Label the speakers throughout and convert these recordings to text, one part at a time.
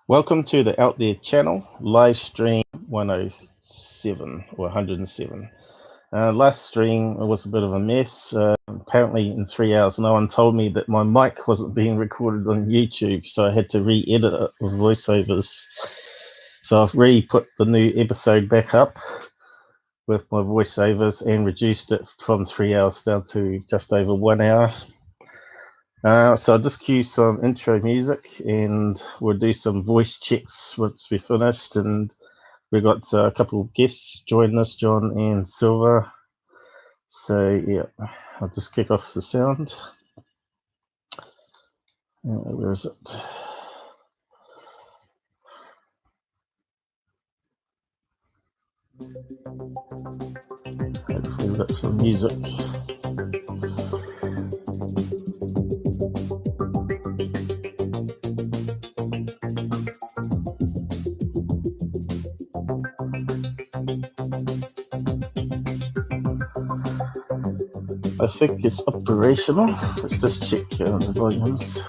Speaker 1: Welcome to the Out There channel, live stream 107 or 107. Last stream was a bit of a mess. Apparently in 3 hours, no one told me that my mic wasn't being recorded on YouTube, so I had to re-edit it with voiceovers. So I've re-put the new episode back up with my voiceovers and reduced it from 3 hours down to just over 1 hour. So I'll just cue some intro music and we'll do some voice checks once we're finished. And we've got a couple of guests joining us, John and Silver. So yeah, I'll just kick off the sound. Where is it? Hopefully we've got some music. I think it's operational. Let's just check the volumes.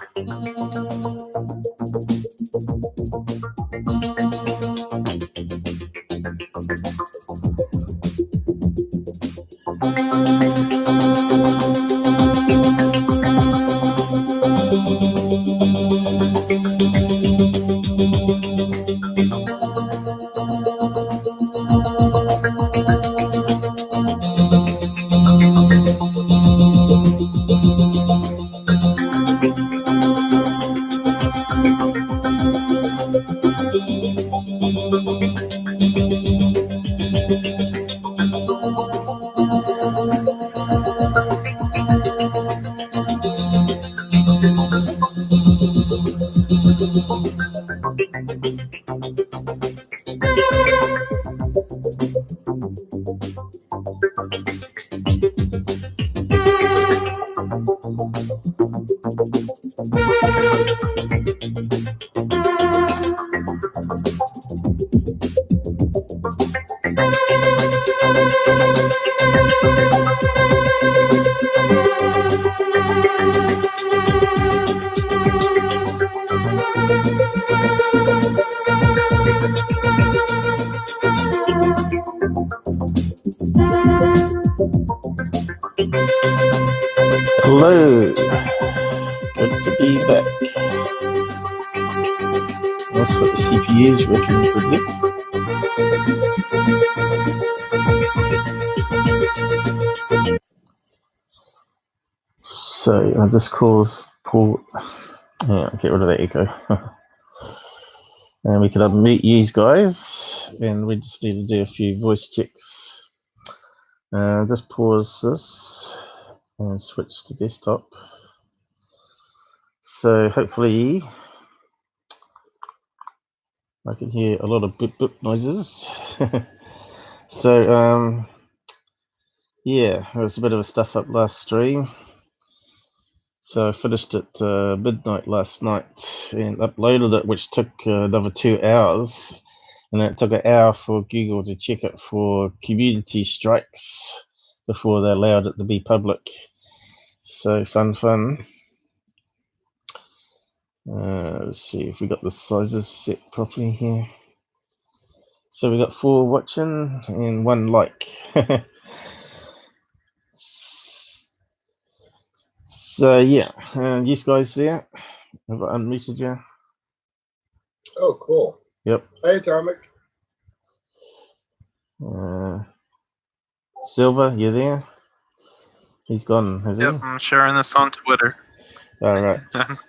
Speaker 1: Hello, good to be back. Also, the CPU is working pretty good. So I'll just cause Paul. Yeah, get rid of that echo. And we can unmute you guys, and we just need to do a few voice checks. Just pause this and switch to desktop. So hopefully I can hear a lot of boop boop noises. So yeah, there was a bit of a stuff up last stream. So I finished at midnight last night and uploaded it, which took another 2 hours. And then it took an hour for Google to check it for community strikes before they allowed it to be public. So fun. Let's see if we got the sizes set properly here. So we got 4 watching and 1 like. So yeah, you guys there? Have I unmuted you?
Speaker 2: Oh, cool.
Speaker 1: Yep.
Speaker 2: Hi, Atomic.
Speaker 1: Silver, you there? He's gone, has he?
Speaker 3: Yep, I'm sharing this on Twitter.
Speaker 1: All right.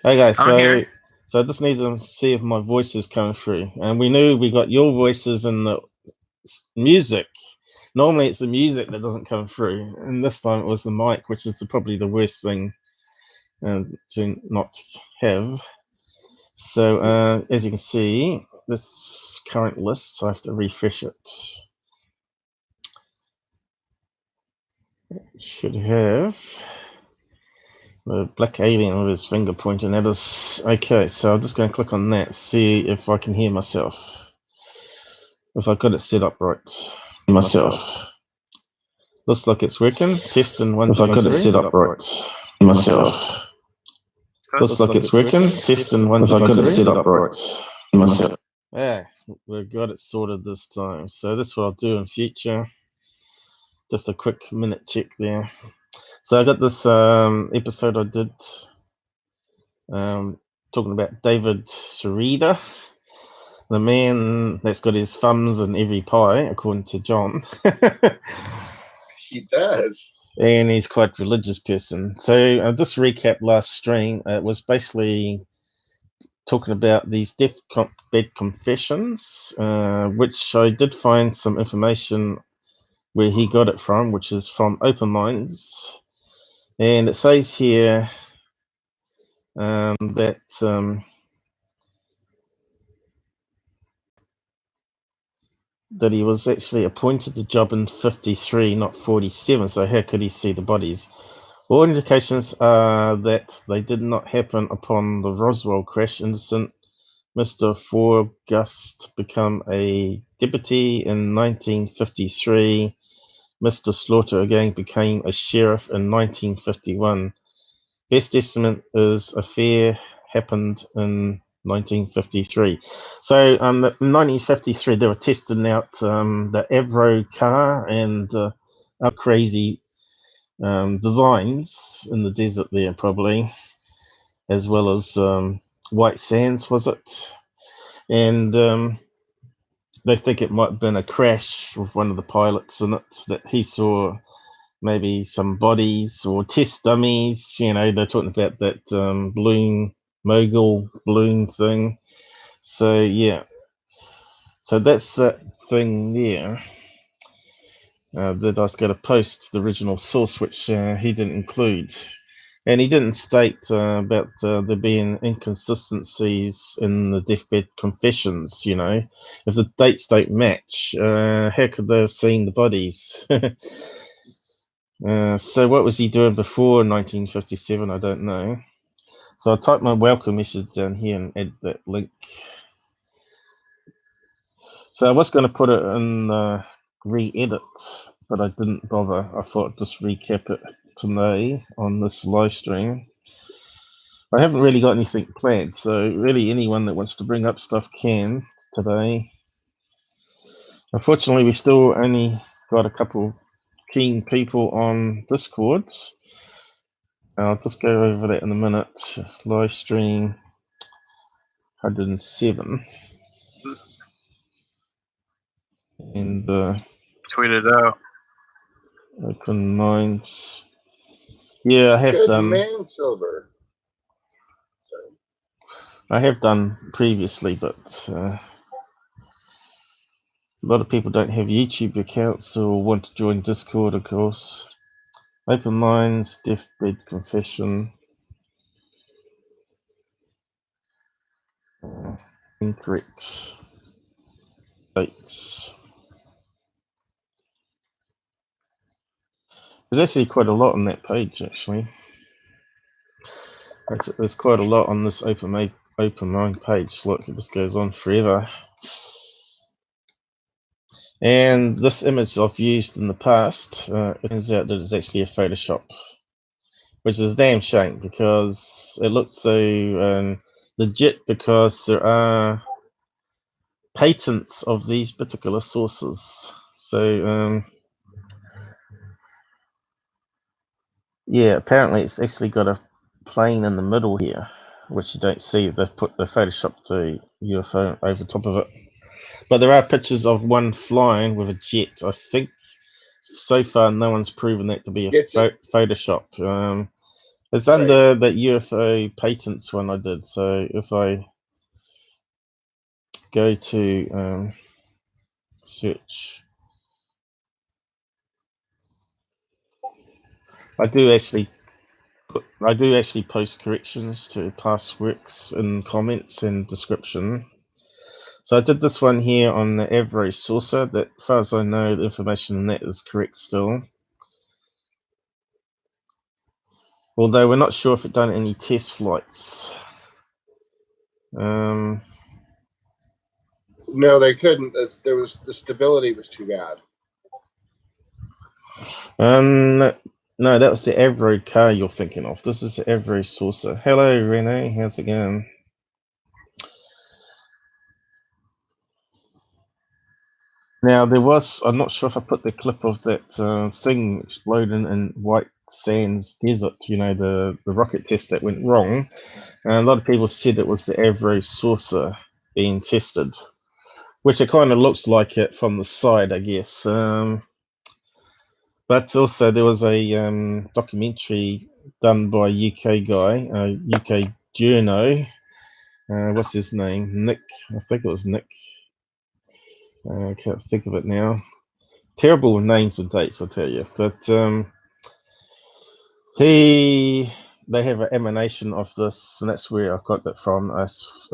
Speaker 1: Okay, so I just need to see if my voice is coming through. And we knew we got your voices and the music. Normally it's the music that doesn't come through, and this time it was the mic, which is probably the worst thing to not have. So as you can see, this current list, I have to refresh it. It should have the black alien with his finger pointing at us. Okay, so I'm just going to click on that, see if I can hear myself. If I got it set up right. Myself. Looks like it's working. Testing 1, 2, 3. If I got it set up right. Myself. Looks like it's working. Testing 1, 2, 3. If I got it set up right. Yeah, we got it sorted this time. So this is what I'll do in future. Just a quick minute check there. So I got this episode I did talking about David Sharida, the man that's got his thumbs in every pie, according to John.
Speaker 2: He does.
Speaker 1: And he's quite a religious person. So this recap last stream, it was basically talking about these deathbed confessions, which I did find some information where he got it from, which is from Open Minds. And it says here that that he was actually appointed to job in 53, not 47. So how could he see the bodies? All indications are that they did not happen upon the Roswell crash incident. Mr. Forgust became a deputy in 1953. Mr. Slaughter again became a sheriff in 1951. Best estimate is affair happened in 1953. So in 1953, they were testing out the Avro car and other crazy designs in the desert there, probably, as well as White Sands, was it? And they think it might have been a crash with one of the pilots in it, that he saw maybe some bodies or test dummies. You know, they're talking about that balloon, mogul balloon thing. So, yeah. So that's that thing there. That I was going to post the original source, which he didn't include. And he didn't state about there being inconsistencies in the deathbed confessions, you know. If the dates don't match, how could they have seen the bodies? So what was he doing before 1957? I don't know. So I'll type my welcome message down here and add that link. So I was going to put it in re-edit, but I didn't bother. I thought I'd just recap it today on this live stream. I haven't really got anything planned, so really anyone that wants to bring up stuff can today. Unfortunately, we still only got a couple keen people on Discord. I'll just go over that in a minute. Live stream 107. And
Speaker 3: Tweet it out.
Speaker 1: Open Minds. Yeah, I have
Speaker 2: Good
Speaker 1: done.
Speaker 2: man, Silver.
Speaker 1: I have done previously, but a lot of people don't have YouTube accounts or want to join Discord, of course. Open Minds, Deathbed Confession. Incorrect dates. There's actually quite a lot on that page, actually. There's quite a lot on this Open Mind page. Look, this goes on forever. And this image I've used in the past, it turns out that it's actually a Photoshop, which is a damn shame because it looks so legit, because there are patents of these particular sources. So, yeah, apparently it's actually got a plane in the middle here, which you don't see. They've put the Photoshopped UFO over top of it. But there are pictures of one flying with a jet. I think so far no one's proven that to be a Photoshop. It's under the UFO patents one I did. So if I go to search, I do actually post corrections to past works in comments and description. So I did this one here on the Avro saucer. That, as far as I know, the information in that is correct still. Although we're not sure if it done any test flights.
Speaker 2: No, they couldn't. The stability was too bad.
Speaker 1: No, that was the Avro car you're thinking of. This is the Avro saucer. Hello, Renee. How's it going? Now there was, I'm not sure if I put the clip of that thing exploding in White Sands Desert, you know, the rocket test that went wrong. And a lot of people said it was the Avro saucer being tested, which it kind of looks like it from the side, I guess. But also there was a documentary done by a UK guy, a UK journo. What's his name? Nick. I think it was Nick. I can't think of it now. Terrible with names and dates, I'll tell you. But they have an emanation of this, and that's where I got that from, a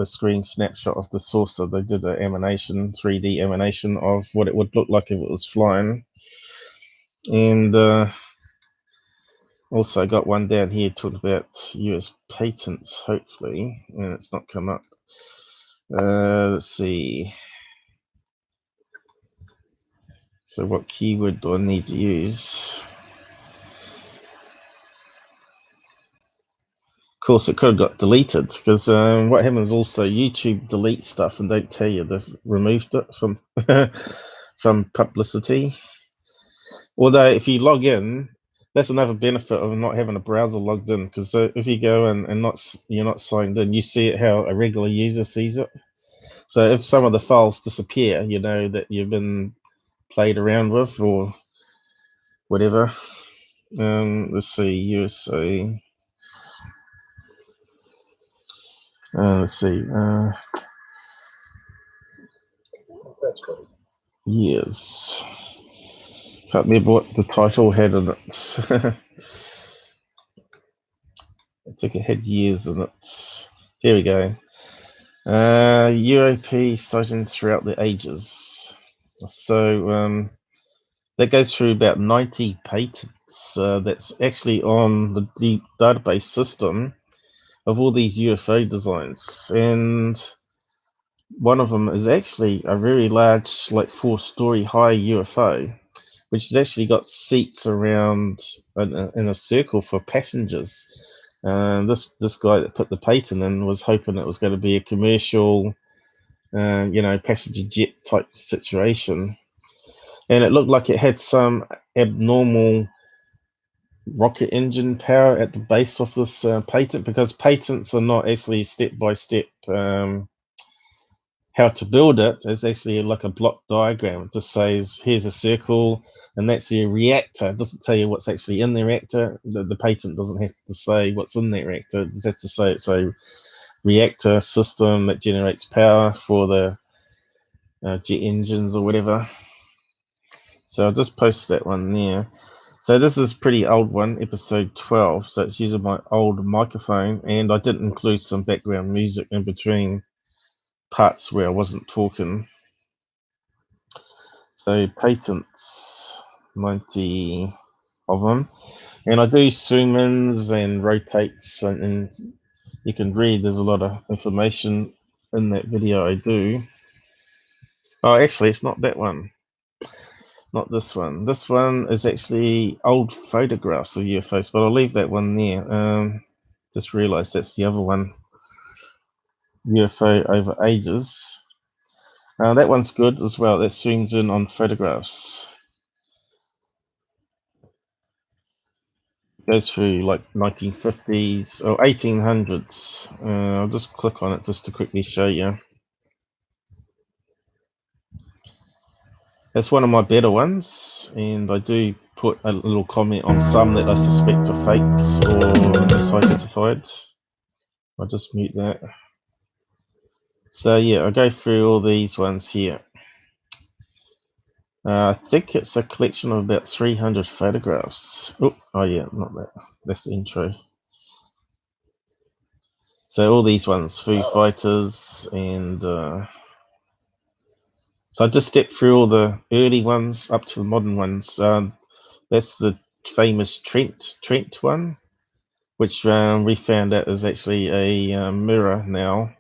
Speaker 1: screen snapshot of the saucer. They did an emanation, 3D emanation of what it would look like if it was flying. And also got one down here talking about US patents, hopefully, and it's not come up. Let's see. So what keyword do I need to use? Of course, it could have got deleted, because what happens also, YouTube deletes stuff and don't tell you they've removed it from from publicity. Although if you log in, that's another benefit of not having a browser logged in, because if you go in and you're not signed in, you see it how a regular user sees it. So if some of the files disappear, you know that you've been played around with or whatever. Let's see, USA. Let's see.
Speaker 2: That's cool.
Speaker 1: Years. Can't remember what the title had in it. I think it had years in it. Here we go. UAP sightings throughout the ages. So that goes through about 90 patents. That's actually on the deep database system of all these UFO designs. And one of them is actually a very large, like 4-story high UFO, which has actually got seats around in a circle for passengers. This guy that put the patent in was hoping it was going to be a commercial, passenger jet type situation. And it looked like it had some abnormal rocket engine power at the base of this patent, because patents are not actually step-by-step how to build it. It's actually like a block diagram. It just says, here's a circle, and that's the reactor. It doesn't tell you what's actually in the reactor. The patent doesn't have to say what's in that reactor. It just has to say it's a reactor system that generates power for the jet engines or whatever. So I'll just post that one there. So this is a pretty old one, episode 12. So it's using my old microphone, and I did include some background music in between parts where I wasn't talking. So patents, 90 of them. And I do zoom ins and rotates, and you can read, there's a lot of information in that video I do. Oh, actually, it's not that one. Not this one. This one is actually old photographs of UFOs, but I'll leave that one there. Just realized that's the other one. UFO over ages. That one's good as well. That zooms in on photographs. Goes through like 1950s or 1800s. I'll just click on it just to quickly show you. That's one of my better ones, and I do put a little comment on some that I suspect are fakes or misidentified. I'll just mute that. So yeah, I'll go through all these ones here. I think it's a collection of about 300 photographs. Oh yeah, not that. That's the intro. So all these ones, Foo Fighters, and so I just stepped through all the early ones up to the modern ones. That's the famous Trent one, which we found out is actually a mirror now.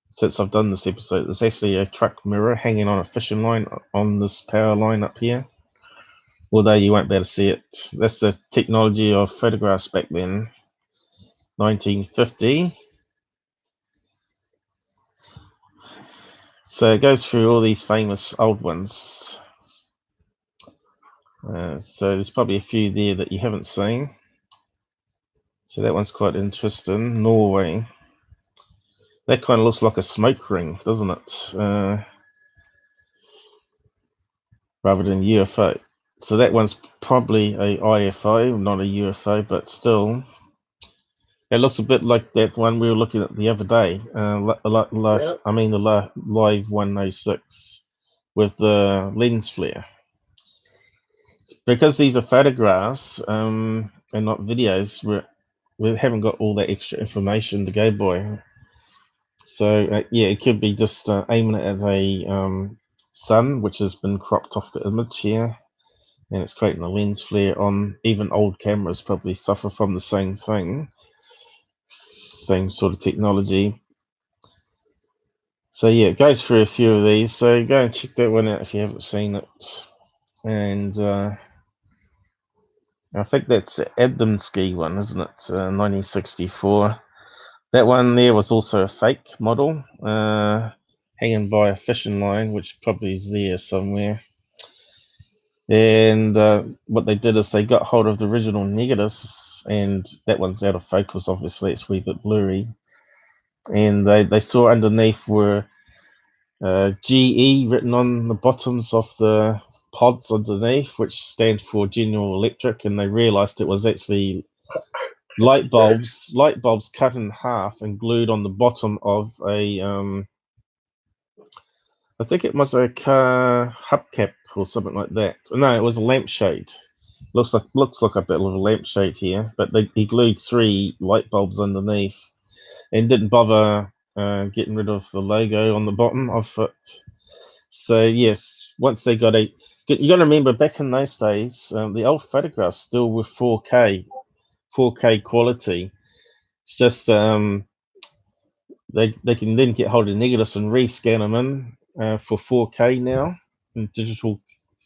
Speaker 1: Since I've done this episode, there's actually a truck mirror hanging on a fishing line on this power line up here. Although you won't be able to see it. That's the technology of photographs back then, 1950. So it goes through all these famous old ones. So there's probably a few there that you haven't seen. So that one's quite interesting. Norway. That kind of looks like a smoke ring, doesn't it? Rather than UFO. So that one's probably a IFO, not a UFO, but still. It looks a bit like that one we were looking at the other day.
Speaker 2: Yeah.
Speaker 1: I mean the live 106 with the lens flare. Because these are photographs and not videos, we haven't got all that extra information to go by. So yeah, it could be just aiming it at a sun, which has been cropped off the image here, and it's creating a lens flare on. Even old cameras probably suffer from the same thing, same sort of technology. So yeah, it goes through a few of these. So go and check that one out if you haven't seen it. And I think that's Adamski one, isn't it? 1964. That one there was also a fake model, hanging by a fishing line, which probably is there somewhere. And what they did is they got hold of the original negatives, and that one's out of focus, obviously, it's a wee bit blurry. And they saw underneath were GE written on the bottoms of the pods underneath, which stand for General Electric, and they realized it was actually light bulbs cut in half and glued on the bottom of a I think it was a car hubcap or something like that. No, it was a lampshade. Looks like a bit of a lampshade here, but he glued 3 light bulbs underneath and didn't bother getting rid of the logo on the bottom of it. So yes, once they got you got to remember back in those days, the old photographs still were 4K quality. It's just they can then get hold of negatives and rescan them in for 4K now, in digital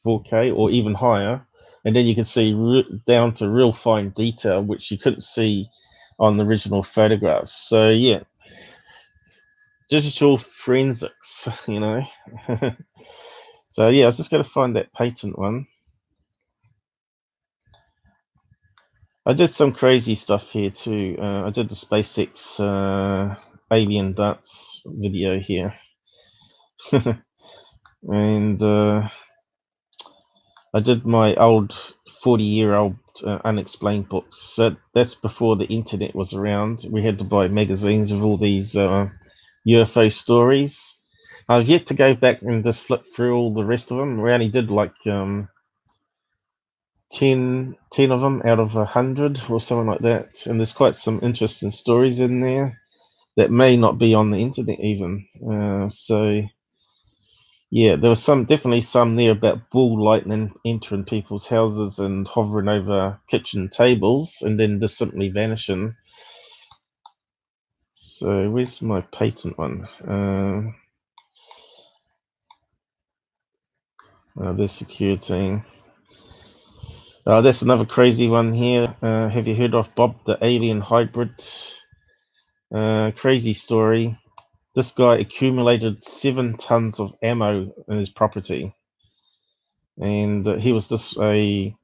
Speaker 1: 4K or even higher, and then you can see down to real fine detail, which you couldn't see on the original photographs. So yeah, digital forensics, you know. So yeah, I was just going to find that patent one. I did some crazy stuff here too. I did the SpaceX alien darts video here. And I did my old 40-year-old unexplained books. So that's before the internet was around. We had to buy magazines with all these UFO stories. I've yet to go back and just flip through all the rest of them. We only did like 10 of them out of 100 or something like that. And there's quite some interesting stories in there that may not be on the internet even. So yeah, there was definitely some there about bull lightning entering people's houses and hovering over kitchen tables and then just simply vanishing. So where's my patent one? This security. That's another crazy one here. Have you heard of Bob the Alien Hybrid? Crazy story. This guy accumulated 7 tons of ammo in his property. And he was just a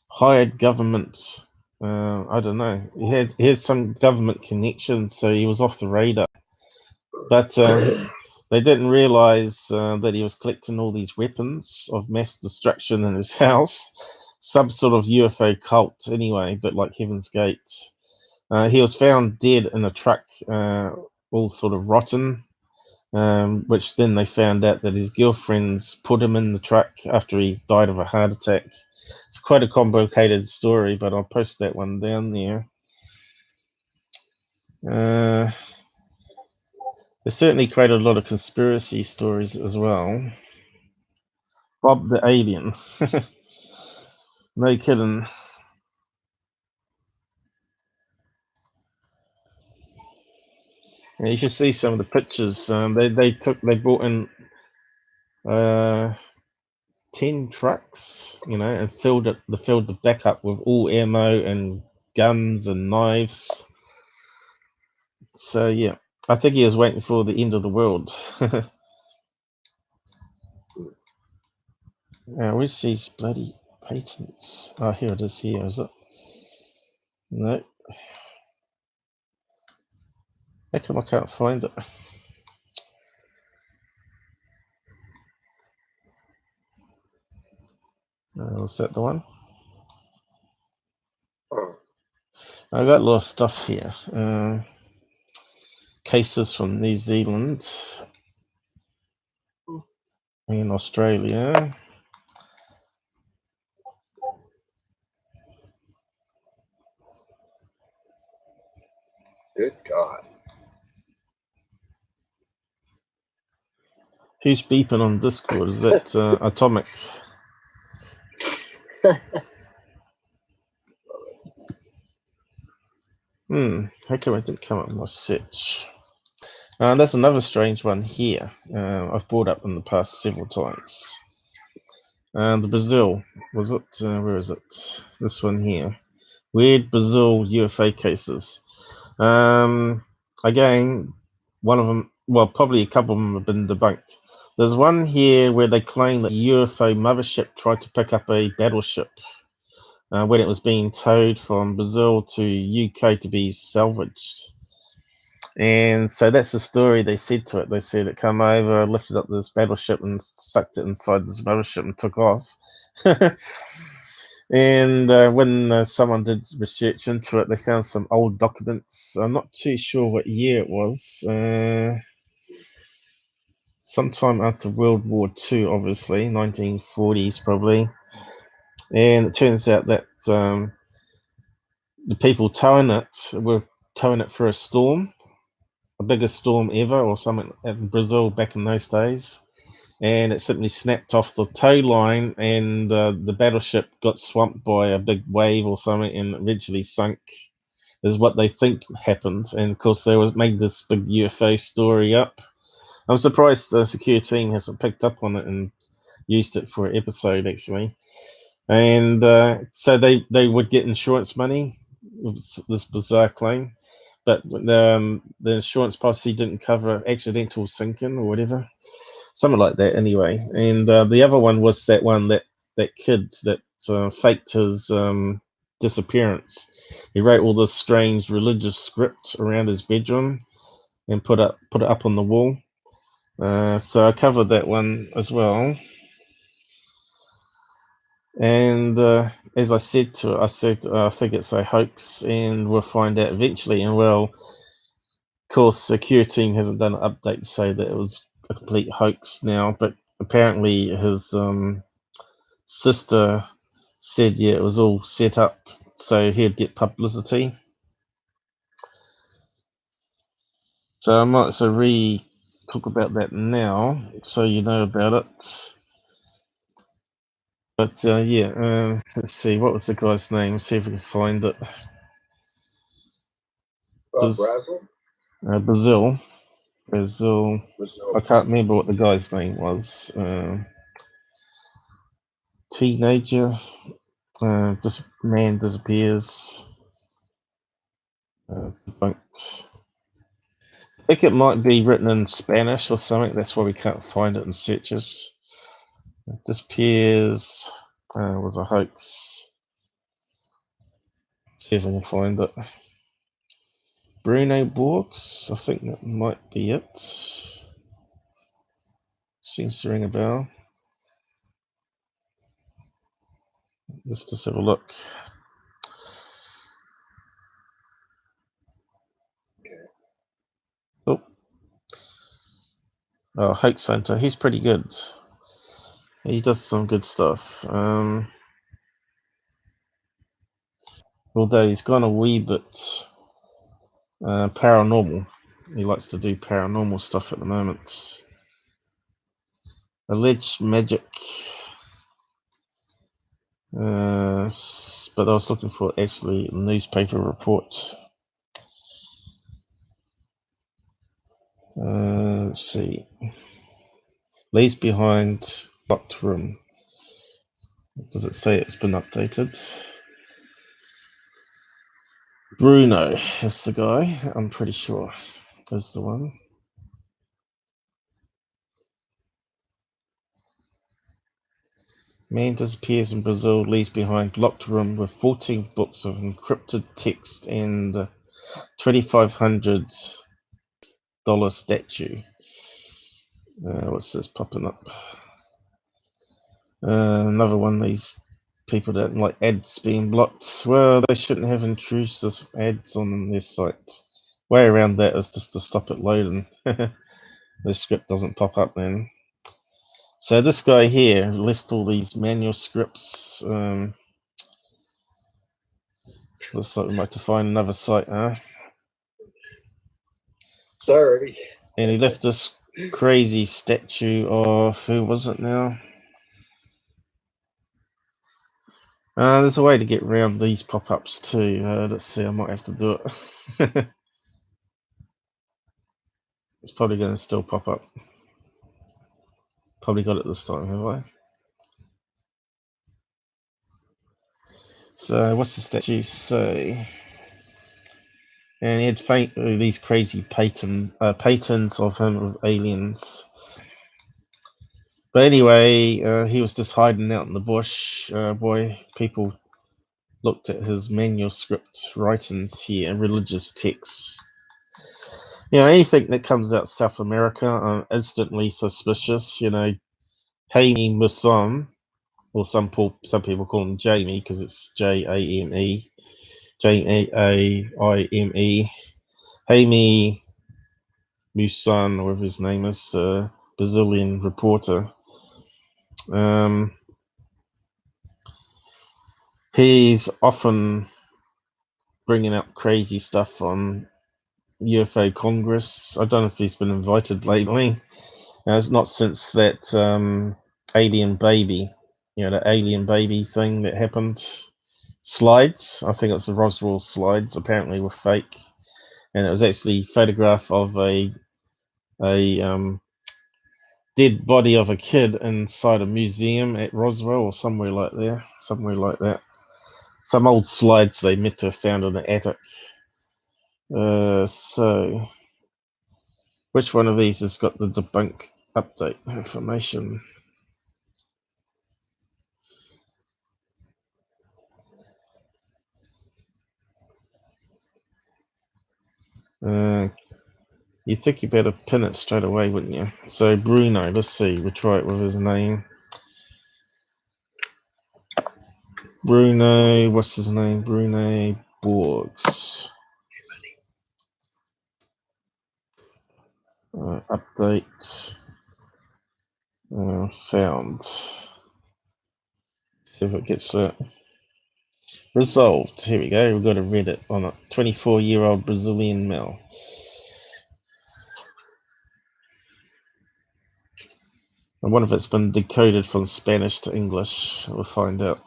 Speaker 1: hired government. I don't know. He had some government connections, so he was off the radar. But they didn't realize that he was collecting all these weapons of mass destruction in his house. Some sort of UFO cult, anyway, but like Heaven's Gate. He was found dead in a truck, all sort of rotten. Which then they found out that his girlfriends put him in the truck after he died of a heart attack. It's quite a complicated story, but I'll post that one down there. They certainly created a lot of conspiracy stories as well. Bob the Alien. No kidding. Yeah, you should see some of the pictures. They brought in 10 trucks, you know, and filled the back up with all ammo and guns and knives. So yeah, I think he was waiting for the end of the world. Where's these bloody Patents. Oh, here it is. Here is it? No. How come I can't find it? Was that the one?
Speaker 2: Oh,
Speaker 1: I got a lot of stuff here. Cases from New Zealand and Australia.
Speaker 2: good God.
Speaker 1: Who's beeping on Discord? Is that Atomic? How come it didn't come up in my search? That's another strange one here. I've brought up in the past several times. The Brazil, was it? Where is it? This one here. Weird Brazil UFO cases. Again, one of them, well, probably a couple of them have been debunked. There's one here where they claim that a UFO mothership tried to pick up a battleship when it was being towed from Brazil to UK to be salvaged. And so that's the story they said to it. They said it come over, lifted up this battleship and sucked it inside this mothership and took off. And when someone did research into it, they found some old documents. I'm not too sure what year it was. Sometime after World War II, obviously, 1940s probably. And it turns out that the people towing it were towing it for a storm, a biggest storm ever, or something in Brazil back in those days. And it simply snapped off the tow line, and the battleship got swamped by a big wave or something and eventually sunk, is what they think happened. And of course, they made this big UFO story up. I'm surprised the security team hasn't picked up on it and used it for an episode, actually. And so they would get insurance money with this bizarre claim, but the insurance policy didn't cover accidental sinking or whatever, something like that anyway. And the other one was that one that kid that faked his disappearance. He wrote all this strange religious script around his bedroom and put it up on the wall. So I covered that one as well. And as I said to it, I said, I think it's a hoax and we'll find out eventually. And well, of course, the Q team hasn't done an update to say that it was a complete hoax now, but apparently his sister said, yeah, it was all set up so he'd get publicity. So I might talk about that now so you know about it. But yeah, let's see, what was the guy's name? Let's see if we can find it. Brazil. I can't remember what the guy's name was. Teenager. This man disappears. Debunked. I think it might be written in Spanish or something. That's why we can't find it in searches. It disappears. Was a hoax. See if I can find it. Bruno Borgs. I think that might be it. Seems to ring a bell. Let's just have a look. Oh, Hoax Hunter. He's pretty good. He does some good stuff. Although he's gone a wee bit paranormal. He likes to do paranormal stuff at the moment. Alleged magic. But I was looking for actually newspaper reports. Let's see. Leaves behind locked room. Does it say it's been updated? Bruno is the guy. I'm pretty sure is the one. Man disappears in Brazil, leaves behind locked room with 14 books of encrypted text and $2,500 statue. What's this popping up? Another one of these people that don't like ads being blocked. Well, they shouldn't have intrusive ads on their sites. Way around that is just to stop it loading. The script doesn't pop up then. So this guy here left all these manuscripts. Looks like we might have to find another site, huh?
Speaker 2: Sorry.
Speaker 1: And he left this crazy statue of, who was it now? There's a way to get around these pop-ups too. Let's see, I might have to do it. It's probably going to still pop up. Probably got it this time, have I? So, what's the statue say? And he had these crazy patents of him with aliens. But anyway, he was just hiding out in the bush. Boy, people looked at his manuscript writings here, religious texts. You know, anything that comes out South America, I'm instantly suspicious. You know, Jaime Maussan, or some people call him Jamie because it's Jame, Jaime. Jaime Maussan, or whatever his name is, Brazilian reporter. He's often bringing up crazy stuff on UFO Congress. I don't know if he's been invited lately. It's not since that alien baby, the alien baby thing that happened. Slides, I think it's the Roswell slides, apparently were fake. And it was actually a photograph of a dead body of a kid inside a museum at Roswell or somewhere like that. Some old slides they meant to have found in the attic. So, which one of these has got the debunk update information? You'd think you better pin it straight away, wouldn't you? So Bruno, let's see, we'll try it with his name. Bruno, what's his name? Bruno Borgs. Update. Found. See if it gets that. Resolved. Here we go. We've got a Reddit on a 24-year-old Brazilian male. I wonder if it's been decoded from Spanish to English. We'll find out.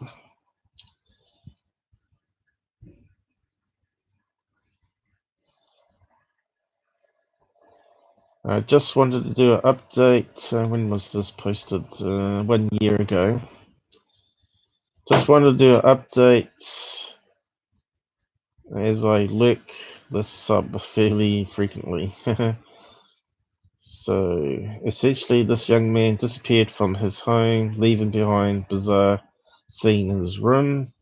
Speaker 1: I just wanted to do an update. When was this posted? 1 year ago. Just wanted to do an update as I lurk this sub fairly frequently. So, essentially, this young man disappeared from his home, leaving behind bizarre scene in his room.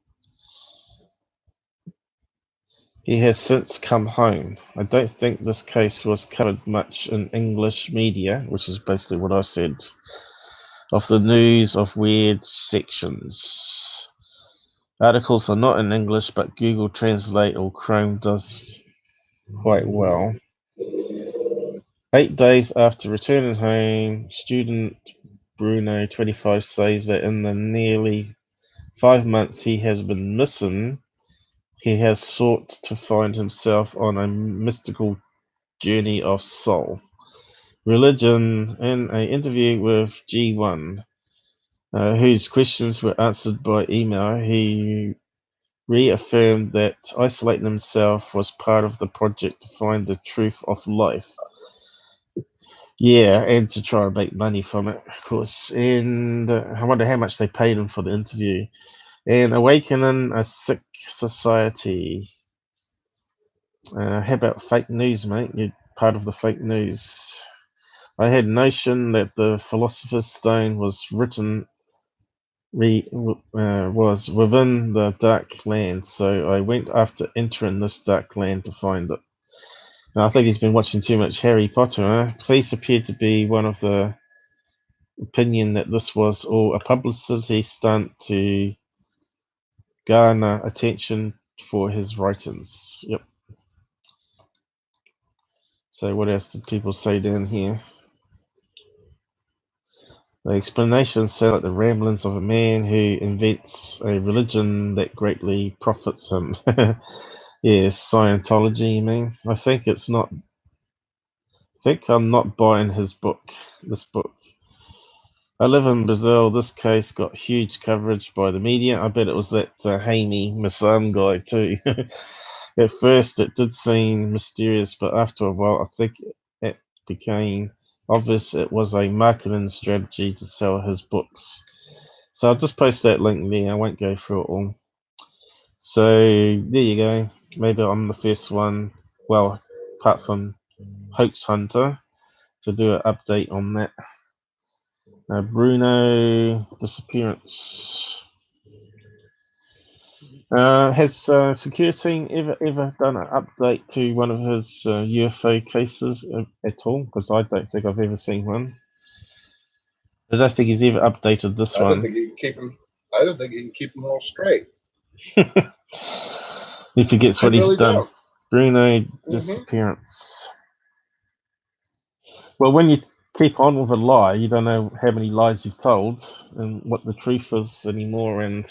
Speaker 1: He has since come home. I don't think this case was covered much in English media, which is basically what I said, of the news of weird sections. Articles are not in English, but Google Translate or Chrome does quite well. 8 days after returning home, student Bruno, 25, says that in the nearly 5 months he has been missing, he has sought to find himself on a mystical journey of soul, religion. In an interview with G1, whose questions were answered by email, he reaffirmed that isolating himself was part of the project to find the truth of life. Yeah, and to try and make money from it, of course. And I wonder how much they paid him for the interview. And awakening a sick society. How about fake news, mate? You're part of the fake news. I had notion that the Philosopher's Stone was written was within the dark land, so I went after entering this dark land to find it. Now, I think he's been watching too much Harry Potter. Police appeared to be one of the opinion that this was all a publicity stunt to garner attention for his writings. Yep. So what else did people say down here? The explanations sound like the ramblings of a man who invents a religion that greatly profits him. Yes, Scientology, you mean? I think it's not. I think I'm not buying his book. This book. I live in Brazil. This case got huge coverage by the media. I bet it was that Jaime Massam guy too. At first, it did seem mysterious, but after a while, I think it became obvious it was a marketing strategy to sell his books. So I'll just post that link there. I won't go through it all. So there you go. Maybe I'm the first one, well, apart from Hoax Hunter, to do an update on that. Bruno disappearance. Has security team ever done an update to one of his UFO cases at all? Because I don't think I've ever seen one. I don't think he's ever updated this one.
Speaker 2: I don't think you can keep them all straight.
Speaker 1: He forgets what he's done.
Speaker 2: Don't.
Speaker 1: Bruno disappearance. Well, when you keep on with a lie, you don't know how many lies you've told and what the truth is anymore. And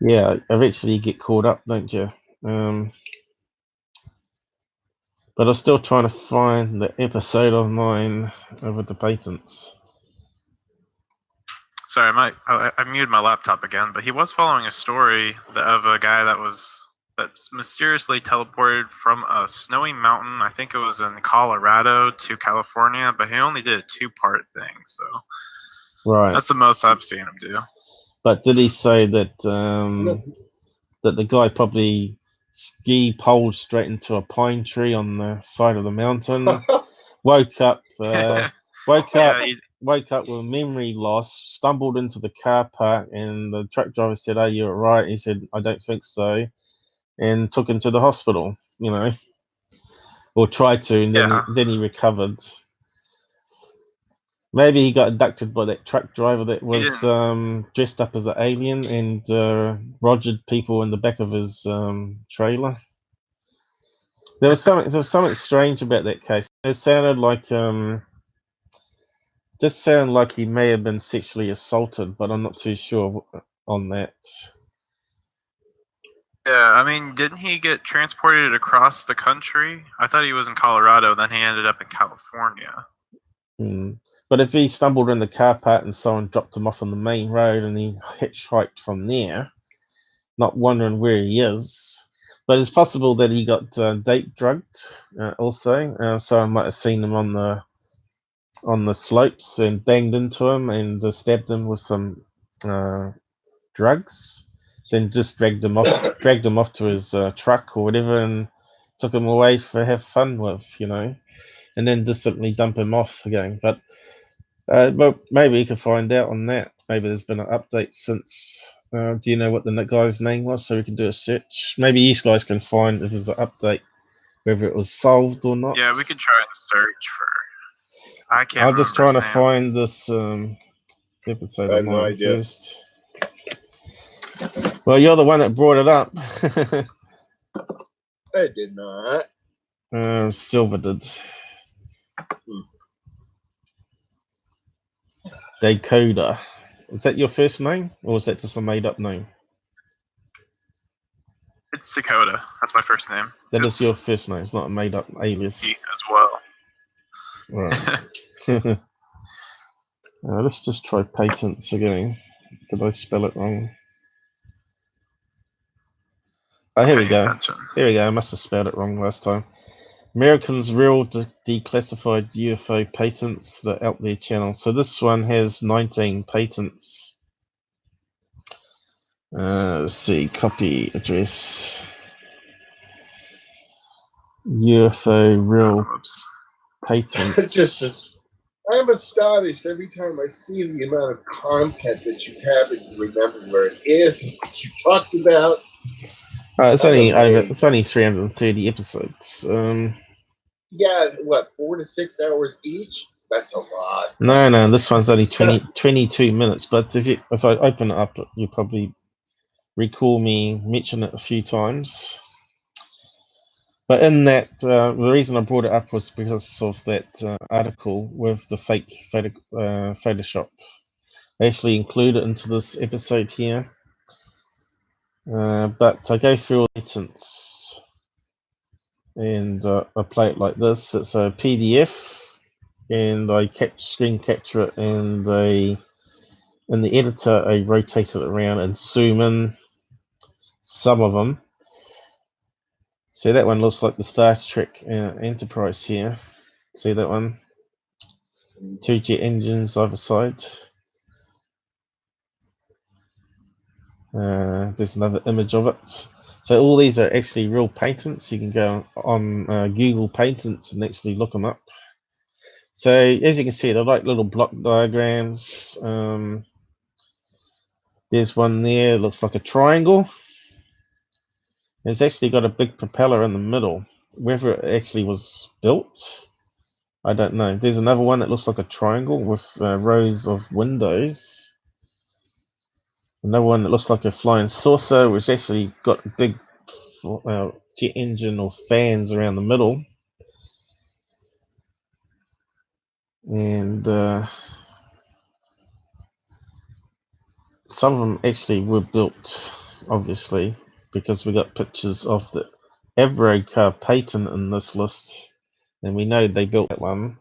Speaker 1: yeah, eventually you get caught up, don't you? But I'm still trying to find the episode of mine with the patents.
Speaker 3: Sorry, I muted my laptop again, but he was following a story of a guy that's mysteriously teleported from a snowy mountain. I think it was in Colorado to California, but he only did a 2-part thing. So
Speaker 1: right,
Speaker 3: that's the most I've seen him do.
Speaker 1: But did he say that that the guy probably ski poled straight into a pine tree on the side of the mountain, woke up with memory loss, stumbled into the car park, and the truck driver said, "Are you all right?" He said, "I don't think so," and took him to the hospital, or tried to, and then he recovered. Maybe he got abducted by that truck driver that was dressed up as an alien and rogered people in the back of his trailer. There was something strange about that case. It sounded like just sounded like he may have been sexually assaulted, but I'm not too sure on that.
Speaker 3: Yeah, I mean, didn't he get transported across the country? I thought he was in Colorado, then he ended up in California.
Speaker 1: But if he stumbled in the car park and someone dropped him off on the main road and he hitchhiked from there, not wondering where he is, but it's possible that he got date drugged also. Someone might have seen him on the slopes and banged into him and stabbed him with some drugs, then just dragged him off to his truck or whatever and took him away to have fun with, and then just simply dump him off again. But maybe you can find out on that. Maybe there's been an update since. Do you know what the guy's name was, so we can do a search? Maybe you guys can find if there's an update, whether it was solved or not.
Speaker 3: Yeah, we could try and search for. I can't.
Speaker 1: I'm just trying to
Speaker 3: name.
Speaker 1: find this episode of mine first. Well, you're the one that brought it up.
Speaker 2: I did not.
Speaker 1: Silver did. Dakota. Is that your first name, or is that just a made-up name?
Speaker 3: It's Dakota. That's my first name.
Speaker 1: That is your first name. It's not a made-up alias.
Speaker 3: As well.
Speaker 1: Right. Let's just try patents again. Did I spell it wrong? Oh, here we go. Here we go. I must have spelled it wrong last time. Americans' Real Declassified UFO Patents, the Out There channel. So this one has 19 patents. Let's see, copy address. UFO Real Patents.
Speaker 2: I'm astonished every time I see the amount of content that you have and you remember where it is, what you talked about.
Speaker 1: It's only 330 episodes.
Speaker 2: Yeah, what, 4 to 6 hours each? That's a lot.
Speaker 1: No, this one's only 22 minutes. But if I open it up, you probably recall me mention it a few times. But in that, the reason I brought it up was because of that article with the fake Photoshop. I actually include it into this episode here. But I go through all the patents and I play it like this. It's a PDF, and I screen capture it, and in the editor I rotate it around and zoom in some of them. See, that one looks like the Star Trek Enterprise here. See that one? 2 jet engines either side. There's another image of it. So all these are actually real patents. You can go on Google Patents and actually look them up. So as you can see, they're like little block diagrams. There's one there, it looks like a triangle. It's actually got a big propeller in the middle. Whether it actually was built, I don't know. There's another one that looks like a triangle with rows of windows. Another one that looks like a flying saucer, which actually got a big jet engine or fans around the middle. And some of them actually were built, obviously, because we got pictures of the Avro car patent in this list, and we know they built that one.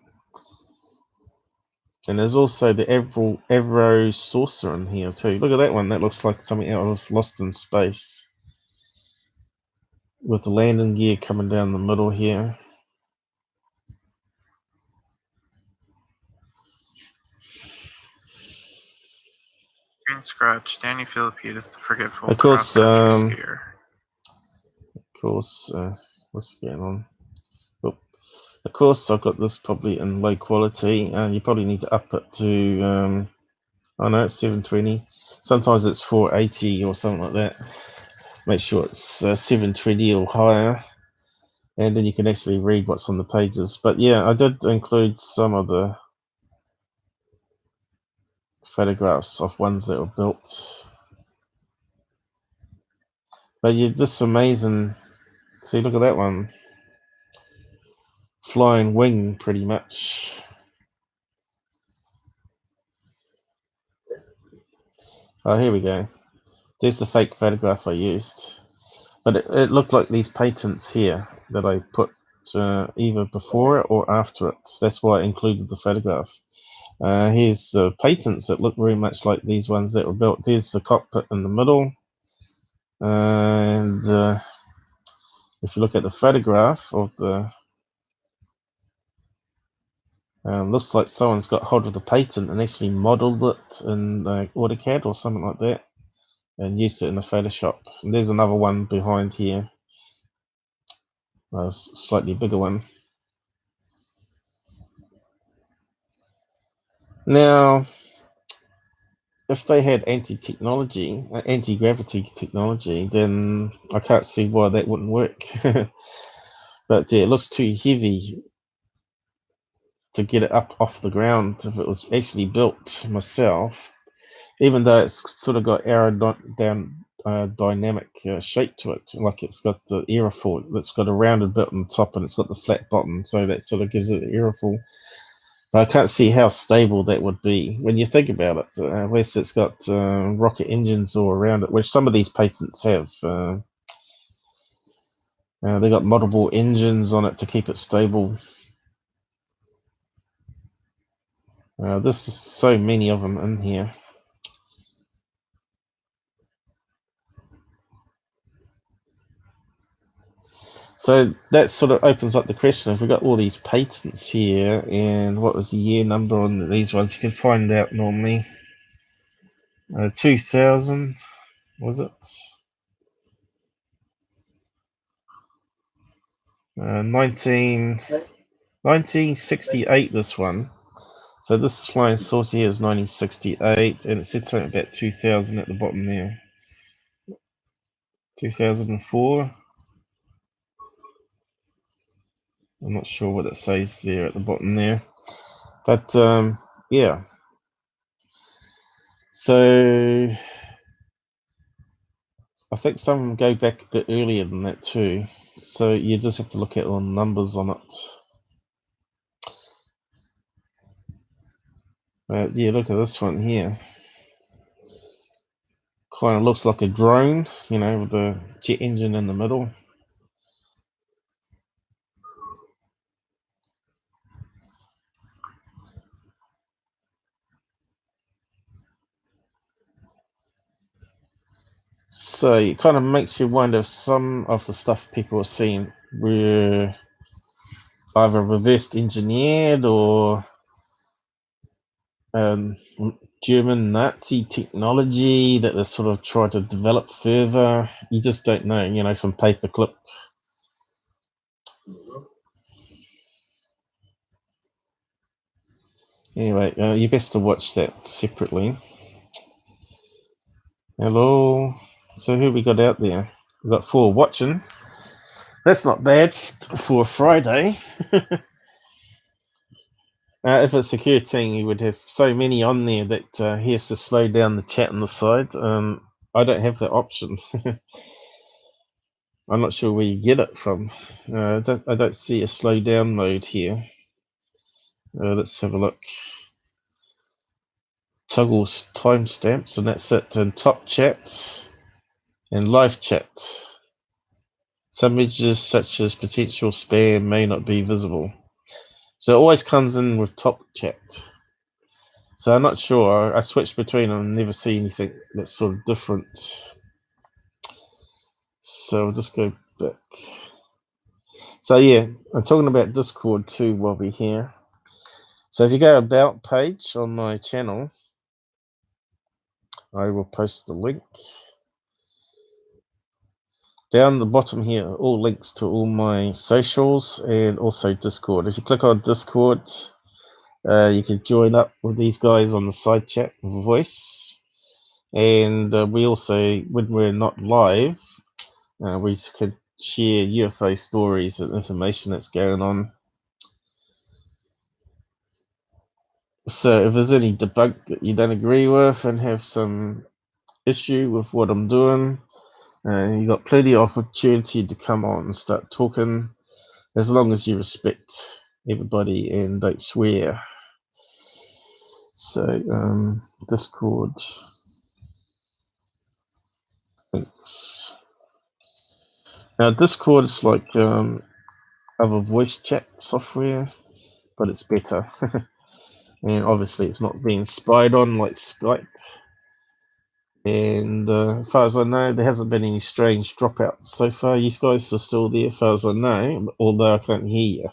Speaker 1: And there's also the Avro saucer in here too. Look at that one. That looks like something out of Lost in Space, with the landing gear coming down the middle here.
Speaker 3: Green Scratch, Danny Philippides, the Forgetful
Speaker 1: Of course,
Speaker 3: Cross-Country Skier.
Speaker 1: Of course, what's going on? Oh, of course, I've got this probably in low quality, and you probably need to up it to, oh no, it's 720. Sometimes it's 480 or something like that. Make sure it's 720 or higher, and then you can actually read what's on the pages. But yeah, I did include some of the photographs of ones that were built. But you're just amazing. See, look at that one. Flying wing, pretty much. Oh, here we go. There's the fake photograph I used. But it looked like these patents here that I put either before it or after it. That's why I included the photograph. Here's the patents that look very much like these ones that were built. There's the cockpit in the middle. And if you look at the photograph of the... looks like someone's got hold of the patent and actually modeled it in AutoCAD or something like that and used it in the Photoshop. And there's another one behind here. A slightly bigger one. Now, if they had anti-gravity technology, then I can't see why that wouldn't work. But yeah, it looks too heavy to get it up off the ground if it was actually built myself, even though it's sort of got aerodynamic shape to it. Like it's got the aerofoil, it's got a rounded bit on the top and it's got the flat bottom, so that sort of gives it the aerofoil. But I can't see how stable that would be when you think about it, unless it's got rocket engines all around it, which some of these patents have. They got multiple engines on it to keep it stable. This is so many of them in here. So that sort of opens up the question, if we've got all these patents here, and what was the year number on these ones? You can find out normally. 2000, was it? 1968, this one. So this flying saucer here is 1968, and it said something about 2000 at the bottom there. 2004. I'm not sure what it says there at the bottom there, but yeah. So I think some of them go back a bit earlier than that too. So you just have to look at all the numbers on it. Yeah, look at this one here. Kind of looks like a drone, you know, with the jet engine in the middle. So it kind of makes you wonder if some of the stuff people are seeing were either reversed engineered or German Nazi technology that they sort of try to develop further. You just don't know, you know, from paperclip. Anyway, you best to watch that separately. Hello. So who we got out there? We've got 4 watching. That's not bad for a Friday. If it's a secure team, you would have so many on there that he has to slow down the chat on the side. I don't have that option. I'm not sure where you get it from. I don't see a slow down mode here. Let's have a look. Toggles timestamps, and that's it. And top chat and live chat. Some images such as potential spam may not be visible. So it always comes in with top chat. So I'm not sure. I switched between them and never see anything that's sort of different. So I'll just go back. So yeah, I'm talking about Discord too while we're here. So if you go about page on my channel, I will post the link. Down the bottom here, all links to all my socials and also Discord. If you click on Discord, you can join up with these guys on the side chat voice. And we also, when we're not live, we can share UFO stories and information that's going on. So if there's any debunk that you don't agree with and have some issue with what I'm doing, you've got plenty of opportunity to come on and start talking, as long as you respect everybody and don't swear. So Discord. Thanks. Now Discord is like other voice chat software, but it's better. And obviously it's not being spied on like Skype. And as far as I know, there hasn't been any strange dropouts so far. You guys are still there, as far as I know, although I can't hear you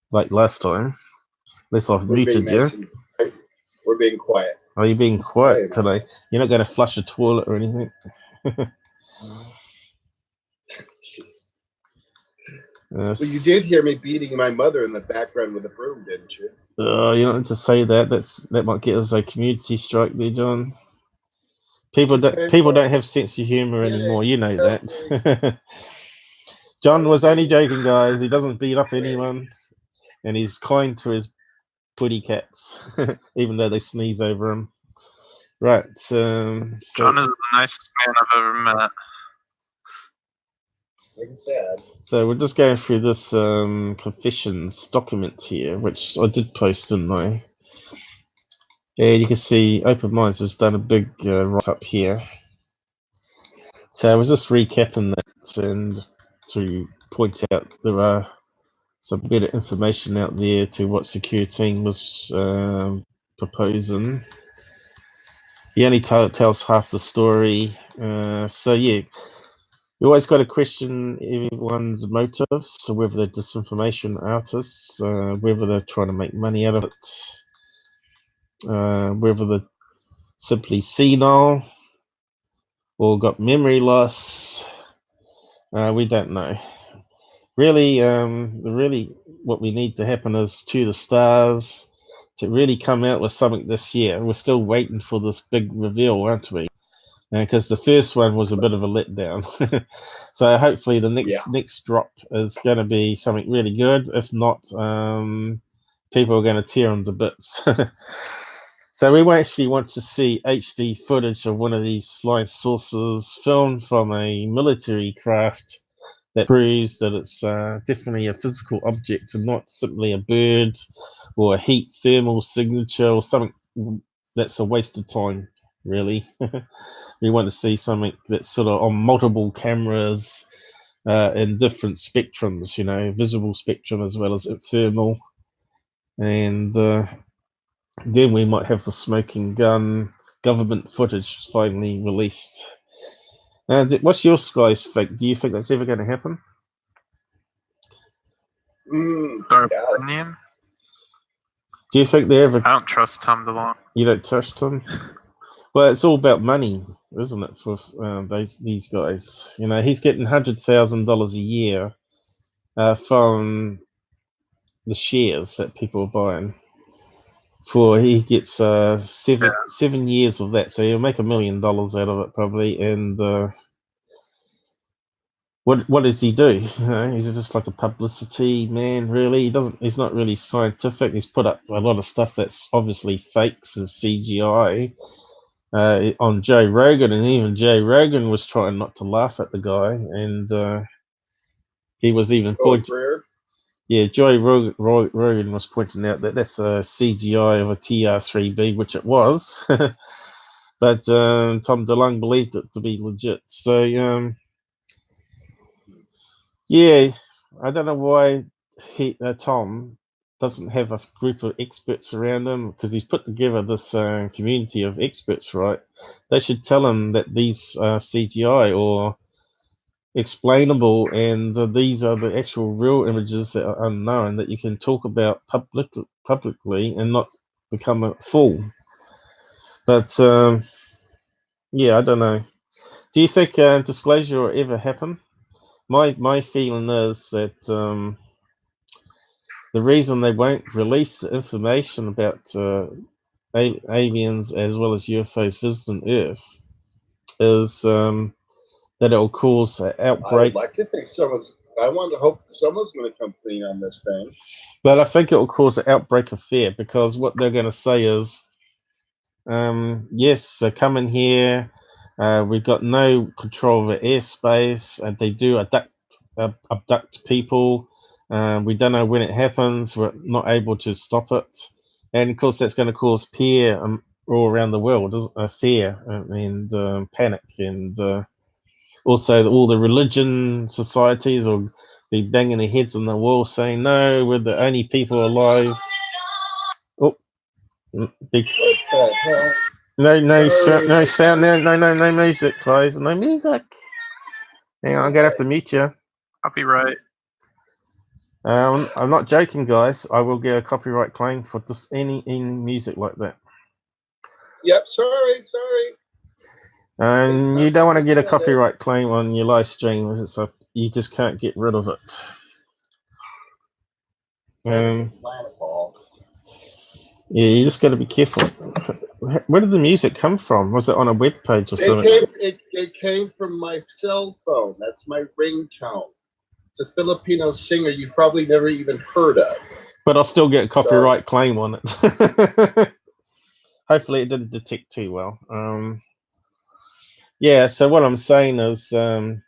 Speaker 1: like last time. Unless I've muted you.
Speaker 2: We're being quiet.
Speaker 1: Are you being quiet today? You're not going to flush a toilet or anything?
Speaker 2: Well, you did hear me beating my mother in the background with a broom, didn't you?
Speaker 1: You don't need to say that. That might get us a community strike there, John. People don't have sense of humor anymore. You know that. John was only joking, guys. He doesn't beat up anyone, and he's kind to his putty cats, even though they sneeze over him. Right.
Speaker 3: John is the nicest man I've ever met.
Speaker 1: So we're just going through this confessions document here, which I did post, didn't I? And you can see Open Minds has done a big write-up here. So I was just recapping that and to point out there are some better information out there to what Secure Team was proposing. He only tells half the story. So yeah, you always got to question everyone's motives, so whether they're disinformation artists, whether they're trying to make money out of it, whether they're simply senile or got memory loss. We don't know. Really, what we need to happen is to the stars, to really come out with something this year. We're still waiting for this big reveal, aren't we? Because the first one was a bit of a letdown. So hopefully the next drop is going to be something really good. If not, people are going to tear them to bits. So we actually want to see HD footage of one of these flying saucers filmed from a military craft that proves that it's definitely a physical object and not simply a bird or a heat thermal signature or something that's a waste of time, really. We want to see something that's sort of on multiple cameras in different spectrums, you know, visible spectrum as well as thermal. And then we might have the smoking gun government footage finally released. What's your guys' think? Do you think that's ever going to happen?
Speaker 3: Opinion?
Speaker 1: Do you think they ever?
Speaker 3: I don't trust Tom DeLonge.
Speaker 1: You don't trust him? Well, it's all about money, isn't it? For these guys, you know, he's getting $100,000 a year from the shares that people are buying. He gets 7 years of that, so he'll make $1 million out of it probably. And what does he do? You know, he's just like a publicity man, really. He's not really scientific. He's put up a lot of stuff that's obviously fakes and CGI on Joe Rogan, and even Joe Rogan was trying not to laugh at the guy, and he was even pointing. Yeah, Joe Rogan was pointing out that that's a CGI of a TR-3B, which it was, but Tom DeLonge believed it to be legit. So yeah, I don't know why Tom doesn't have a group of experts around him, because he's put together this community of experts, right? They should tell him that these are CGI or explainable, and these are the actual real images that are unknown that you can talk about publicly and not become a fool. But yeah, I don't know. Do you think disclosure will ever happen? My feeling is that the reason they won't release the information about aliens as well as UFOs visiting Earth is that it will cause an outbreak.
Speaker 2: I'd like to think I want to hope someone's going to come clean on this thing.
Speaker 1: But I think it will cause an outbreak of fear, because what they're going to say is, yes, they come in here, we've got no control of the airspace, and they do abduct people. We don't know when it happens. We're not able to stop it. And of course, that's going to cause fear all around the world, fear and panic. And also all the religion societies will be banging their heads on the wall saying, no, we're the only people alive. Oh, big.
Speaker 2: What the hell?
Speaker 1: No sound, no music, please. No music. Hang on, I'm going to have to mute you.
Speaker 3: Copyright.
Speaker 1: I'm not joking, guys. I will get a copyright claim for just any music like that.
Speaker 2: Yep, sorry.
Speaker 1: And you don't want to get a copyright claim on your live stream, so you just can't get rid of it. Yeah, you just got to be careful. Where did the music come from? Was it on a web page or something?
Speaker 2: It came from my cell phone. That's my ringtone. It's a Filipino singer you probably never even heard of.
Speaker 1: But I'll still get a copyright claim on it. Hopefully it didn't detect too well. Yeah, so what I'm saying is, you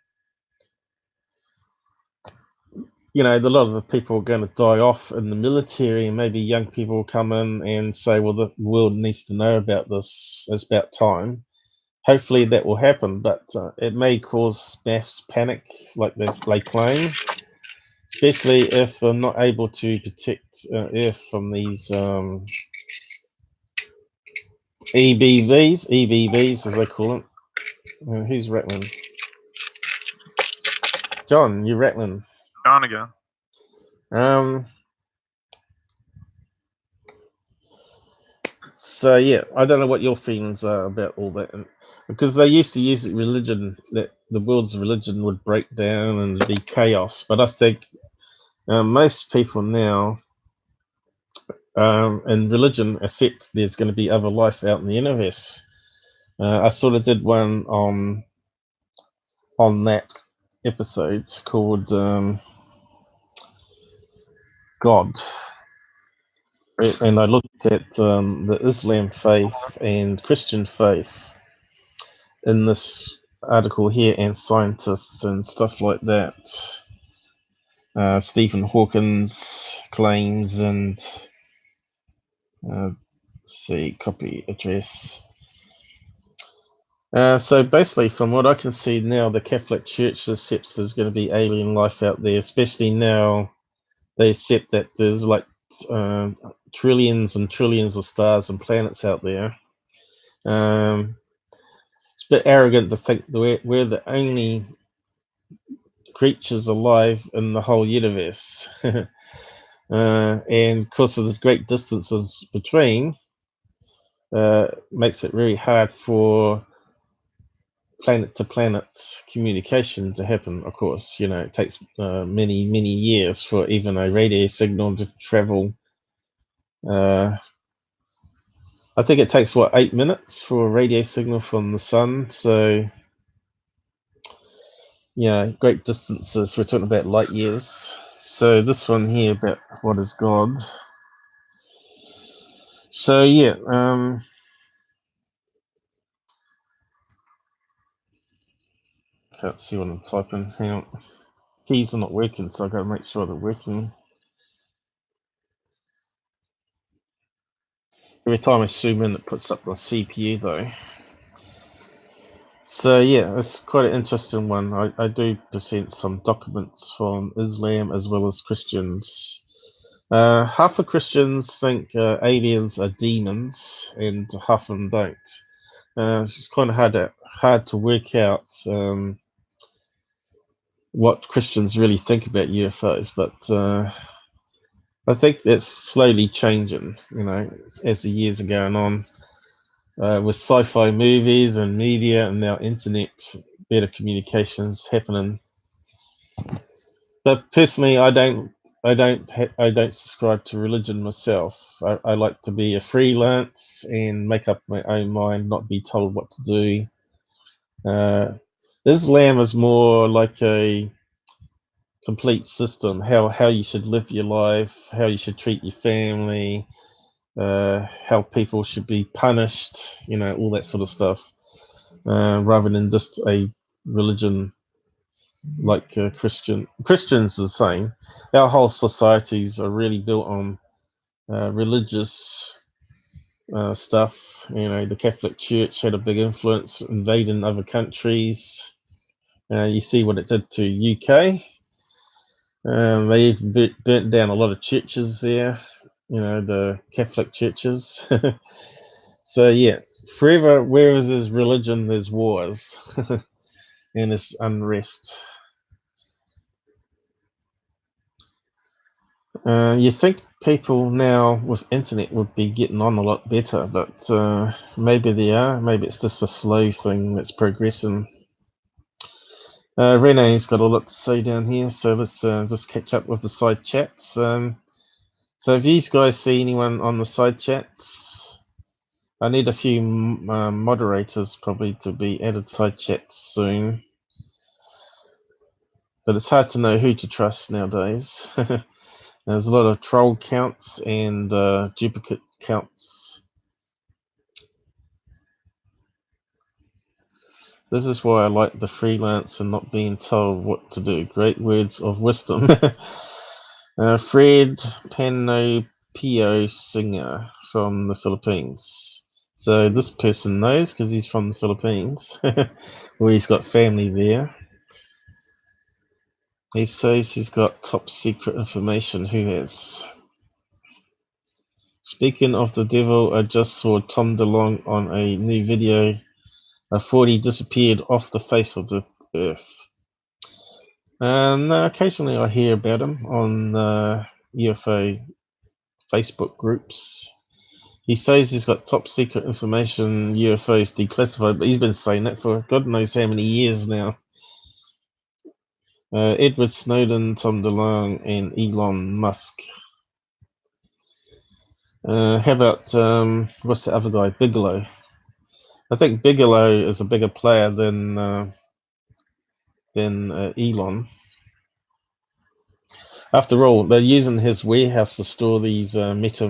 Speaker 1: know, a lot of the people are going to die off in the military, and maybe young people will come in and say, well, the world needs to know about this. It's about time. Hopefully that will happen, but it may cause mass panic like they claim, especially if they're not able to protect Earth from these EBVs as they call it. Who's rattling? John, you rattling?
Speaker 3: John again.
Speaker 1: So yeah, I don't know what your feelings are about all that, because they used to use religion, that the world's religion would break down and be chaos. But I think most people now and religion accept there's going to be other life out in the universe. I sort of did one on that episode called God, and I looked at the Islam faith and Christian faith in this article here, and scientists and stuff like that. Stephen Hawking's claims and see, copy address. So basically, from what I can see now, the Catholic Church accepts there's going to be alien life out there, especially now they accept that there's like trillions and trillions of stars and planets out there. It's a bit arrogant to think that we're the only creatures alive in the whole universe. And because of the great distances between, makes it very hard for planet to planet communication to happen. Of course, you know, it takes many years for even a radio signal to travel. I think it takes 8 minutes for a radio signal from the sun. So yeah, great distances. We're talking about light years. So this one here about what is God. So yeah, can't see what I'm typing. Hang on, keys are not working, so I got to make sure they're working. Every time I zoom in, it puts up the CPU though. So yeah, it's quite an interesting one. I do present some documents from Islam as well as Christians. Half of Christians think aliens are demons, and half of them don't. It's kind of hard to work out what Christians really think about UFOs, but I think that's slowly changing, you know, as the years are going on. With sci-fi movies and media and now internet, better communications happening. But personally, I don't subscribe to religion myself. I like to be a freelance and make up my own mind, not be told what to do. Islam is more like a complete system, how you should live your life, how you should treat your family, how people should be punished, you know, all that sort of stuff, rather than just a religion like Christians are the same. Our whole societies are really built on religious stuff. You know, the Catholic Church had a big influence invading other countries. You see what it did to UK. They even burnt down a lot of churches there, you know, the Catholic churches. So yeah, forever, wherever there's religion, there's wars and there's unrest. You think people now with internet would be getting on a lot better, but maybe they are. Maybe it's just a slow thing that's progressing. Rene's got a lot to say down here, so let's just catch up with the side chats. So if you guys see anyone on the side chats, I need a few moderators probably to be added to side chats soon. But it's hard to know who to trust nowadays. There's a lot of troll counts and duplicate counts. This is why I like the freelance and not being told what to do. Great words of wisdom. Fred Panopio Singer from the Philippines. So this person knows because he's from the Philippines, where he's got family there. He says he's got top secret information. Who has? Speaking of the devil, I just saw Tom DeLonge on a new video. I thought he disappeared off the face of the earth. And occasionally I hear about him on UFO Facebook groups. He says he's got top secret information, UFOs declassified, but he's been saying that for God knows how many years now. Edward Snowden, Tom DeLonge, and Elon Musk. How about what's the other guy? Bigelow. I think Bigelow is a bigger player than Elon. After all, they're using his warehouse to store these metal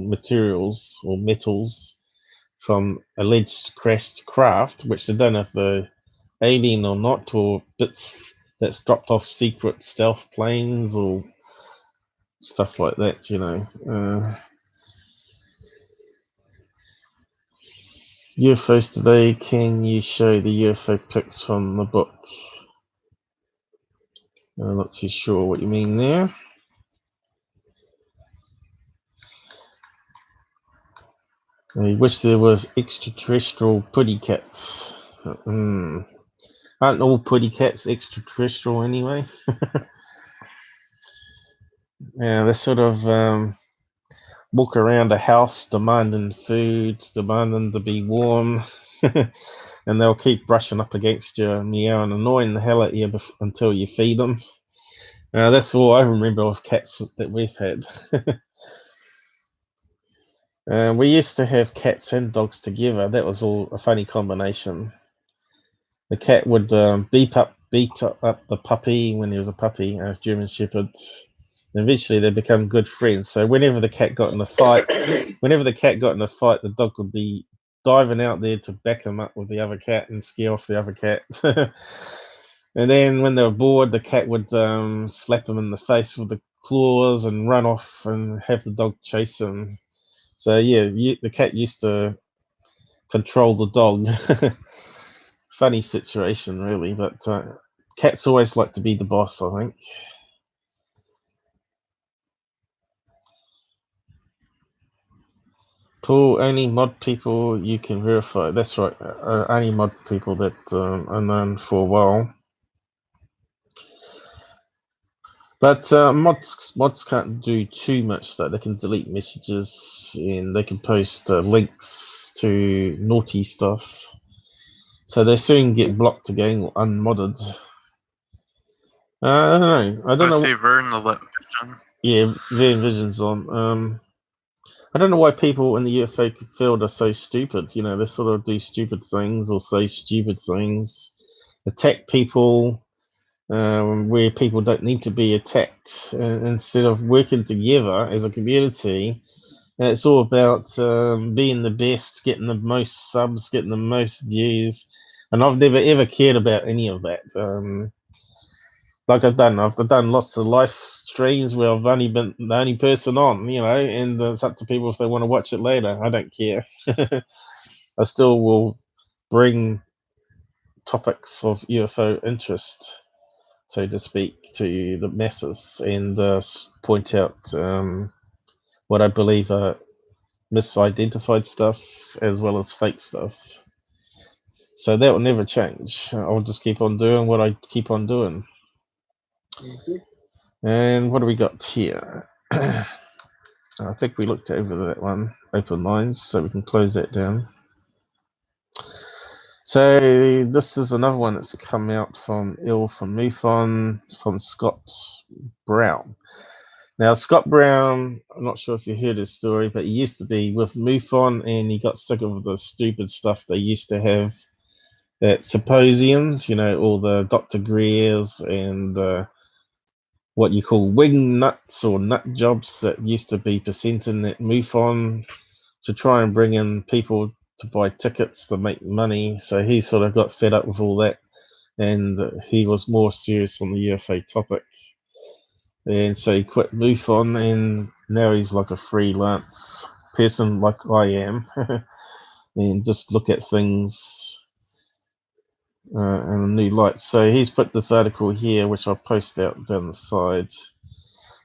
Speaker 1: materials or metals from alleged crashed craft, which they don't know if they're alien or not, or bits that's dropped off secret stealth planes or stuff like that, you know. UFOs today, can you show the UFO pics from the book? I'm not too sure what you mean there. I wish there was extraterrestrial putty cats. Aren't all putty cats extraterrestrial anyway? Yeah, they sort of walk around a house demanding food, demanding to be warm, and they'll keep brushing up against you, meowing, annoying the hell out of you until you feed them. That's all I remember of cats that we've had. We used to have cats and dogs together. That was all a funny combination. The cat would beat up the puppy when he was a puppy, a German Shepherd. And eventually they become good friends. So whenever the cat got in a fight, the dog would be diving out there to back him up with the other cat and scare off the other cat. And then when they were bored, the cat would slap him in the face with the claws and run off and have the dog chase him. So yeah, the cat used to control the dog. Funny situation, really, but cats always like to be the boss, I think. Paul, only mod people you can verify. That's right, only mod people that are known for a while. But mods can't do too much though. They can delete messages and they can post links to naughty stuff. So they soon get blocked again or unmodded. I don't know.
Speaker 3: I see Vern the Vision.
Speaker 1: Yeah, Vern Vision's on. I don't know why people in the UFO field are so stupid. You know, they sort of do stupid things or say stupid things, attack people where people don't need to be attacked. Instead of working together as a community, it's all about being the best, getting the most subs, getting the most views. And I've never ever cared about any of that. Like I've done lots of live streams where I've only been the only person on, you know, and it's up to people if they want to watch it later. I don't care. I still will bring topics of UFO interest, so to speak, to the masses and point out what I believe are misidentified stuff as well as fake stuff. So that will never change. I'll just keep on doing what I keep on doing. And what do we got here? I think we looked over that one, open lines, so we can close that down. So this is another one that's come out from MUFON from Scott Browne. Now, Scott Browne, I'm not sure if you heard his story, but he used to be with MUFON and he got sick of the stupid stuff they used to have at symposiums, you know, all the Dr. Greers and what you call wing nuts or nut jobs that used to be presenting at MUFON to try and bring in people to buy tickets to make money. So he sort of got fed up with all that and he was more serious on the UFO topic. And so he quit MUFON and now he's like a freelance person like I am and just look at things in a new light. So he's put this article here, which I'll post out down the side.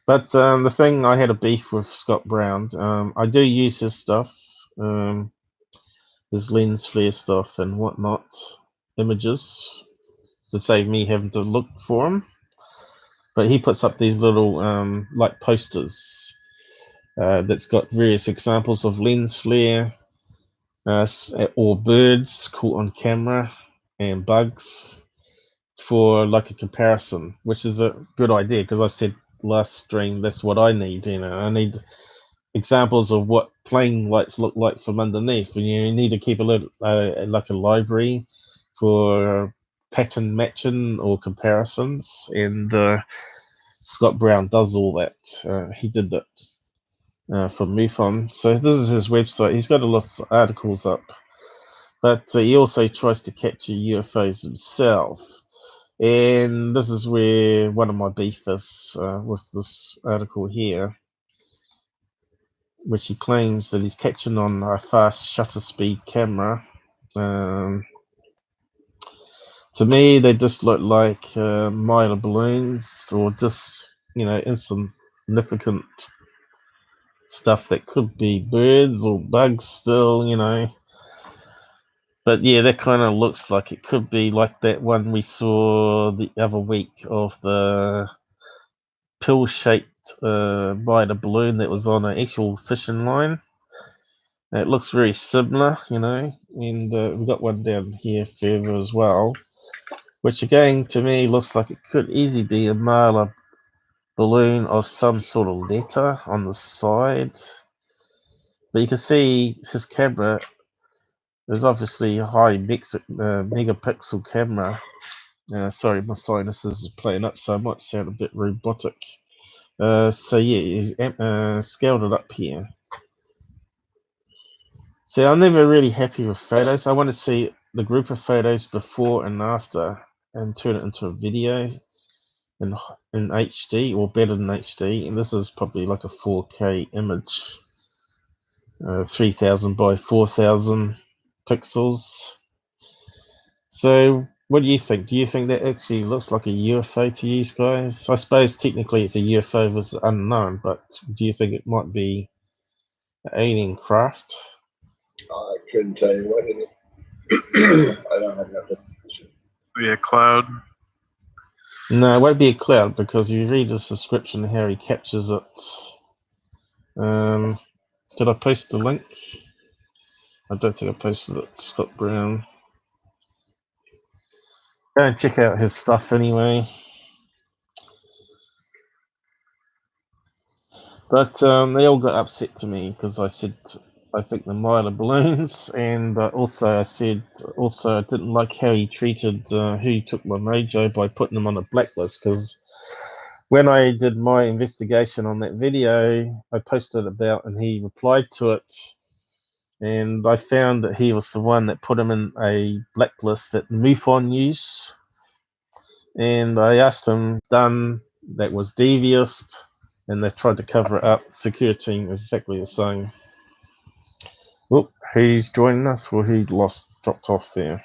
Speaker 1: But the thing, I had a beef with Scott Browne. I do use his stuff, his lens flare stuff and whatnot, images, to save me having to look for him. But he puts up these little like posters that's got various examples of lens flare or birds caught on camera and bugs for like a comparison, which is a good idea because I said last stream that's what I need. You know, I need examples of what plane lights look like from underneath, and you need to keep a little like a library for pattern matching or comparisons, and Scott Browne does all that. He did that for MUFON. So this is his website. He's got a lot of articles up, but he also tries to capture UFOs himself. And this is where one of my beef is with this article here, which he claims that he's catching on a fast shutter speed camera. To me, they just look like minor balloons, or just, insignificant stuff that could be birds or bugs still. But yeah, that kind of looks like it could be like that one we saw the other week of the pill-shaped minor balloon that was on an actual fishing line. It looks very similar, and we've got one down here further as well, which again to me looks like it could easily be a mailer balloon of some sort of letter on the side. But you can see his camera is obviously a high megapixel camera. Sorry, my sinuses are playing up, so I might sound a bit robotic. So yeah, he's scaled it up here. See, I'm never really happy with photos. I want to see the group of photos before and after and turn it into a video in HD, or better than HD. And this is probably like a 4K image, 3000 by 4000 pixels. So what do you think? Do you think that actually looks like a UFO to you guys? I suppose technically it's a UFO was unknown, but do you think it might be an alien craft?
Speaker 2: I couldn't tell you what it is. I don't have enough information.
Speaker 3: Be a cloud.
Speaker 1: No, it won't be a cloud, because you read his description how he captures it. Did I post the link? I don't think I posted it. Scott Browne. Go and check out his stuff anyway. But they all got upset to me because I said I think the minor balloons, and also I said I didn't like how he treated who took my MOJO by putting them on a blacklist, because when I did my investigation on that video, I posted about, and he replied to it, and I found that he was the one that put him in a blacklist that MUFON use. And I asked him, done, that was devious, and they tried to cover it up. Security team is exactly the same. Oh, who's joining us? Well, he dropped off there.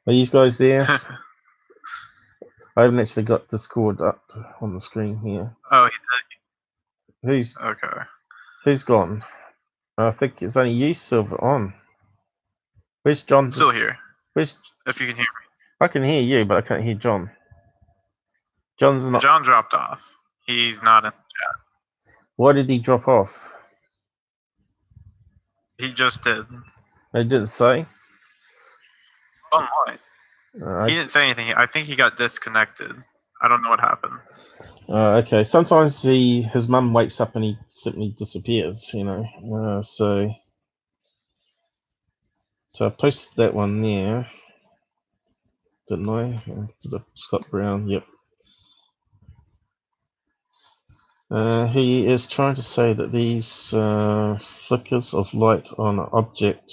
Speaker 1: Are you guys there? I haven't actually got Discord up on the screen here.
Speaker 3: Oh, he did.
Speaker 1: Who's
Speaker 3: Okay.
Speaker 1: Who's gone? I think it's only you, Silver, on. Where's John?
Speaker 3: I'm still here.
Speaker 1: Where's?
Speaker 3: If you can hear me.
Speaker 1: I can hear you, but I can't hear John. John's not.
Speaker 3: John dropped off. He's not in the chat.
Speaker 1: Why did he drop off?
Speaker 3: He just did.
Speaker 1: They didn't say.
Speaker 3: Online. He didn't say anything. I think he got disconnected. I don't know what happened.
Speaker 1: Okay. Sometimes his mum wakes up and he simply disappears. So I posted that one there, didn't I? To the Scott Browne. Yep. He is trying to say that these flickers of light on an object,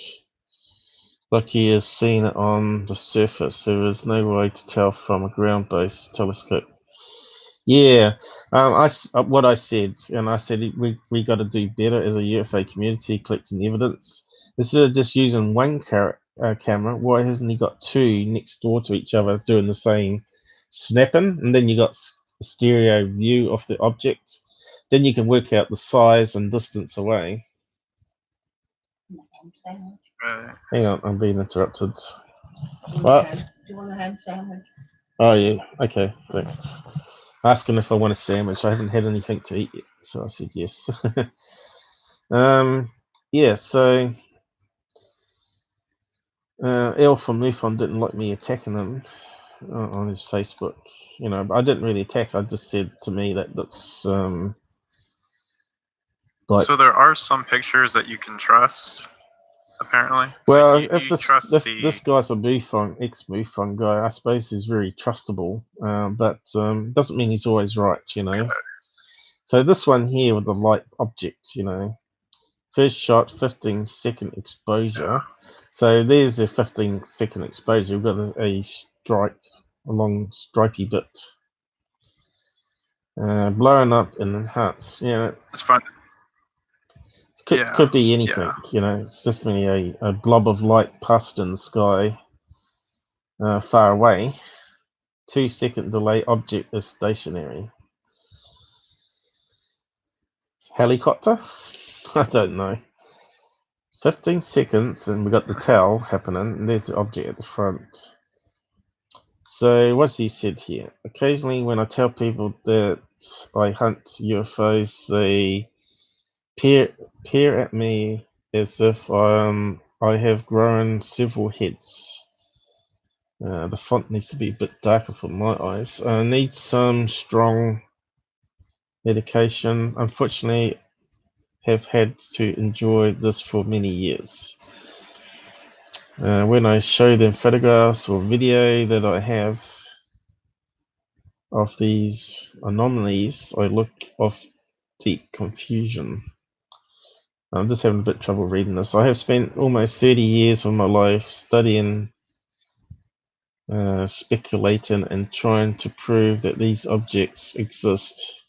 Speaker 1: like he has seen it on the surface, there is no way to tell from a ground-based telescope. Yeah, what I said, and I said we got to do better as a UFO community collecting evidence. Instead of just using one camera, why hasn't he got two next door to each other doing the same snapping? And then you got a stereo view of the object. Then you can work out the size and distance away. Hang on, I'm being interrupted. What?
Speaker 4: Do you want a ham sandwich?
Speaker 1: Oh yeah, okay, thanks. Asking if I want a sandwich. I haven't had anything to eat yet, so I said yes. Yeah, so El from MUFON didn't like me attacking him on his Facebook. But I didn't really attack. I just said, to me that looks Like,
Speaker 3: so there are some pictures that you can trust, apparently.
Speaker 1: well,
Speaker 3: Like
Speaker 1: if
Speaker 3: you trust
Speaker 1: this guy's a MUFON, ex-MUFON guy, I suppose he's very trustable, but doesn't mean he's always right, you know. So this one here with the light object, you know, first shot, 15-second exposure. So there's a 15-second exposure. We've got a stripe, a long stripy bit. Blowing up and enhanced. Yeah,
Speaker 3: it's fun.
Speaker 1: Could be anything, you know. It's definitely a blob of light passed in the sky far away. 2-second delay, object is stationary. Helicopter? I don't know. 15 seconds and we got the tail happening, and there's the object at the front. So what's he said here? Occasionally when I tell people that I hunt UFOs, they peer at me as if I have grown several heads. The font needs to be a bit darker for my eyes. I need some strong medication. Unfortunately, have had to enjoy this for many years. When I show them photographs or video that I have of these anomalies, I look of deep confusion. I'm just having a bit of trouble reading this. I have spent almost 30 years of my life studying, speculating, and trying to prove that these objects exist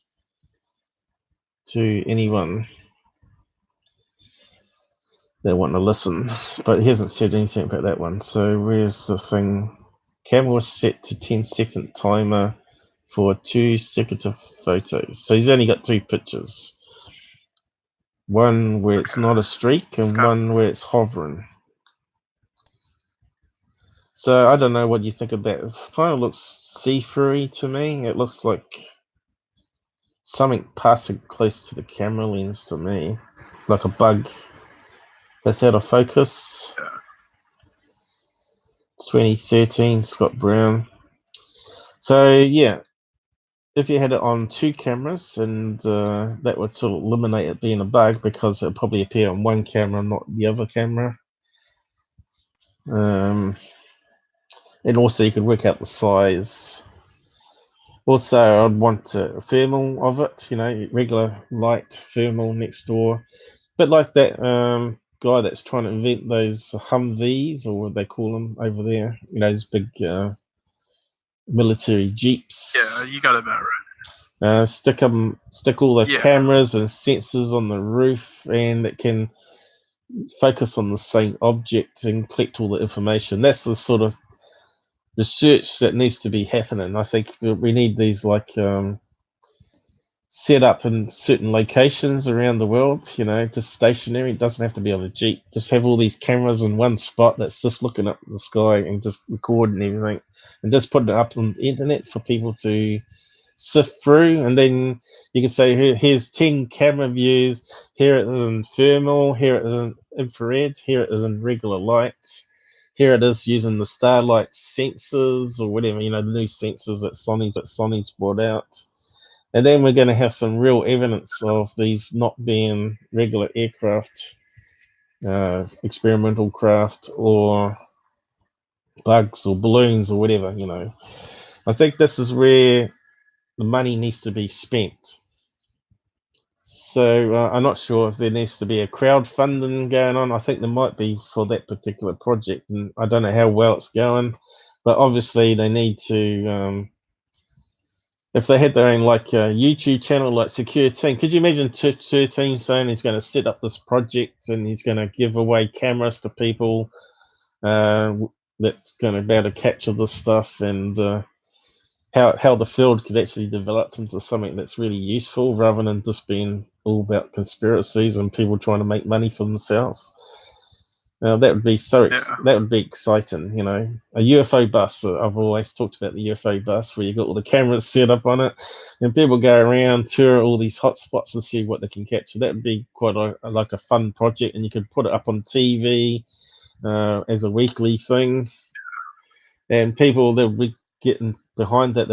Speaker 1: to anyone that want to listen. But he hasn't said anything about that one. So where's the thing? Camera was set to 10-second timer for 2 consecutive photos. So he's only got 2 pictures. One where it's not a streak and one where it's hovering. So I don't know what you think of that. It kind of looks see-through to me. It looks like something passing close to the camera lens to me, like a bug that's out of focus. 2013, Scott Browne. So yeah, if you had it on 2 cameras, and that would sort of eliminate it being a bug, because it'll probably appear on one camera, not the other camera. And also you could work out the size. Also, I'd want a thermal of it, you know, regular light thermal next door. But like that guy that's trying to invent those Humvees, or what they call them over there, you know, those big military jeeps.
Speaker 3: Yeah, you got it about right.
Speaker 1: Stick all the cameras and sensors on the roof, and it can focus on the same object and collect all the information. That's the sort of research that needs to be happening. I think we need these like set up in certain locations around the world, you know, just stationary. It doesn't have to be on a jeep. Just have all these cameras in one spot that's just looking up at the sky and just recording everything, and just putting it up on the internet for people to sift through. And then you can say, here's 10 camera views. Here it is in thermal. Here it is in infrared. Here it is in regular light. Here it is using the Starlight sensors or whatever, you know, the new sensors that Sony's brought out. And then we're going to have some real evidence of these not being regular aircraft, experimental craft, or bugs or balloons or whatever, you know. I think this is where the money needs to be spent. So I'm not sure if there needs to be a crowdfunding going on. I think there might be for that particular project, and I don't know how well it's going, but obviously they need to, if they had their own like YouTube channel like Secure Team, could you imagine Secure Team saying he's going to set up this project and he's going to give away cameras to people that's going to be able to capture this stuff, and how the field could actually develop into something that's really useful, rather than just being all about conspiracies and people trying to make money for themselves. That would be that would be exciting, you know. A UFO bus. I've always talked about the UFO bus, where you got all the cameras set up on it, and people go around, tour all these hot spots and see what they can capture. That would be quite like a fun project, and you could put it up on TV as a weekly thing, and people that would be getting behind that.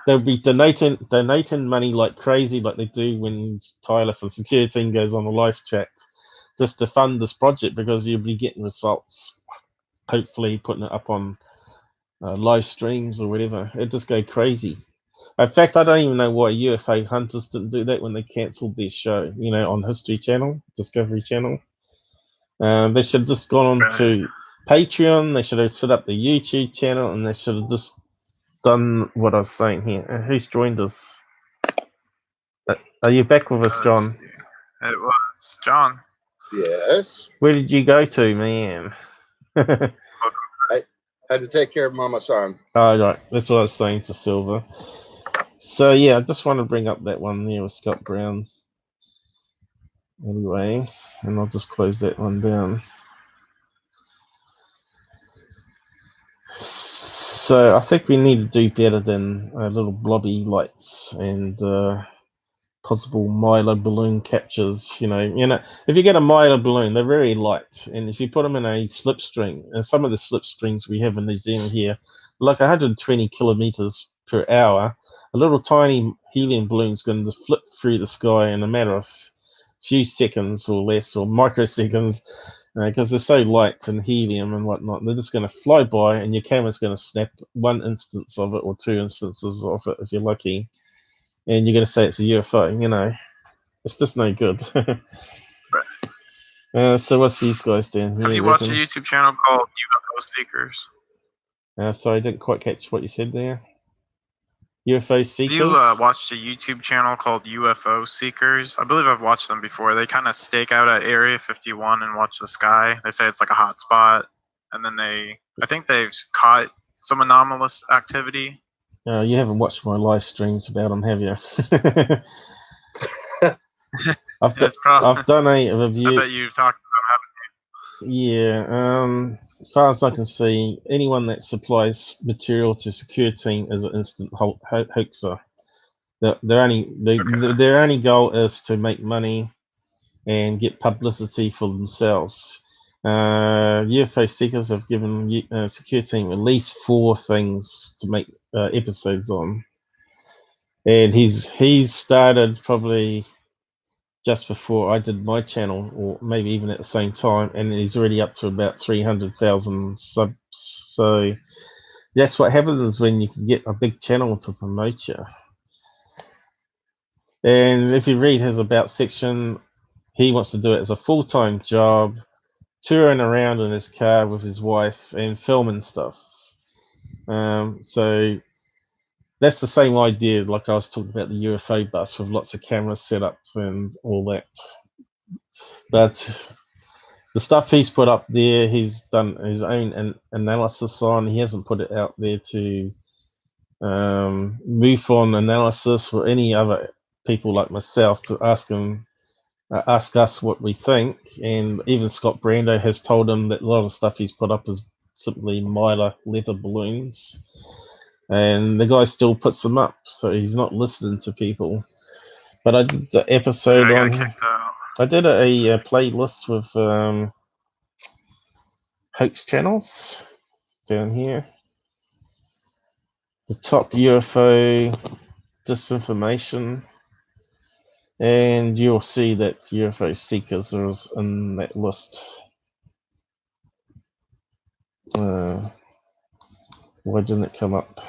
Speaker 1: They'll be donating money like crazy, like they do when Tyler from the security team goes on a live chat, just to fund this project, because you'll be getting results. Hopefully, putting it up on live streams or whatever. It just go crazy. In fact, I don't even know why UFO Hunters didn't do that when they cancelled their show, on History Channel, Discovery Channel. They should have just gone on to Patreon. They should have set up the YouTube channel, and they should have just done what I was saying here. Who's joined us? Are you back with us, John?
Speaker 3: It was John.
Speaker 2: Yes.
Speaker 1: Where did you go to, man?
Speaker 2: I had to take care of Mama San.
Speaker 1: Oh, right. That's what I was saying to Silver. So, yeah, I just want to bring up that one there with Scott Browne. Anyway, and I'll just close that one down. So I think we need to do better than little blobby lights and possible Milo balloon captures. If you get a Milo balloon, they're very light, and if you put them in a slipstream, and some of the slipstreams we have in New Zealand here, like 120 kilometers per hour, a little tiny helium balloon is going to flip through the sky in a matter of few seconds or less, or microseconds, because they're so light and helium and whatnot. They're just going to fly by, and your camera's going to snap one instance of it or two instances of it if you're lucky, and you're going to say it's a UFO. It's just no good. So what's these guys doing?
Speaker 3: Have you watched a YouTube channel called UFO Seekers?
Speaker 1: Sorry, I didn't quite catch what you said there. UFO Seekers?
Speaker 3: You watched a YouTube channel called UFO Seekers? I believe I've watched them before. They kind of stake out at Area 51 and watch the sky. They say it's like a hot spot, and then I think they've caught some anomalous activity.
Speaker 1: You haven't watched my live streams about them, have you? I've done a review.
Speaker 3: I bet you've talked about, haven't you?
Speaker 1: Yeah. As far as I can see, anyone that supplies material to security team is an instant hoaxer. Their only goal is to make money and get publicity for themselves. UFO Seekers have given security team at least 4 things to make episodes on, and he's started probably just before I did my channel, or maybe even at the same time, and he's already up to about 300,000 subs. So that's what happens when you can get a big channel to promote you. And if you read his about section, he wants to do it as a full-time job, touring around in his car with his wife and filming stuff. So that's the same idea, like I was talking about the UFO bus with lots of cameras set up and all that. But the stuff he's put up there, he's done his own analysis on. He hasn't put it out there to MUFON analysis or any other people like myself to ask us what we think. And even Scott Brando has told him that a lot of stuff he's put up is simply Mylar letter balloons. And the guy still puts them up, so he's not listening to people. But I did the episode on. I did a playlist with hoax channels down here. The top UFO disinformation, and you'll see that UFO Seekers is in that list. Why didn't it come up?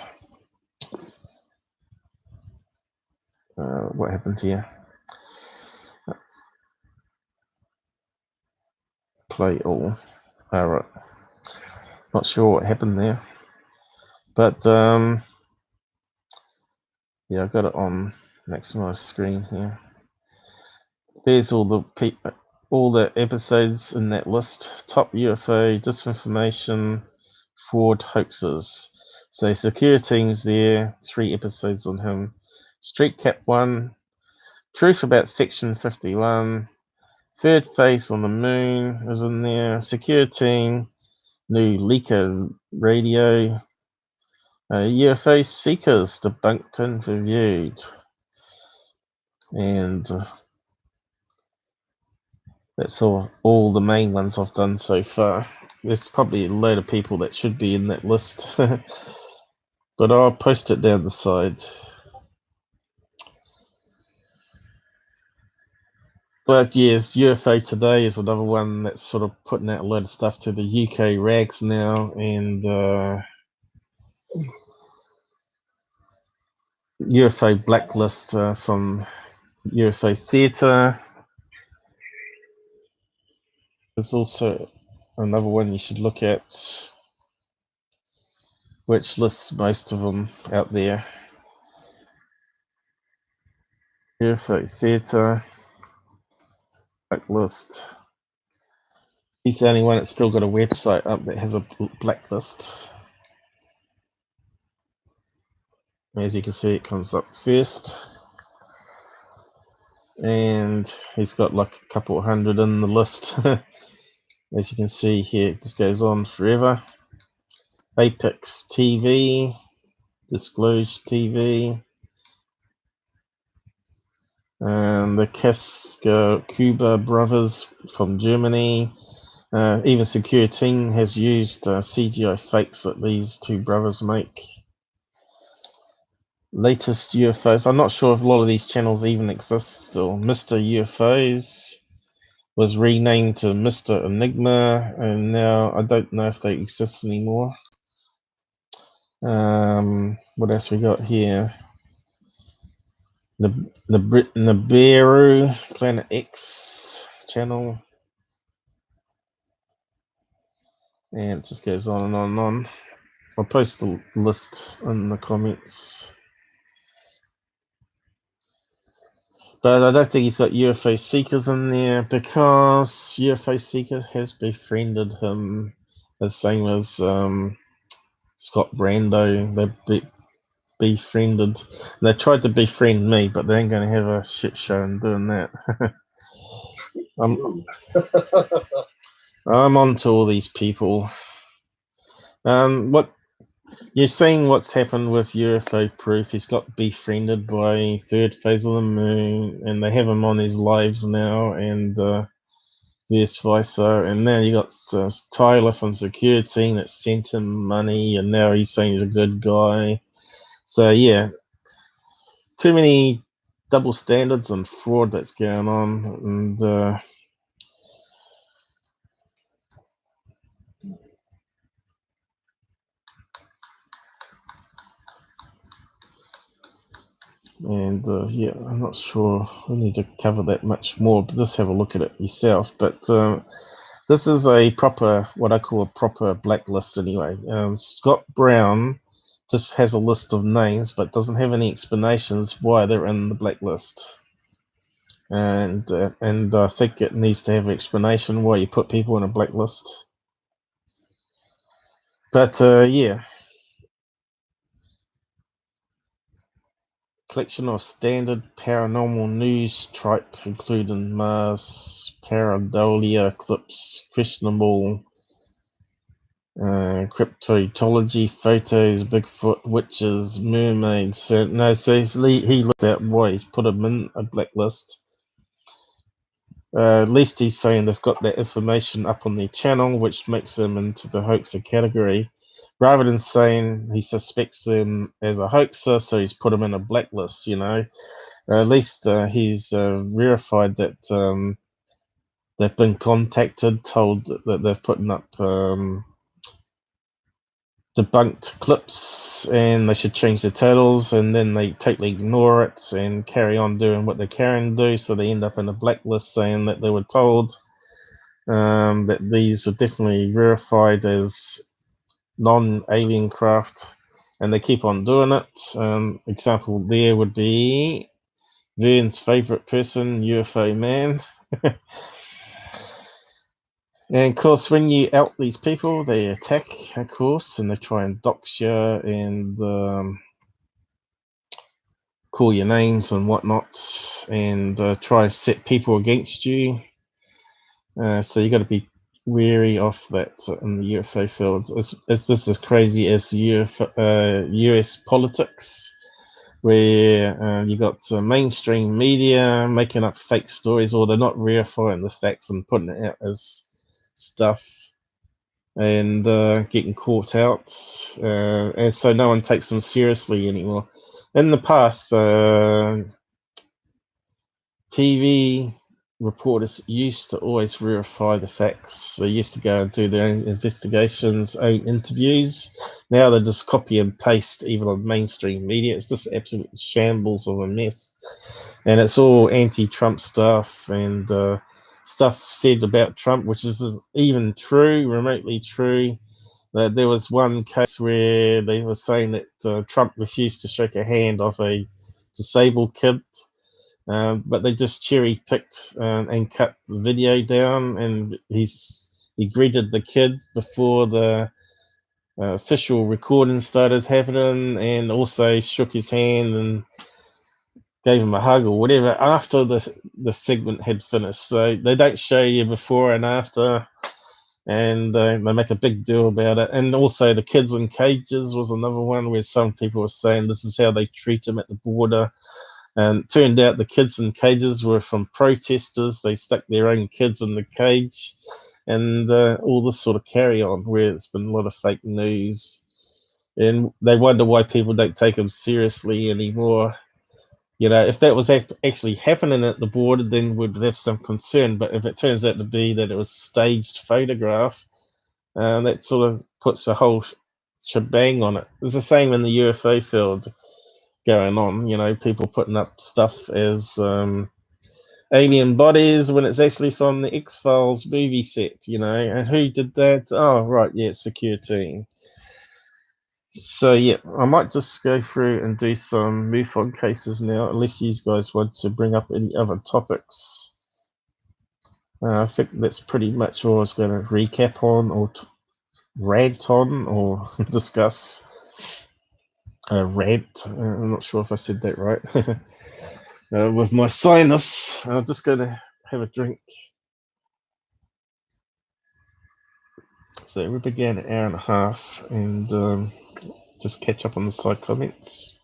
Speaker 1: What happened here? Play all. Alright. Not sure what happened there. But yeah, I got it on maximize screen here. There's all the episodes in that list. Top UFO disinformation, fraud, hoaxes. So security team's there, 3 episodes on him. Street Cap 1, Truth About Section 51, Third Face on the Moon is in there. Security Team, New Leaker Radio, UFO Seekers Debunked and Reviewed. And that's all the main ones I've done so far. There's probably a load of people that should be in that list. but I'll post it down the side. But yes, UFO Today is another one that's sort of putting out a load of stuff to the UK rags now, and UFO Blacklist from UFO Theatre. There's also another one you should look at, which lists most of them out there. UFO Theatre, Blacklist. He's the only one that's still got a website up that has a blacklist. As you can see, it comes up first. And he's got like a couple hundred in the list. As you can see here, it just goes on forever. Apex TV, Disclosure TV, and the Casca Cuba brothers from Germany. Even Security has used CGI fakes that these two brothers make. Latest UFOs. I'm not sure if a lot of these channels even exist still. Mr. UFOs was renamed to Mr. Enigma, and now I don't know if they exist anymore. What else we got here? The Nibiru Planet X channel, and it just goes on and on and on. I'll post the list in the comments. But I don't think he's got UFO Seekers in there, because UFO Seeker has befriended him, the same as Scott Brando. They befriended. They tried to befriend me, but they ain't going to have a shit show in doing that. I'm on to all these people. What you're seeing, what's happened with UFO Proof? He's got befriended by Third Phase of the Moon, and they have him on his lives now, and vice versa. And now you got Tyler from Security that sent him money, and now he's saying he's a good guy. So yeah, too many double standards and fraud that's going on, and yeah, I'm not sure we need to cover that much more, but just have a look at it yourself. But this is a proper, what I call a proper blacklist anyway. Scott Browne just has a list of names, but doesn't have any explanations why they're in the blacklist. And I think it needs to have an explanation why you put people in a blacklist. But yeah, collection of standard paranormal news tripe, including Mars, pareidolia, eclipse, questionable cryptozoology, photos, Bigfoot, witches, mermaids. So he looked at why he's put them in a blacklist. At least he's saying they've got that information up on their channel, which makes them into the hoaxer category, rather than saying he suspects them as a hoaxer, so he's put them in a blacklist. At least he's verified that they've been contacted, told that they're putting up debunked clips and they should change the titles, and then they totally ignore it and carry on doing what they're carrying to do, so they end up in a blacklist saying that they were told that these are definitely verified as non-alien craft, and they keep on doing it. Example there would be Vern's favorite person, UFO Man. And of course, when you out these people, they attack, of course, and they try and dox you and call your names and whatnot, and try to set people against you. So you got to be wary of that in the UFO field. It's just as crazy as US politics, where you got mainstream media making up fake stories, or they're not verifying the facts and putting it out as stuff. and getting caught out, and so no one takes them seriously anymore. In the past, TV reporters used to always verify the facts. They used to go and do their own investigations, own interviews. Now they just copy and paste, even on mainstream media. It's just absolute shambles of a mess. And it's all anti-Trump stuff and stuff said about Trump, which isn't even true, remotely true. There was one case where they were saying that Trump refused to shake a hand of a disabled kid. But they just cherry picked and cut the video down, and he greeted the kid before the official recording started happening, and also shook his hand and gave him a hug or whatever after the segment had finished. So they don't show you before and after, and they make a big deal about it. And also the kids in cages was another one where some people were saying this is how they treat them at the border. And it turned out the kids in cages were from protesters. They stuck their own kids in the cage, and all this sort of carry on where it's been a lot of fake news. And they wonder why people don't take them seriously anymore. You know, if that was actually happening at the border, then we'd have some concern. But if it turns out to be that it was a staged photograph, that sort of puts a whole shebang on it. It's the same in the UFO field going on, you know, people putting up stuff as alien bodies when it's actually from the X-Files movie set, you know. And who did that? Oh, right, yeah, Secure Team. So, yeah, I might just go through and do some MUFON cases now, unless you guys want to bring up any other topics. I think that's pretty much all I was going to recap on or rant on or discuss. Rant. I'm not sure if I said that right. With my sinus, I'm just going to have a drink. So we began an hour and a half, and just catch up on the side comments.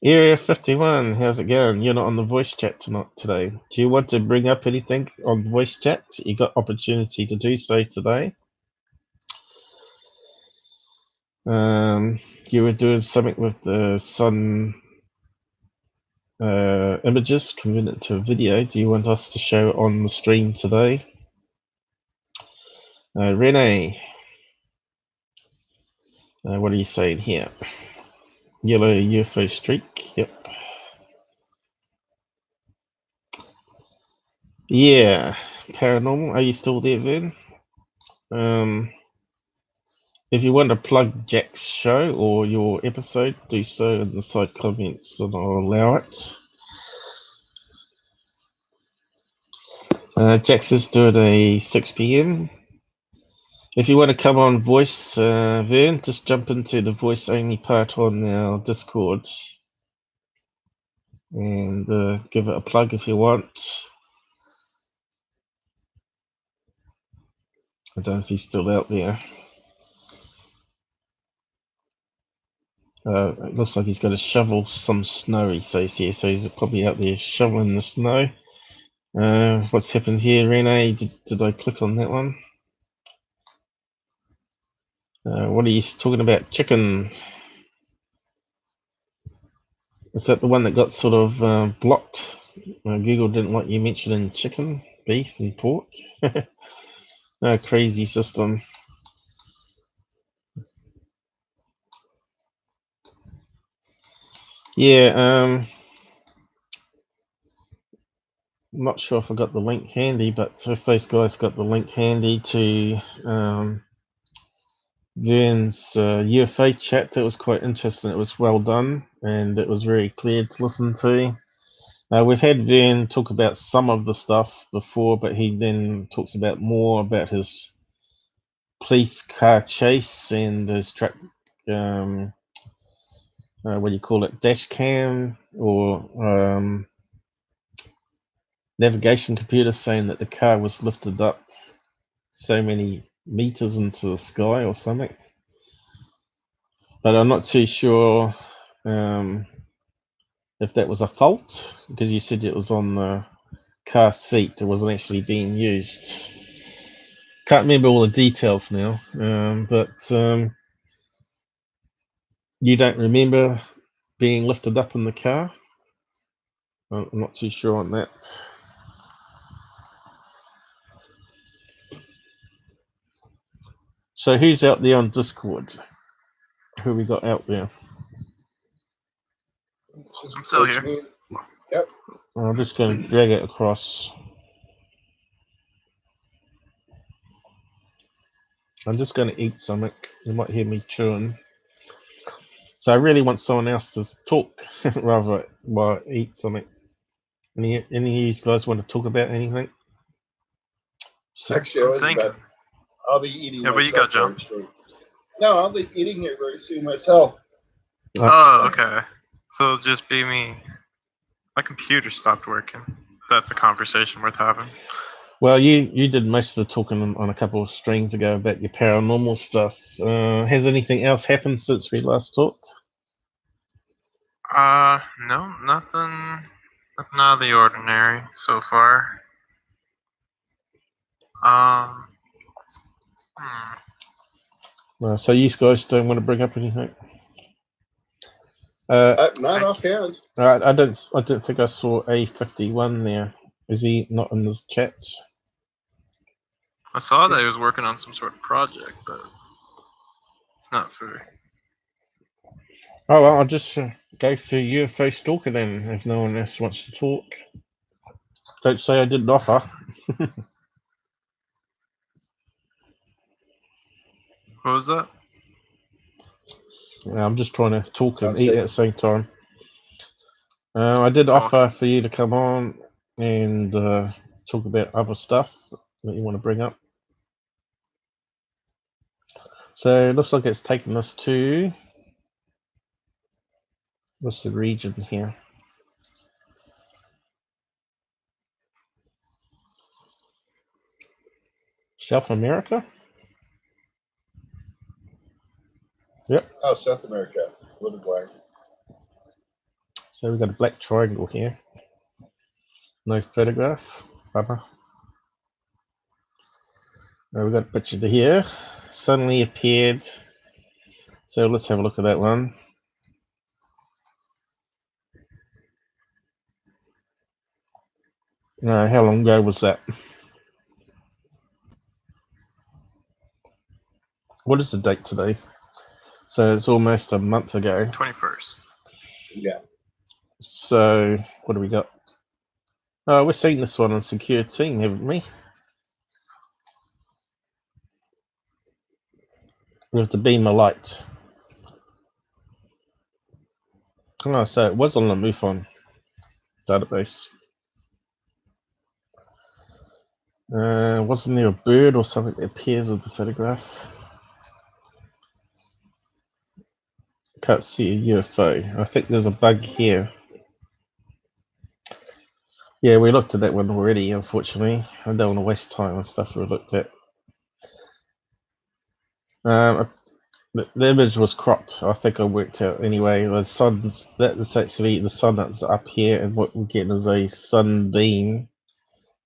Speaker 1: Area 51, how's it going? You're not on the voice chat today. Do you want to bring up anything on voice chat? You got opportunity to do so today. You were doing something with the sun images, converting it to a video. Do you want us to show it on the stream today? Renee, what are you saying here? Yellow UFO streak, yep. Yeah, paranormal, are you still there, Vern? If you want to plug Jack's show or your episode, do so in the side comments and I'll allow it. Jack's is doing a 6 p.m. If you want to come on voice, Vern, just jump into the voice only part on our Discord and give it a plug if you want. I don't know if he's still out there. It looks like he's got to shovel some snow, he says here, so he's probably out there shoveling the snow. What's happened here, Renee? Did I click on that one? What are you talking about? Chicken. Is that the one that got sort of blocked? Google didn't like you mentioning chicken, beef, and pork. Crazy system. Yeah, I'm not sure if I got the link handy, but if those guys got the link handy to Vern's UFO chat, that was quite interesting. It was well done, and it was very clear to listen to. We've had Vern talk about some of the stuff before, but he then talks about more about his police car chase and his truck, what do you call it, dash cam or navigation computer saying that the car was lifted up so many meters into the sky or something. But I'm not too sure if that was a fault, because you said it was on the car seat. It wasn't actually being used. Can't remember all the details now, but you don't remember being lifted up in the car? I'm not too sure on that. So who's out there on Discord? Who we got out there?
Speaker 3: I'm still here.
Speaker 2: Yep.
Speaker 1: I'm just going to drag it across. I'm just going to eat something. You might hear me chewing. So I really want someone else to talk rather while I eat something. Any of you guys want to talk about anything?
Speaker 2: Actually, I was about. I'll be eating.
Speaker 3: Yeah, but you go, John.
Speaker 2: No, I'll be eating it very soon myself.
Speaker 3: Oh, okay. So it'll just be me. My computer stopped working. That's a conversation worth having.
Speaker 1: Well, you did most of the talking on a couple of streams ago about your paranormal stuff. Has anything else happened since we last talked?
Speaker 3: No, nothing out of the ordinary so far.
Speaker 1: So you guys don't want to bring up anything?
Speaker 2: Not offhand.
Speaker 1: I don't think I saw A51 there. Is he not in the chat?
Speaker 3: I saw that he was working on some sort of project, but it's not for.
Speaker 1: Oh well, I'll just go for UFO Stalker then, if no one else wants to talk. Don't say I didn't offer.
Speaker 3: What was that?
Speaker 1: I'm just trying to talk and eat at the same time. I did offer for you to come on and talk about other stuff that you want to bring up. So it looks like it's taken us to, what's the region here? South America? Yep.
Speaker 2: Oh, South America. What a blank.
Speaker 1: So we've got a black triangle here. No photograph. Bubba. We've got a picture to here. Suddenly appeared. So let's have a look at that one. How long ago was that? What is the date today? So it's almost a month ago.
Speaker 3: 21st.
Speaker 2: Yeah.
Speaker 1: So what do we got? Oh, we're seeing this one on Secure Team, haven't we? We have to beam a light. Oh, so it was on the MUFON database. Wasn't there a bird or something that appears with the photograph? Can't see a UFO. I think there's a bug here. Yeah, we looked at that one already, unfortunately. I don't want to waste time on stuff we looked at. The image was cropped. I think I worked out anyway. That's actually the sun that's up here, and what we're getting is a sunbeam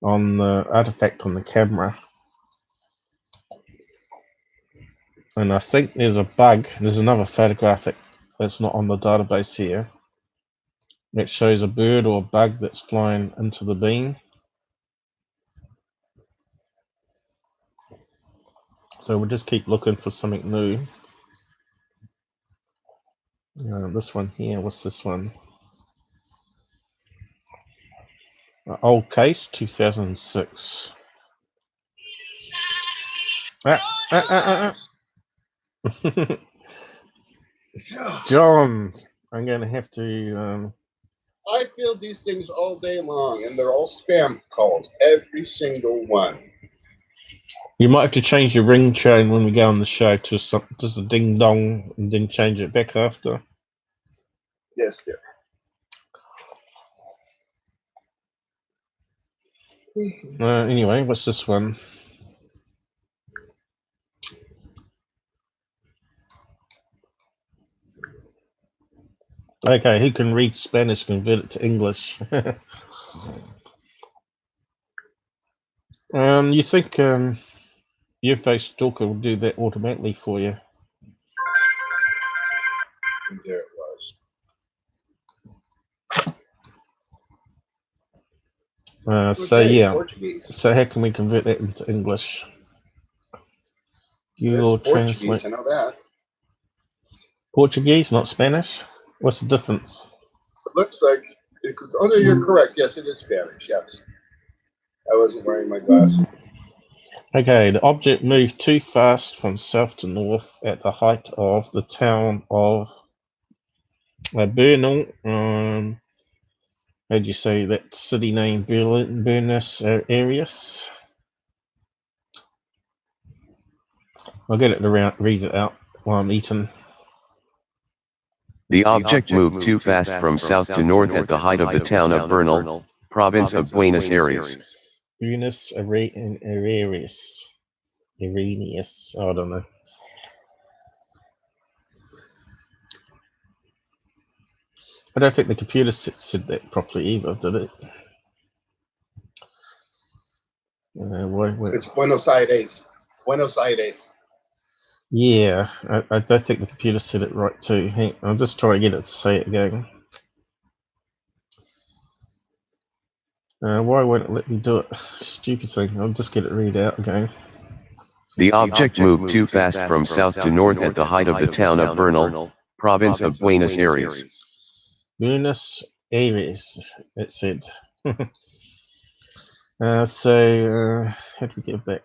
Speaker 1: on the artifact on the camera. And I think there's a bug. There's another photograph that's not on the database here that shows a bird or a bug that's flying into the beam. So we'll just keep looking for something new. This one here, what's this one? Old case, 2006. John, I'm going to have to...
Speaker 2: I feel these things all day long, and they're all spam calls, every single one.
Speaker 1: You might have to change your ringtone when we go on the show to just a ding dong, and then change it back after.
Speaker 2: Yes, dear.
Speaker 1: Anyway, what's this one? Okay, who can read Spanish, convert it to English? You think UFO Stalker will do that automatically for you.
Speaker 2: And there it was.
Speaker 1: So
Speaker 2: Okay,
Speaker 1: yeah.
Speaker 2: Portuguese.
Speaker 1: So how can we convert that into English? Google
Speaker 2: It's Portuguese,
Speaker 1: Translate.
Speaker 2: I know that.
Speaker 1: Portuguese, not Spanish. What's the difference?
Speaker 2: It looks like, oh no, you're correct. Yes, it is Spanish, yes. I wasn't wearing my glasses.
Speaker 1: Okay, the object moved too fast from south to north at the height of the town of Brno. How'd you say that city name? Buenos Aires. I'll get it to read it out while I'm eating.
Speaker 4: The object moved too fast from south to north at the height of the town of Browne, province of Buenos Aires.
Speaker 1: Buenos Aires. Irenius. I don't know. I don't think the computer said that properly either, did it? Why?
Speaker 2: It's Buenos Aires. Buenos Aires.
Speaker 1: Yeah, I don't think the computer said it right too. Hey, I'll just try to get it to say it again. Why won't it let me do it? Stupid thing. I'll just get it read out again.
Speaker 4: The object moved too fast from south to north at the height of the town of Browne, province of Buenos Aires.
Speaker 1: Buenos Aires, it said. So, how do we get back?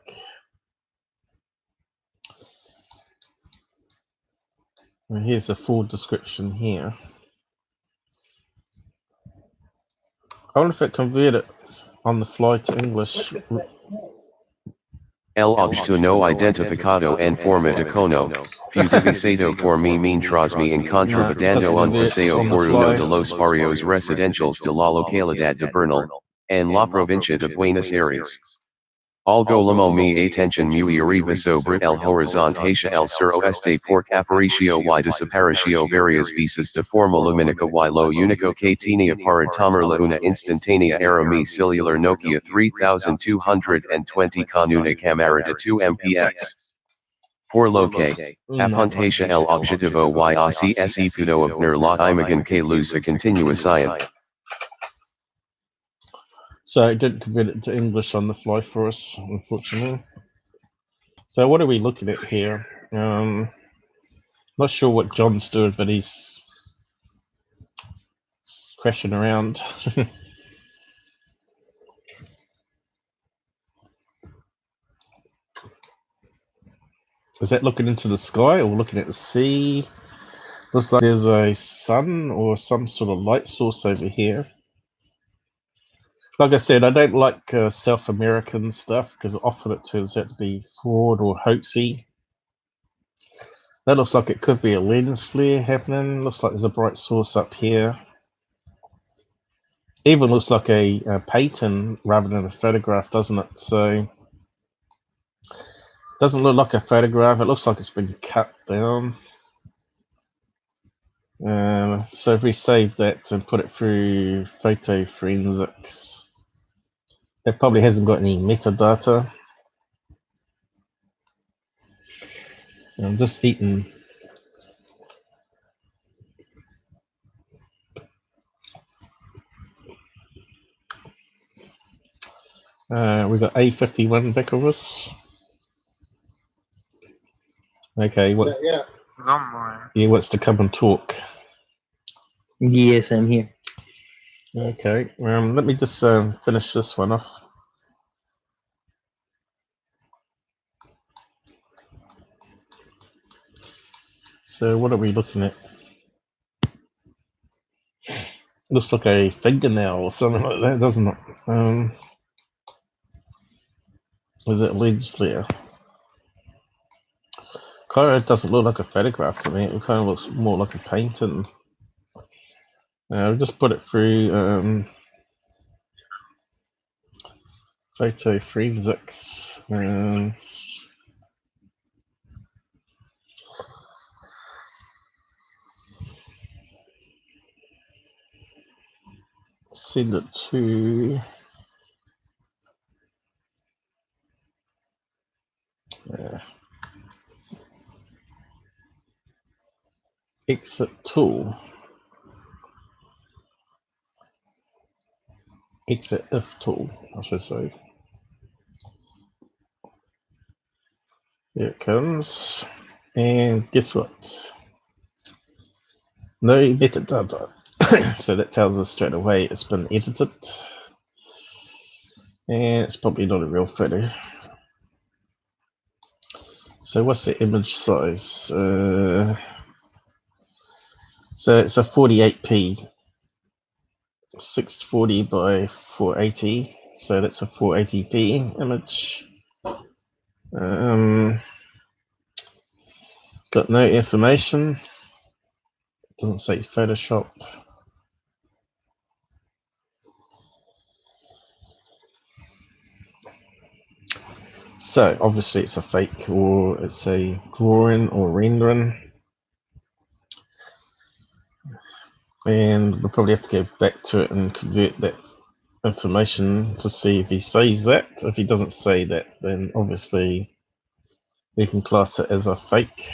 Speaker 1: Well, here's the full description here. I wonder if it converted on the fly to English.
Speaker 4: El objeto no identificado en forma de cono, fue divisado por mí mientras me encontraba un paseo por uno de los barrios residenciales de la localidad de Browne, en la provincia de Buenos Aires. Algo llamó mi atención muy arriba sobre el horizonte hacia el suroeste porque apareció y desapareció varias veces de forma lumínica y lo único que tenía para tomarla una instantánea era mi celular Nokia 3220 con una cámara de 2 mpx. Por lo que, apunta hacia el objetivo y así se pudo obtener la imagen que luz a continuación.
Speaker 1: So it didn't convert it to English on the fly for us, unfortunately. So what are we looking at here? Not sure what John's doing, but he's crashing around. Is that looking into the sky or looking at the sea? Looks like there's a sun or some sort of light source over here. Like I said, I don't like South American stuff because often it turns out to be fraud or hoaxy. That looks like it could be a lens flare happening. Looks like there's a bright source up here. Even looks like a painting rather than a photograph, doesn't it? So, doesn't look like a photograph. It looks like it's been cut down. So if we save that and put it through photo forensics, it probably hasn't got any metadata. I'm just eating. We got A51 back of us. Okay, what?
Speaker 2: Yeah.
Speaker 3: He's online.
Speaker 1: He wants to come and talk.
Speaker 5: Yes, I'm here.
Speaker 1: Okay, let me just finish this one off. So what are we looking at? Looks like a fingernail or something like that, doesn't it? Is it lens flare? Kind of doesn't look like a photograph to me. It kind of looks more like a painting. I'll just put it through photo forensics. Send it to exit tool. Exit if tool, I should say. Here it comes. And guess what? No metadata. So that tells us straight away it's been edited. And it's probably not a real photo. So what's the image size? So it's a 48p. 640 by 480. So that's a 480p image. Got no information. Doesn't say Photoshop. So obviously it's a fake, or it's a drawing or rendering. And we'll probably have to go back to it and convert that information to see if he says that. If he doesn't say that, then obviously we can class it as a fake.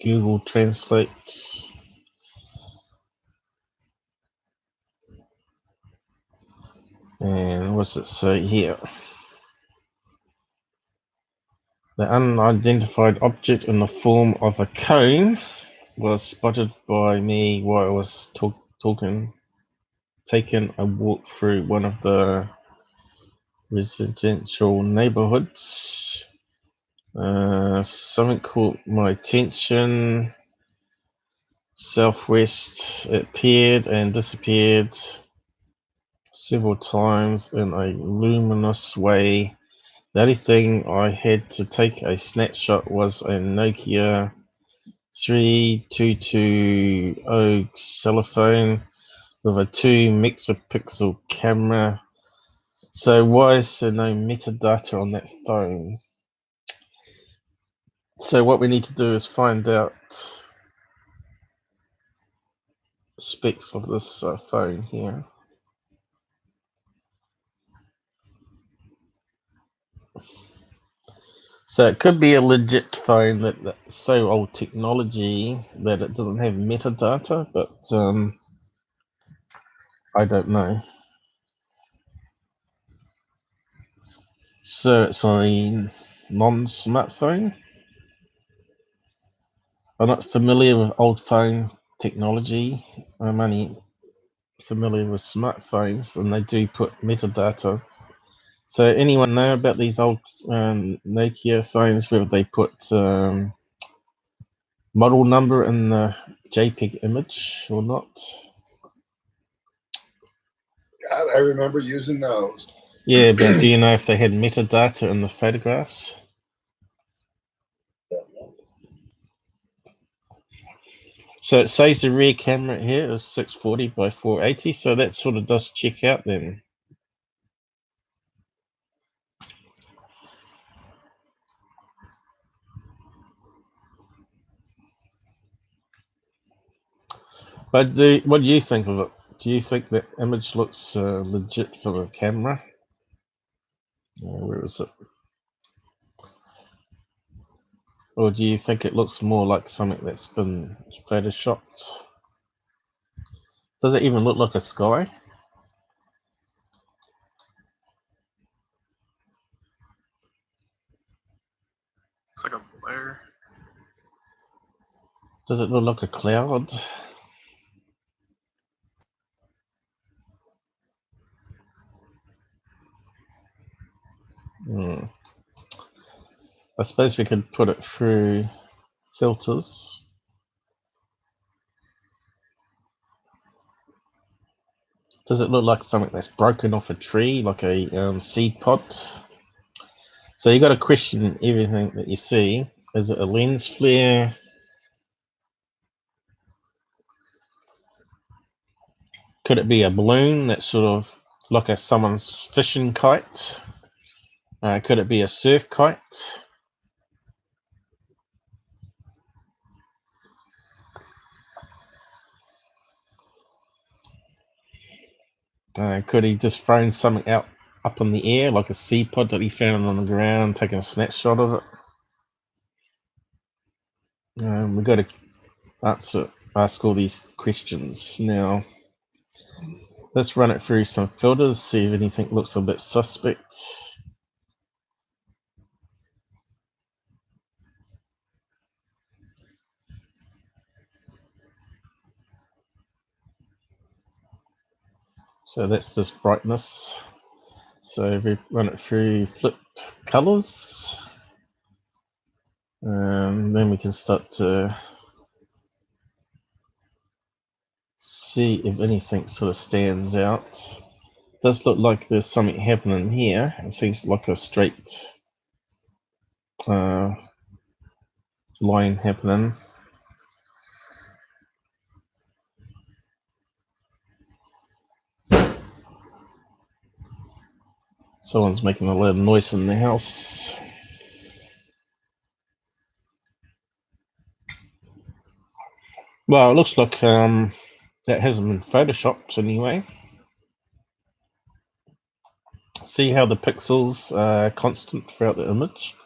Speaker 1: Google Translate. And what's it say here? The unidentified object in the form of a cone was spotted by me while I was taking a walk through one of the residential neighborhoods. Something caught my attention. Southwest, it appeared and disappeared several times in a luminous way. The only thing I had to take a snapshot was a Nokia 3220 cell phone with a 2 megapixel camera. So why is there no metadata on that phone? So what we need to do is find out specs of this phone here. So it could be a legit phone that's so old technology that it doesn't have metadata, but I don't know. So it's a non-smartphone. I'm not familiar with old phone technology. I'm only familiar with smartphones, and they do put metadata. So anyone know about these old Nokia phones where they put model number in the JPEG image or not?
Speaker 2: God, I remember using those.
Speaker 1: Yeah, but do you know if they had metadata in the photographs? So it says the rear camera here is 640 by 480, so that sort of does check out then. But what do you think of it? Do you think that image looks legit for the camera? Where is it? Or do you think it looks more like something that's been photoshopped? Does it even look like a sky?
Speaker 3: It's like a blur.
Speaker 1: Does it look like a cloud? I suppose we could put it through filters. Does it look like something that's broken off a tree, like a seed pod? So you got to question everything that you see. Is it a lens flare? Could it be a balloon that's sort of like someone's fishing kite? Could it be a surf kite? Could he just thrown something out up in the air, like a seed pod that he found on the ground, taking a snapshot of it? We've got to ask all these questions now. Let's run it through some filters, see if anything looks a bit suspect. So that's just brightness. So if we run it through flip colors, then we can start to see if anything sort of stands out. It does look like there's something happening here. It seems like a straight line happening. Someone's making a lot of noise in the house. Well, it looks like that hasn't been photoshopped anyway. See how the pixels are constant throughout the image?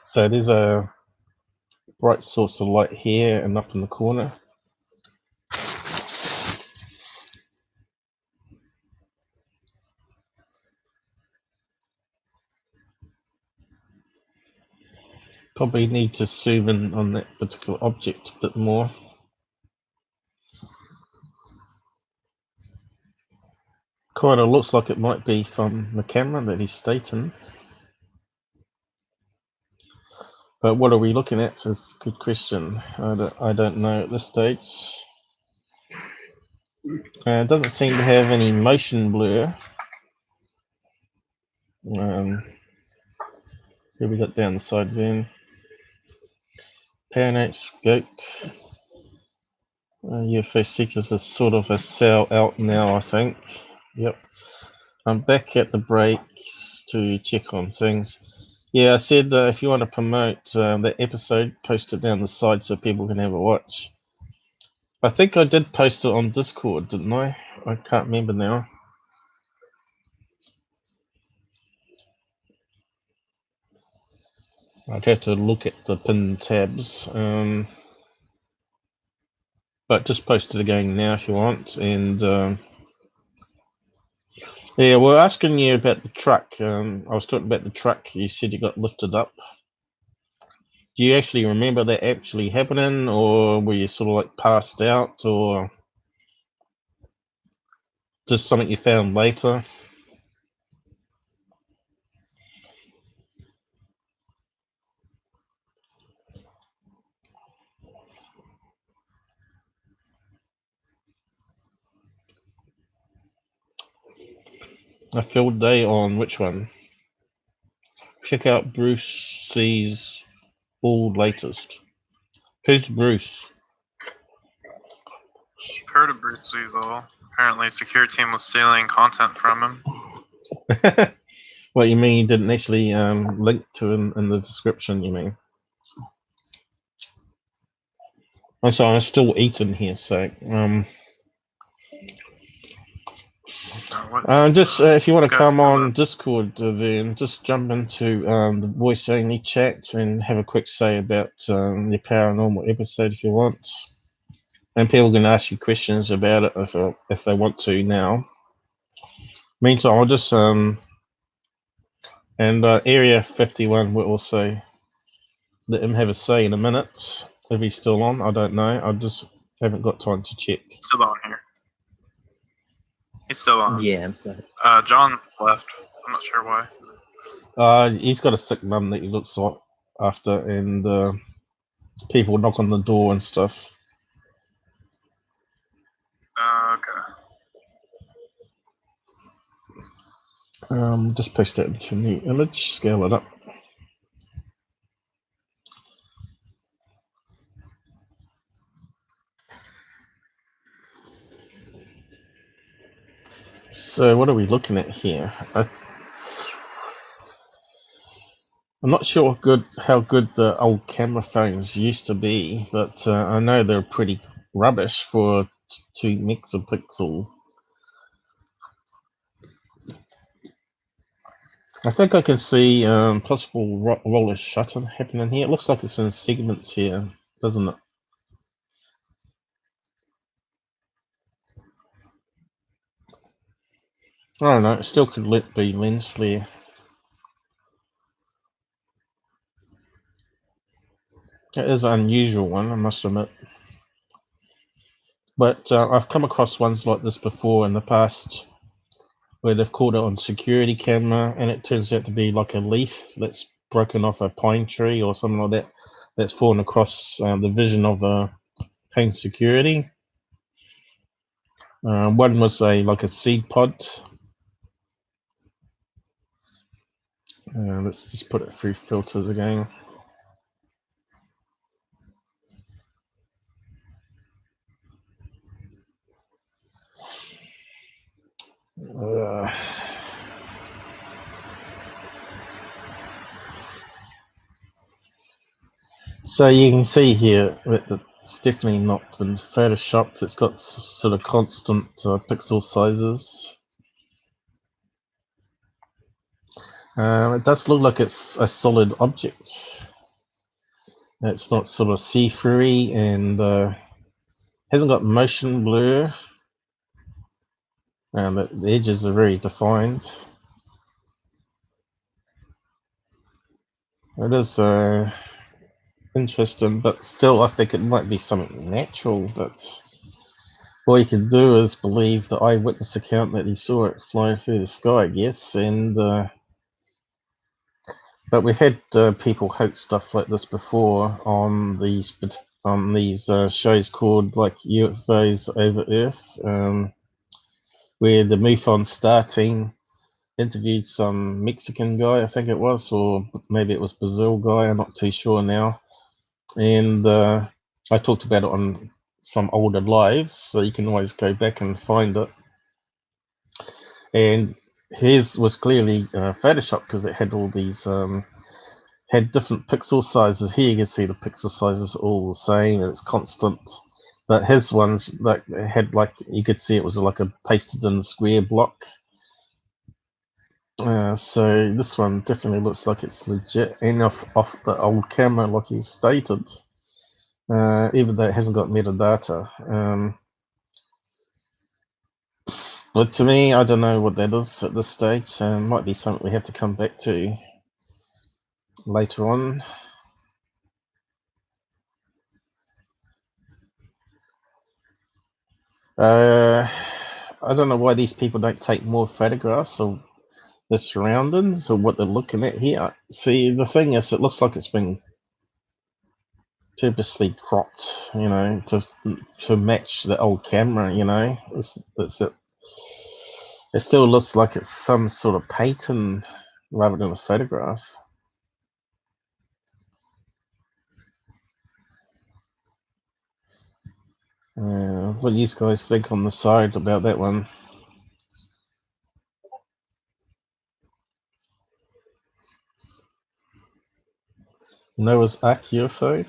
Speaker 1: So there's a bright source of light here and up in the corner. Probably need to zoom in on that particular object a bit more. Kind of looks like it might be from the camera that he's stating. But what are we looking at is a good question. I don't know at this stage. It doesn't seem to have any motion blur. Here we got down the side then. Paranate scope. UFO seekers is sort of a sell out now, I think. Yep. I'm back at the breaks to check on things. Yeah, I said if you want to promote that episode, post it down the side so people can have a watch. I think I did post it on Discord, didn't I? I can't remember now. I'd have to look at the pinned tabs. But just post it again now if you want. And yeah, we're asking you about the truck. I was talking about the truck. You said you got lifted up. Do you actually remember that actually happening, or were you sort of like passed out, or just something you found later? A field day on which one? Check out Bruce C's all latest. Who's Bruce?
Speaker 3: Heard of Bruce Weasel. Apparently, security team was stealing content from him.
Speaker 1: What you mean you didn't actually link to him in the description, you mean? I'm sorry, I'm still eating here, so just if you want to come on Discord, then just jump into the voice only chat and have a quick say about the paranormal episode if you want. And people can ask you questions about it if they want to now. Meantime, I'll just and Area 51 will also let him have a say in a minute if he's still on. I don't know. I just haven't got time to check.
Speaker 3: Still on here. He's still on.
Speaker 5: Yeah, I'm still.
Speaker 3: John left. I'm not sure why.
Speaker 1: He's got a sick mum that he looks like after, and people knock on the door and stuff.
Speaker 3: Okay.
Speaker 1: Just paste that into a new image, scale it up. So what are we looking at here? I'm not sure how good the old camera phones used to be, but I know they're pretty rubbish for 2 megapixel. I think I can see possible roller shutter happening here. It looks like it's in segments here, doesn't it? I don't know. It still could be lens flare. It is an unusual one, I must admit. But I've come across ones like this before in the past, where they've caught it on security camera, and it turns out to be like a leaf that's broken off a pine tree or something like that, that's fallen across the vision of the home security. One was like a seed pod. Let's just put it through filters again. So you can see here that it's definitely not been photoshopped. It's got sort of constant pixel sizes. It does look like it's a solid object. It's not sort of see-through and hasn't got motion blur. The edges are very defined. It is interesting, but still I think it might be something natural, but all you can do is believe the eyewitness account that he saw it flying through the sky, I guess, and but we've had people hoax stuff like this before on these shows called like UFOs over Earth, where the MUFON star team interviewed some Mexican guy, I think it was, or maybe it was Brazil guy, I'm not too sure now. And I talked about it on some older lives, so you can always go back and find it. And his was clearly Photoshop because it had all these had different pixel sizes. Here you can see the pixel sizes are all the same and it's constant, but his ones like had like you could see it was like a pasted in square block. So this one definitely looks like it's legit and off the old camera, like you stated, even though it hasn't got metadata. But to me, I don't know what that is at this stage. Might be something we have to come back to later on. I don't know why these people don't take more photographs of the surroundings or what they're looking at here. See, the thing is, it looks like it's been purposely cropped, you know, to match the old camera, you know. It's it. It still looks like it's some sort of painting rather than a photograph. What do you guys think on the side about that one? Noah's Ark UFO.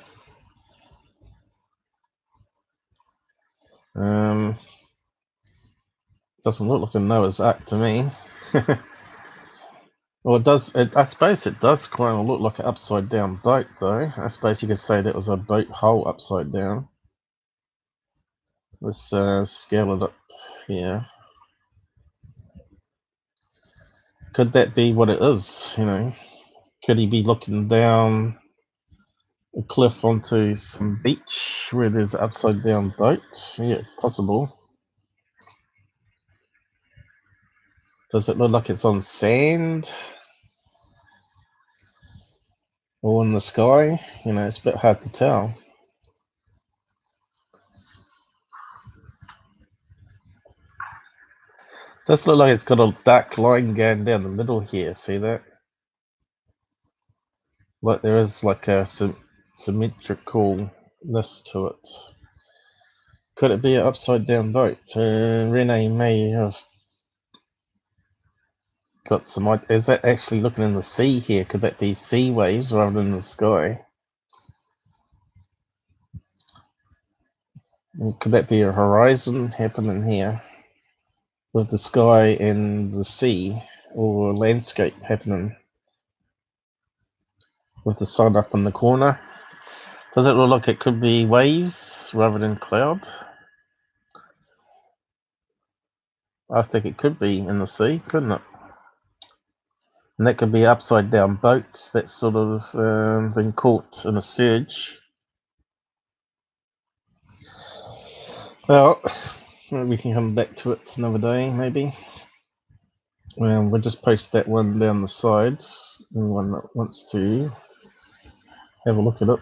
Speaker 1: Doesn't look like a Noah's Ark to me. Well, it does. I suppose it does kind of look like an upside down boat, though. I suppose you could say that was a boat hull upside down. Let's scale it up here. Could that be what it is? You know, could he be looking down a cliff onto some beach where there's an upside down boat? Yeah, possible. Does it look like it's on sand or in the sky? You know, it's a bit hard to tell. Does look like it's got a dark line going down the middle here. See that? Like there is like a symmetricalness to it. Could it be an upside down boat? Renee may have got some idea. Is that actually looking in the sea here? Could that be sea waves rather than the sky? And could that be a horizon happening here with the sky and the sea? or landscape happening with the sun up in the corner. Does it look like it could be waves rather than cloud? I think it could be in the sea, couldn't it? And that could be upside down boats that's sort of been caught in a surge. Well, we can come back to it another day, maybe. We'll just post that one down the side. Anyone that wants to have a look at it.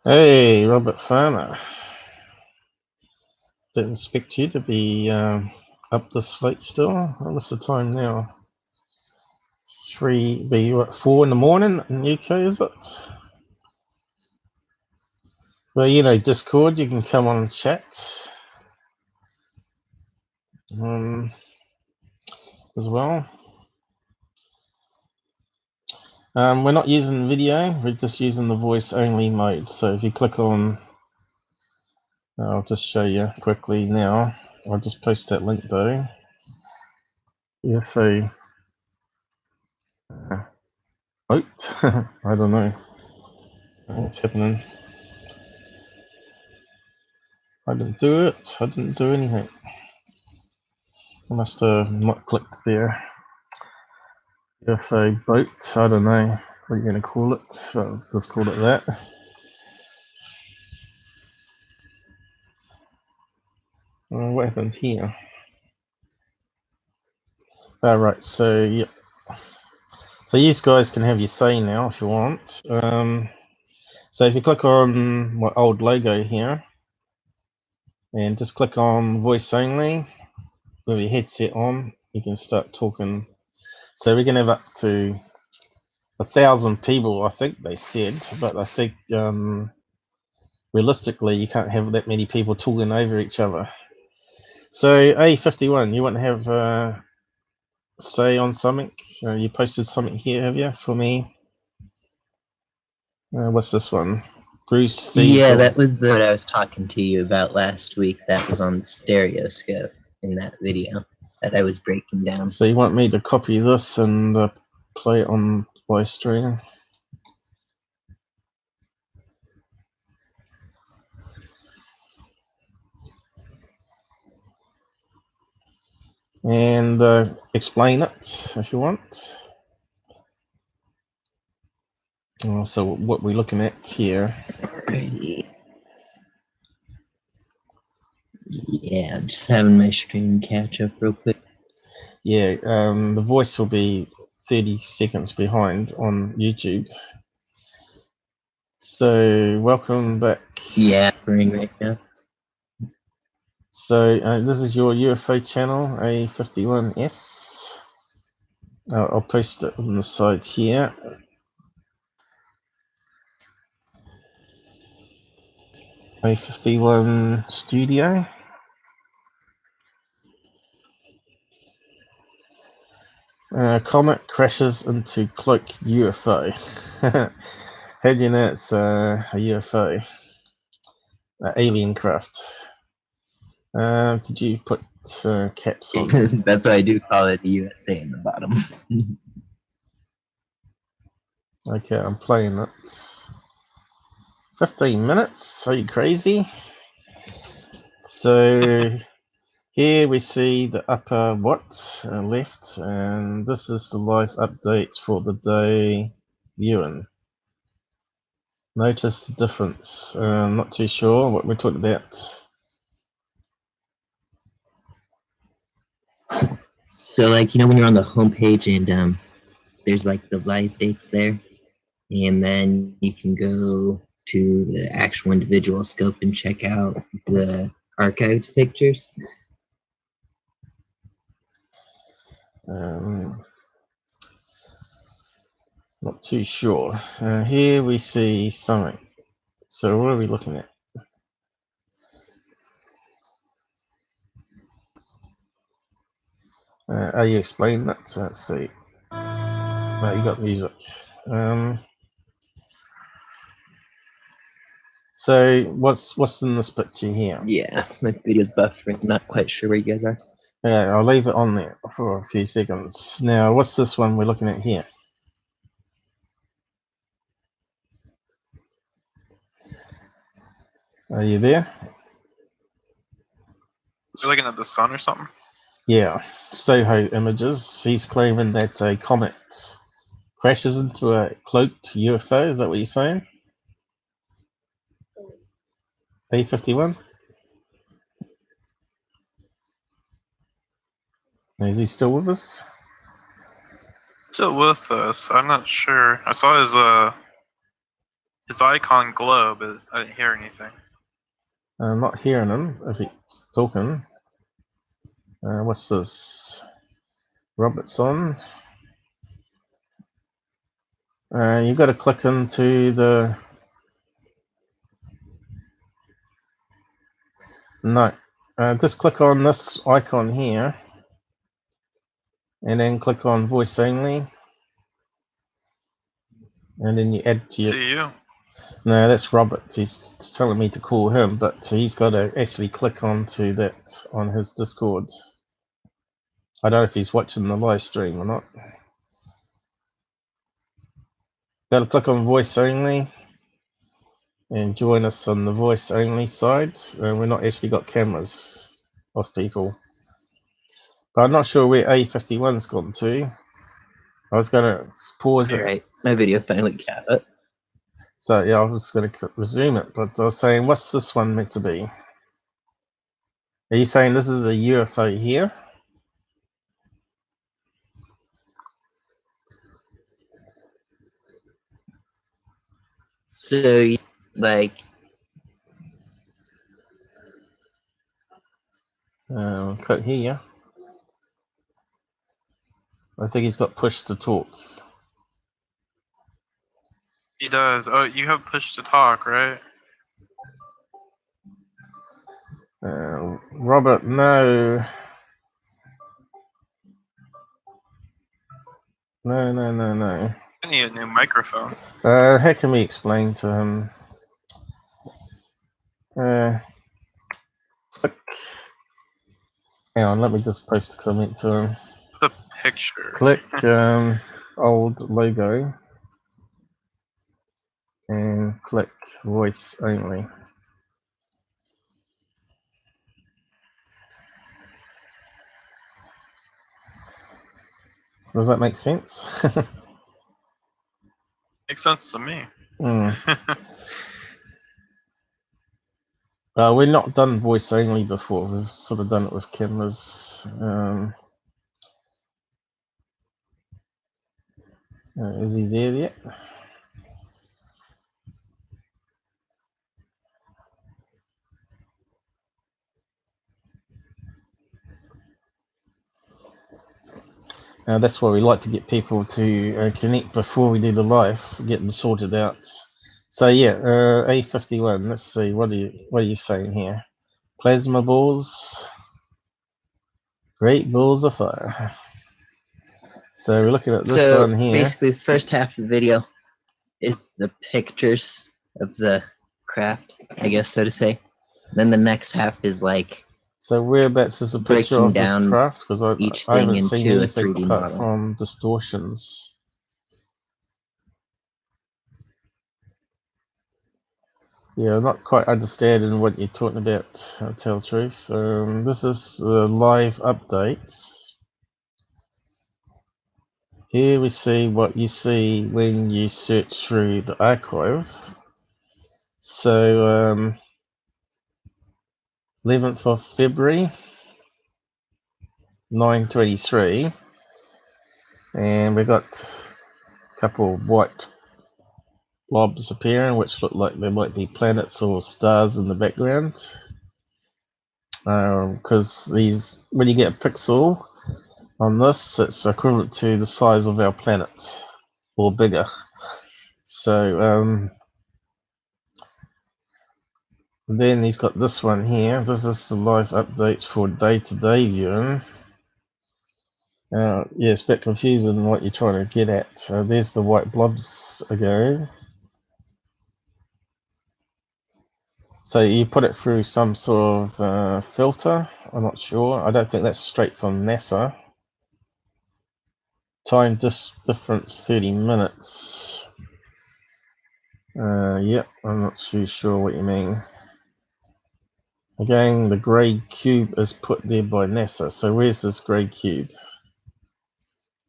Speaker 1: Hey, Robert Farmer. Didn't expect you to be up this late still. What's the time now? 4 in the morning in UK, is it? Well, you know, Discord, you can come on and chat as well. We're not using video, we're just using the voice only mode. So if you click on, I'll just show you quickly now. I'll just post that link though. UFO boat. I don't know what's happening. I didn't do it. I didn't do anything. I must have not clicked there. UFO boat. I don't know what you're going to call it. Well, just call it that. What happened here? Right. So yep. So you guys can have your say now if you want. So if you click on my old logo here, and just click on voice only with your headset on, you can start talking. So we can have up to 1,000 people, I think they said, but I think realistically you can't have that many people talking over each other. So A51, you want to have say on something? You posted something here, have you, for me? What's this one? Bruce Cecil.
Speaker 5: Yeah, that was what I was talking to you about last week. That was on the stereoscope in that video that I was breaking down.
Speaker 1: So you want me to copy this and play it on my stream? And explain it if you want. So what we're looking at here.
Speaker 5: Yeah, I'm just having my stream catch up real quick.
Speaker 1: Yeah, the voice will be 30 seconds behind on YouTube. So welcome back.
Speaker 5: Yeah, right now.
Speaker 1: So this is your UFO channel, A51S. I'll post it on the side here. A51 Studio. Comet crashes into cloaked UFO. How do you know it's a UFO? Alien craft. Did you put caps on?
Speaker 5: That's why I do call it a USA in the bottom.
Speaker 1: Okay, I'm playing it. 15 minutes? Are you crazy? So here we see the upper left, and this is the live updates for the day viewing. Notice the difference. I'm not too sure what we're talking about.
Speaker 5: So, like, you know, when you're on the homepage and there's like the live dates there, and then you can go to the actual individual scope and check out the archived pictures.
Speaker 1: Not too sure. Here we see something. So what are we looking at? Are you explaining that? So let's see. You got music. So what's in this picture here?
Speaker 5: Yeah, my video's buffering. Not quite sure where you guys are.
Speaker 1: Yeah, I'll leave it on there for a few seconds. Now, what's this one we're looking at here? Are you there?
Speaker 3: You're looking at the sun or something?
Speaker 1: Yeah, SOHO images. He's claiming that a comet crashes into a cloaked UFO. Is that what you're saying? A51? Is he still with us?
Speaker 3: Still with us. I'm not sure. I saw his icon glow, but I didn't hear anything.
Speaker 1: I'm not hearing him if he's talking. What's this? Robertson. You've got to click into the... No. Just click on this icon here. And then click on voice only. And then you add to your...
Speaker 3: See you.
Speaker 1: No, that's Robert. He's telling me to call him, but he's got to actually click onto that on his Discord. I don't know if he's watching the live stream or not. Got to click on voice only and join us on the voice only side. We're not actually got cameras of people. But I'm not sure where A51's gone to. I was going to pause it.
Speaker 5: Alright, my video finally caught up.
Speaker 1: So yeah, I was going to resume it, but I was saying, what's this one meant to be? Are you saying this is a UFO here?
Speaker 5: So, like,
Speaker 1: Can't hear you. I think he's got push to talk.
Speaker 3: He does. Oh, you have push to talk, right?
Speaker 1: Robert, no. No.
Speaker 3: I need a new microphone.
Speaker 1: How can we explain to him? Click. Hang on, let me just post a comment to him.
Speaker 3: The picture.
Speaker 1: Click old logo and click voice only. Does that make sense?
Speaker 3: Makes sense to me.
Speaker 1: We've not done voice only before. We've sort of done it with cameras. Is he there yet? That's why we like to get people to connect before we do the lives, get them sorted out. So yeah, A51. Let's see. What are you saying here? Plasma balls, great balls of fire. So we're looking at this one here.
Speaker 5: Basically, the first half of the video is the pictures of the craft, I guess, so to say. Then the next half is like...
Speaker 1: So whereabouts is the picture of this craft? Because I haven't seen anything apart from distortions. Yeah, I'm not quite understanding what you're talking about, I'll tell the truth. This is the live updates. Here we see what you see when you search through the archive. So, 11th of February, 9:23. And we got a couple of white blobs appearing, which look like there might be planets or stars in the background. Because these, when you get a pixel on this, it's equivalent to the size of our planet, or bigger. So then he's got this one here. This is the live updates for day-to-day viewing. Yeah, it's a bit confusing what you're trying to get at. There's the white blobs again. So you put it through some sort of filter. I'm not sure. I don't think that's straight from NASA. Time difference 30 minutes. Yep, I'm not too sure what you mean. Again, the grey cube is put there by NASA. So where's this grey cube?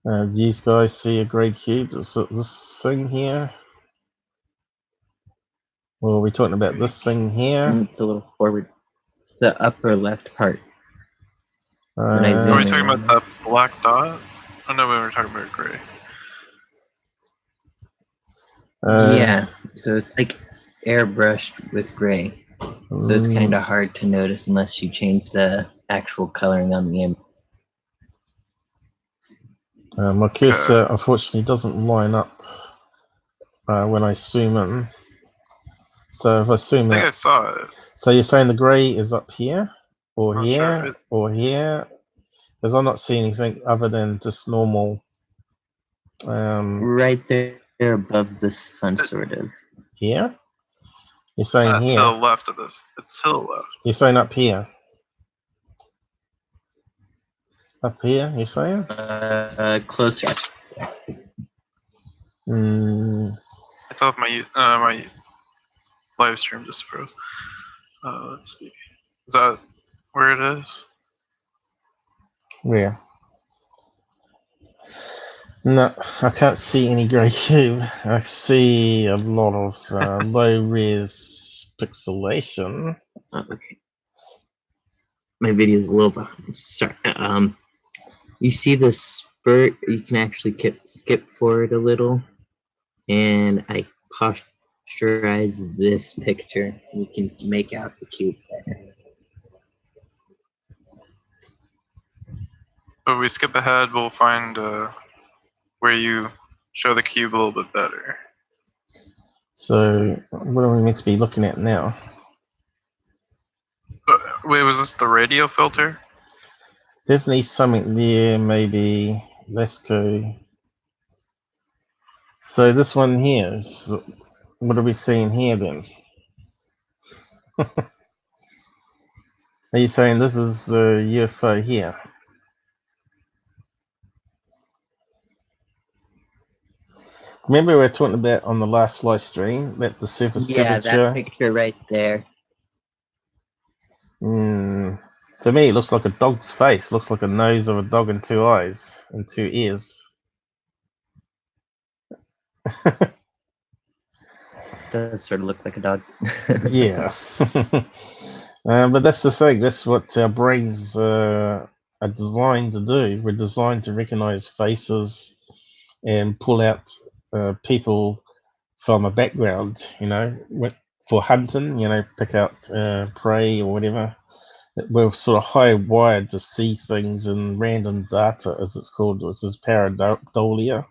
Speaker 1: Do these guys see a grey cube? Is it this thing here? Or are we talking about this thing here?
Speaker 5: It's a little forward. The upper left part. When I
Speaker 3: Are
Speaker 5: zoom
Speaker 3: we
Speaker 5: in.
Speaker 3: talking about the black dot? Oh no, we were talking about gray.
Speaker 5: Yeah, so it's like airbrushed with gray. So it's kind of hard to notice unless you change the actual coloring on the image.
Speaker 1: My cursor unfortunately doesn't line up when I zoom in. So if I zoom
Speaker 3: I think
Speaker 1: out,
Speaker 3: I saw it.
Speaker 1: so you're saying the grey is up here, or
Speaker 3: Not
Speaker 1: here,
Speaker 3: sure.
Speaker 1: or here? Because I'm not seeing anything other than just normal.
Speaker 5: Right there above the sun, sort of.
Speaker 1: Here? You're saying
Speaker 3: To the
Speaker 1: here?
Speaker 3: left of this. It's to the left.
Speaker 1: You're saying up here? Up here, you're saying?
Speaker 5: Closer.
Speaker 3: I thought my my live stream just froze. Let's see. Is that where it is?
Speaker 1: Where? No, I can't see any grey cube. I see a lot of low-res pixelation.
Speaker 5: Okay. My video is a little behind. Sorry. You see the spurt? You can actually skip forward a little, and I posterize this picture. You can make out the cube there.
Speaker 3: If we skip ahead, we'll find where you show the cube a little bit better.
Speaker 1: So, what are we meant to be looking at now?
Speaker 3: Wait, was this the radio filter?
Speaker 1: Definitely something there, maybe. Let's go. So this one here is, what are we seeing here then? Are you saying this is the UFO here? Remember we were talking about on the last live stream that the surface temperature?
Speaker 5: That picture right there.
Speaker 1: To me, it looks like a dog's face. Looks like a nose of a dog and two eyes and two ears.
Speaker 5: Does sort of look like a dog.
Speaker 1: Yeah. But that's the thing. That's what our brains are designed to do. We're designed to recognize faces and pull out people from a background, you know, for hunting, you know, pick out prey or whatever. We're sort of hardwired to see things in random data, as it's called, which is pareidolia.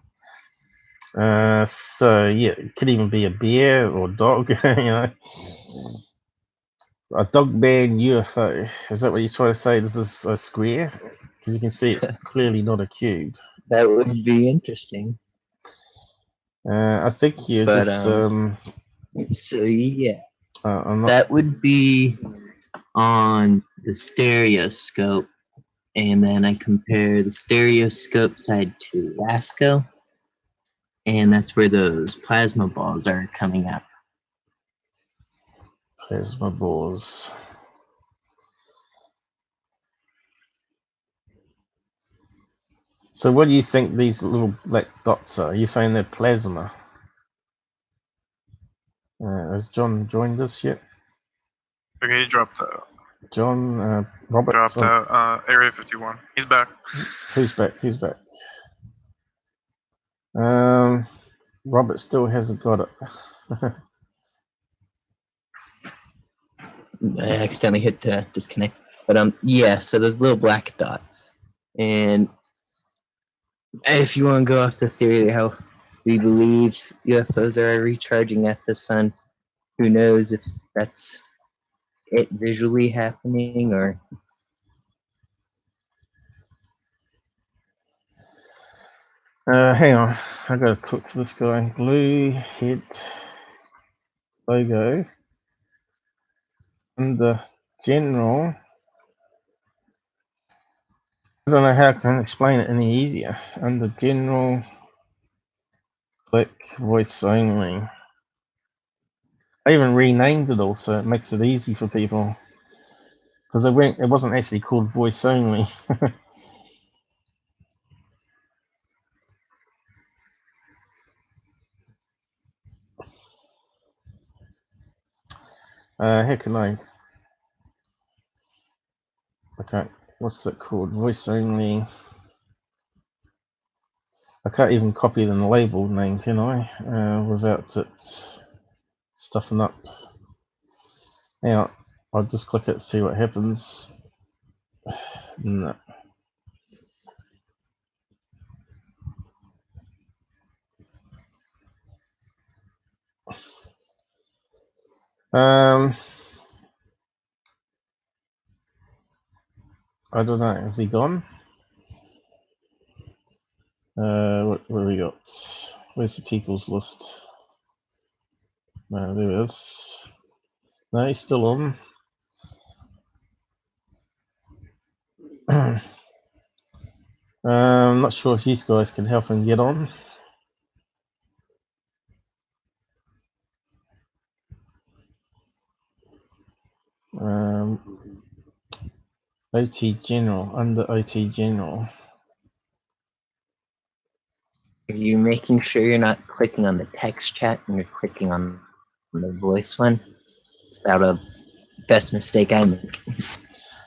Speaker 1: So yeah, it could even be a bear or dog, you know. A dog man UFO. Is that what you're trying to say? This is a square? Because you can see it's clearly not a cube.
Speaker 5: That would be interesting.
Speaker 1: I think you're just...
Speaker 5: so yeah,
Speaker 1: I'm not...
Speaker 5: that would be on the stereoscope, and then I compare the stereoscope side to LASCO, and that's where those plasma balls are coming up.
Speaker 1: Plasma balls. So what do you think these little black dots are? Are you saying they're plasma? Has John joined us yet?
Speaker 3: Okay, he dropped out.
Speaker 1: John, Robert?
Speaker 3: Dropped out. Area 51. He's back.
Speaker 1: Who's back? Who's back? Robert still hasn't got it.
Speaker 5: I accidentally hit disconnect. But yeah, so those little black dots. And if you want to go off the theory of how we believe UFOs are recharging at the sun, who knows if that's it visually happening or...
Speaker 1: Hang on, I gotta talk to this guy. Blue head logo. under general, I don't know how I can explain it any easier. Under general, click voice only. I even renamed it all so it makes it easy for people, because it wasn't actually called voice only. How can I can't, what's it called? Voice only. I can't even copy the label name, can I? Without it stuffing up. Now, I'll just click it, see what happens. No. I don't know. Has he gone? What have we got? Where's the people's list? No, there it is. No, he's still on. I'm not sure if these guys can help him get on. OT General, under OT General.
Speaker 5: Are you making sure you're not clicking on the text chat and you're clicking on the voice one? It's about the best mistake I make.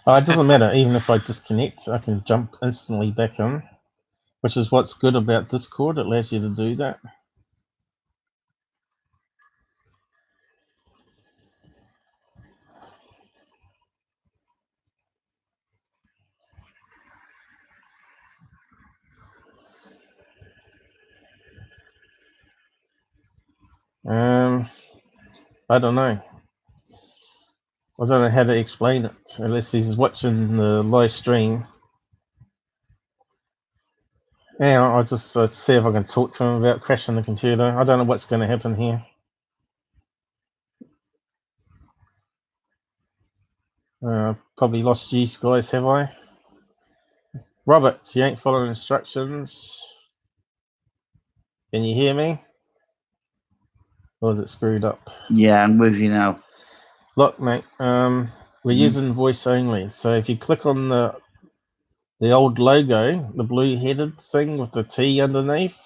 Speaker 1: Oh, it doesn't matter. Even if I disconnect, I can jump instantly back in, which is what's good about Discord. It allows you to do that. I don't know. I don't know how to explain it unless he's watching the live stream. Yeah, I'll just see if I can talk to him without crashing the computer. I don't know what's going to happen here. Probably lost you guys, have I? Robert, you ain't following instructions. Can you hear me? Or is it screwed up?
Speaker 6: Yeah, I'm with you now.
Speaker 1: Look, mate, we're using voice only. So if you click on the old logo, the blue headed thing with the T underneath,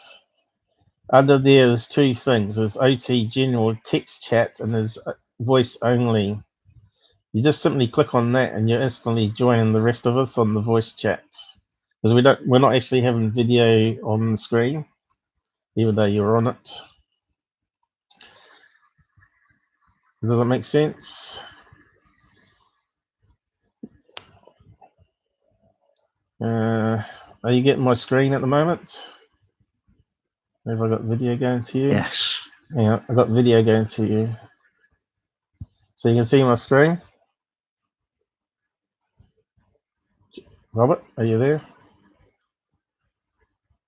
Speaker 1: under there's two things. There's OT General Text Chat and there's voice only. You just simply click on that and you're instantly joining the rest of us on the voice chat. Because we're not actually having video on the screen, even though you're on it. Does that make sense? Are you getting my screen at the moment? Have I got video going to you?
Speaker 6: Yes.
Speaker 1: Yeah, I got video going to you. So you can see my screen? Robert, are you there?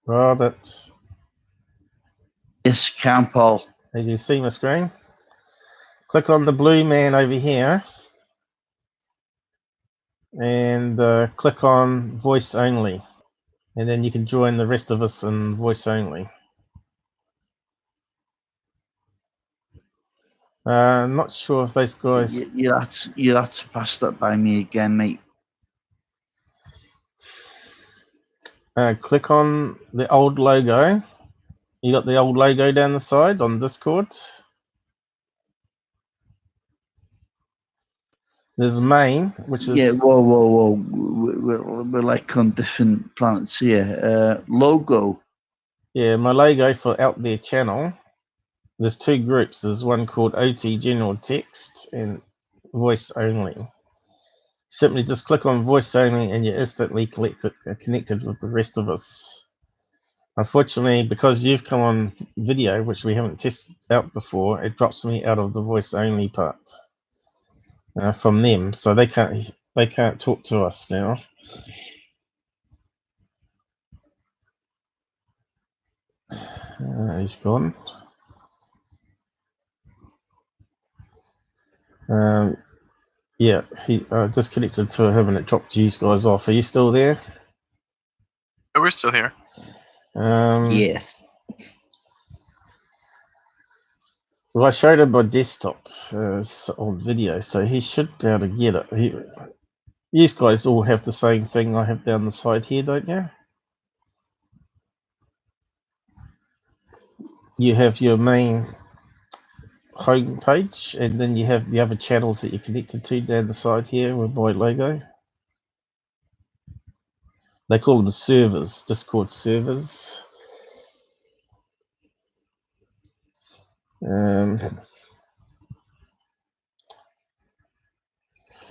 Speaker 1: Robert.
Speaker 6: Yes, can, Paul.
Speaker 1: Can you see my screen? Click on the blue man over here and click on voice only. And then you can join the rest of us in voice only. Not sure if those guys...
Speaker 6: You had to pass that by me again, mate.
Speaker 1: click on the old logo. You got the old logo down the side on Discord. There's main, which is...
Speaker 6: Yeah, whoa. We're like on different planets here. Logo.
Speaker 1: Yeah, my logo for Out There channel. There's two groups. There's one called OT General Text and Voice Only. Simply just click on Voice Only and you're instantly connected with the rest of us. Unfortunately, because you've come on video, which we haven't tested out before, it drops me out of the Voice Only part from them, so they can't talk to us now. He's gone. Yeah, he disconnected to him and it dropped you guys off. Are you still there?
Speaker 3: Oh, we're still here.
Speaker 5: Yes.
Speaker 1: Well, I showed him my desktop on video, so he should be able to get it. You guys all have the same thing I have down the side here, don't you? You have your main home page, and then you have the other channels that you're connected to down the side here with my logo. They call them servers, Discord servers.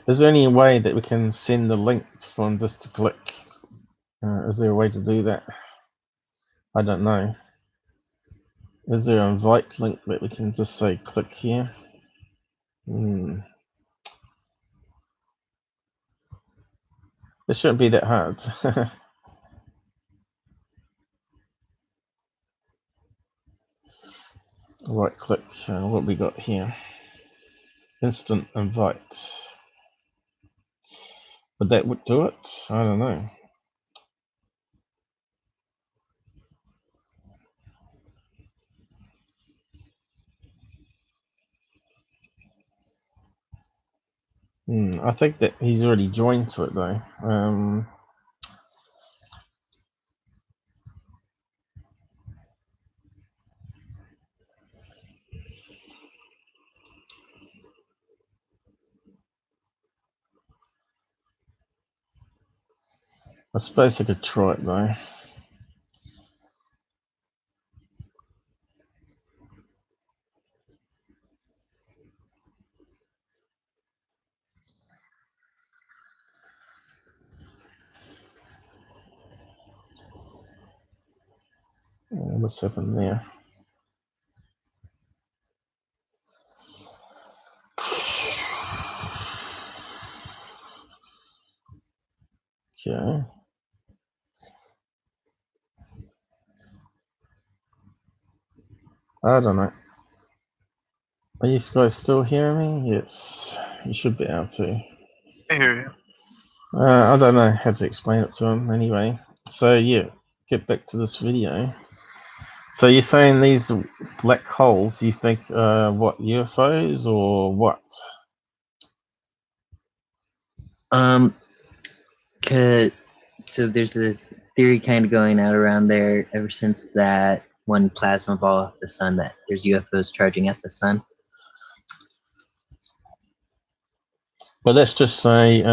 Speaker 1: Is there any way that we can send the link from this to click? Is there a way to do that? I don't know. Is there an invite link that we can just say click here? It shouldn't be that hard. Right click, what we got here? Instant invite. Would that do it? I don't know. I think that he's already joined to it though. I suppose I could try it though. What's happened there? Okay. I don't know. Are you guys still hearing me? Yes, you should be able to.
Speaker 3: I hear you.
Speaker 1: I don't know how to explain it to him anyway. So yeah, get back to this video. So you're saying these black holes, you think what, UFOs or what?
Speaker 5: So there's a theory kind of going out around there ever since that one plasma ball off the sun that there's UFOs charging at the sun.
Speaker 1: But let's just say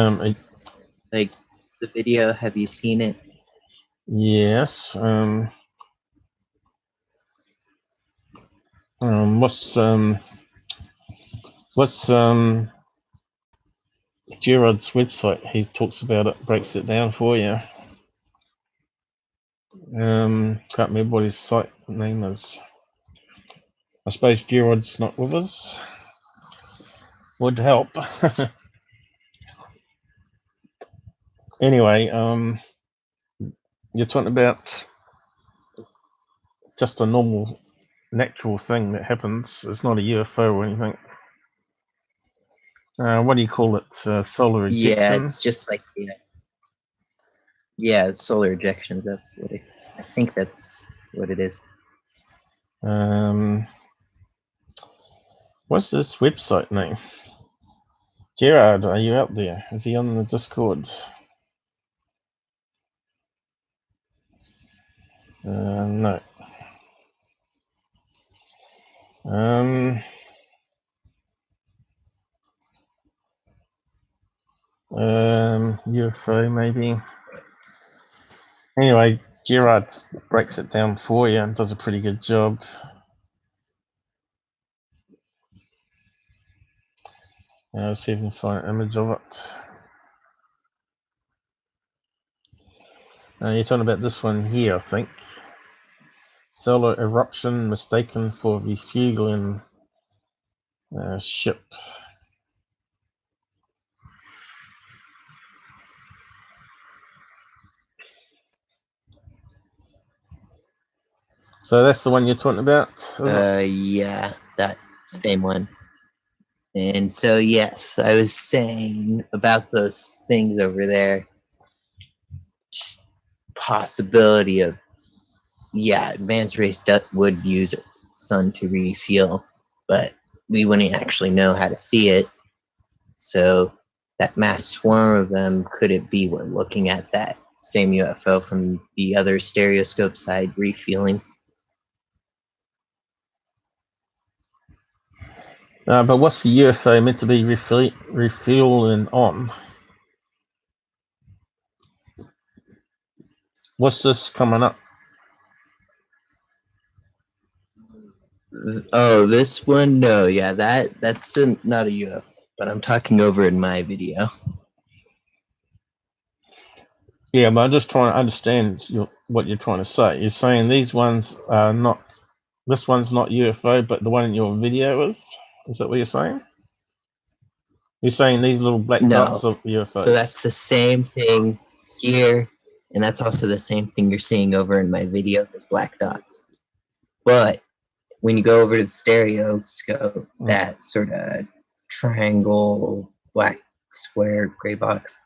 Speaker 5: Like the video, have you seen it?
Speaker 1: yes. What's Gerard's website? He talks about it, breaks it down for you. Can't remember what his site name is. I suppose Gerard's not with us. Would help. Anyway, you're talking about just a normal, natural thing that happens. It's not a UFO or anything. What do you call it? Solar ejection?
Speaker 5: Yeah, it's just like it's solar ejections. That's what I think that's what it is.
Speaker 1: What's this website name? Gerard, are you out there? Is he on the Discord? No. UFO maybe. Anyway, Gerard breaks it down for you and does a pretty good job. Let's see if we can find an image of it. You're talking about this one here, I think. Solar eruption mistaken for refueling ship. So that's the one you're talking about?
Speaker 5: Yeah, that same one. And so, yes, I was saying about those things over there, just possibility of, yeah, advanced race would use sun to refuel, but we wouldn't actually know how to see it. So that mass swarm of them, could it be we're looking at that same UFO from the other stereoscope side refueling?
Speaker 1: But what's the UFO meant to be refueling on? What's this coming up?
Speaker 5: Oh, this one? No, yeah, that's not a UFO, but I'm talking over in my video.
Speaker 1: Yeah, but I'm just trying to understand what you're trying to say. You're saying these ones are not, this one's not UFO, but the one in your video is? Is that what you're saying? You're saying these little black dots are UFOs?
Speaker 5: So that's the same thing here, and that's also the same thing you're seeing over in my video, those black dots. But when you go over to the stereoscope, that sort of triangle, black square, gray box,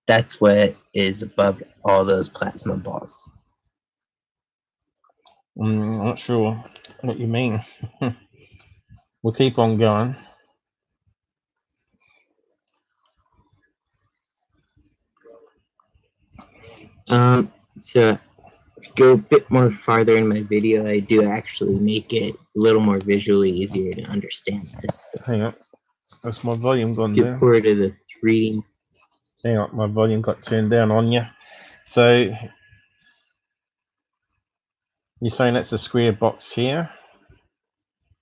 Speaker 5: that's what is above all those plasma balls.
Speaker 1: I'm not sure what you mean. We'll keep on going.
Speaker 5: So go a bit more farther in my video, I do actually make it a little more visually easier to understand this.
Speaker 1: Hang on. That's my volume gone
Speaker 5: Get
Speaker 1: down.
Speaker 5: forward to the 3D.
Speaker 1: Hang on, my volume got turned down on you. So you're saying that's a square box here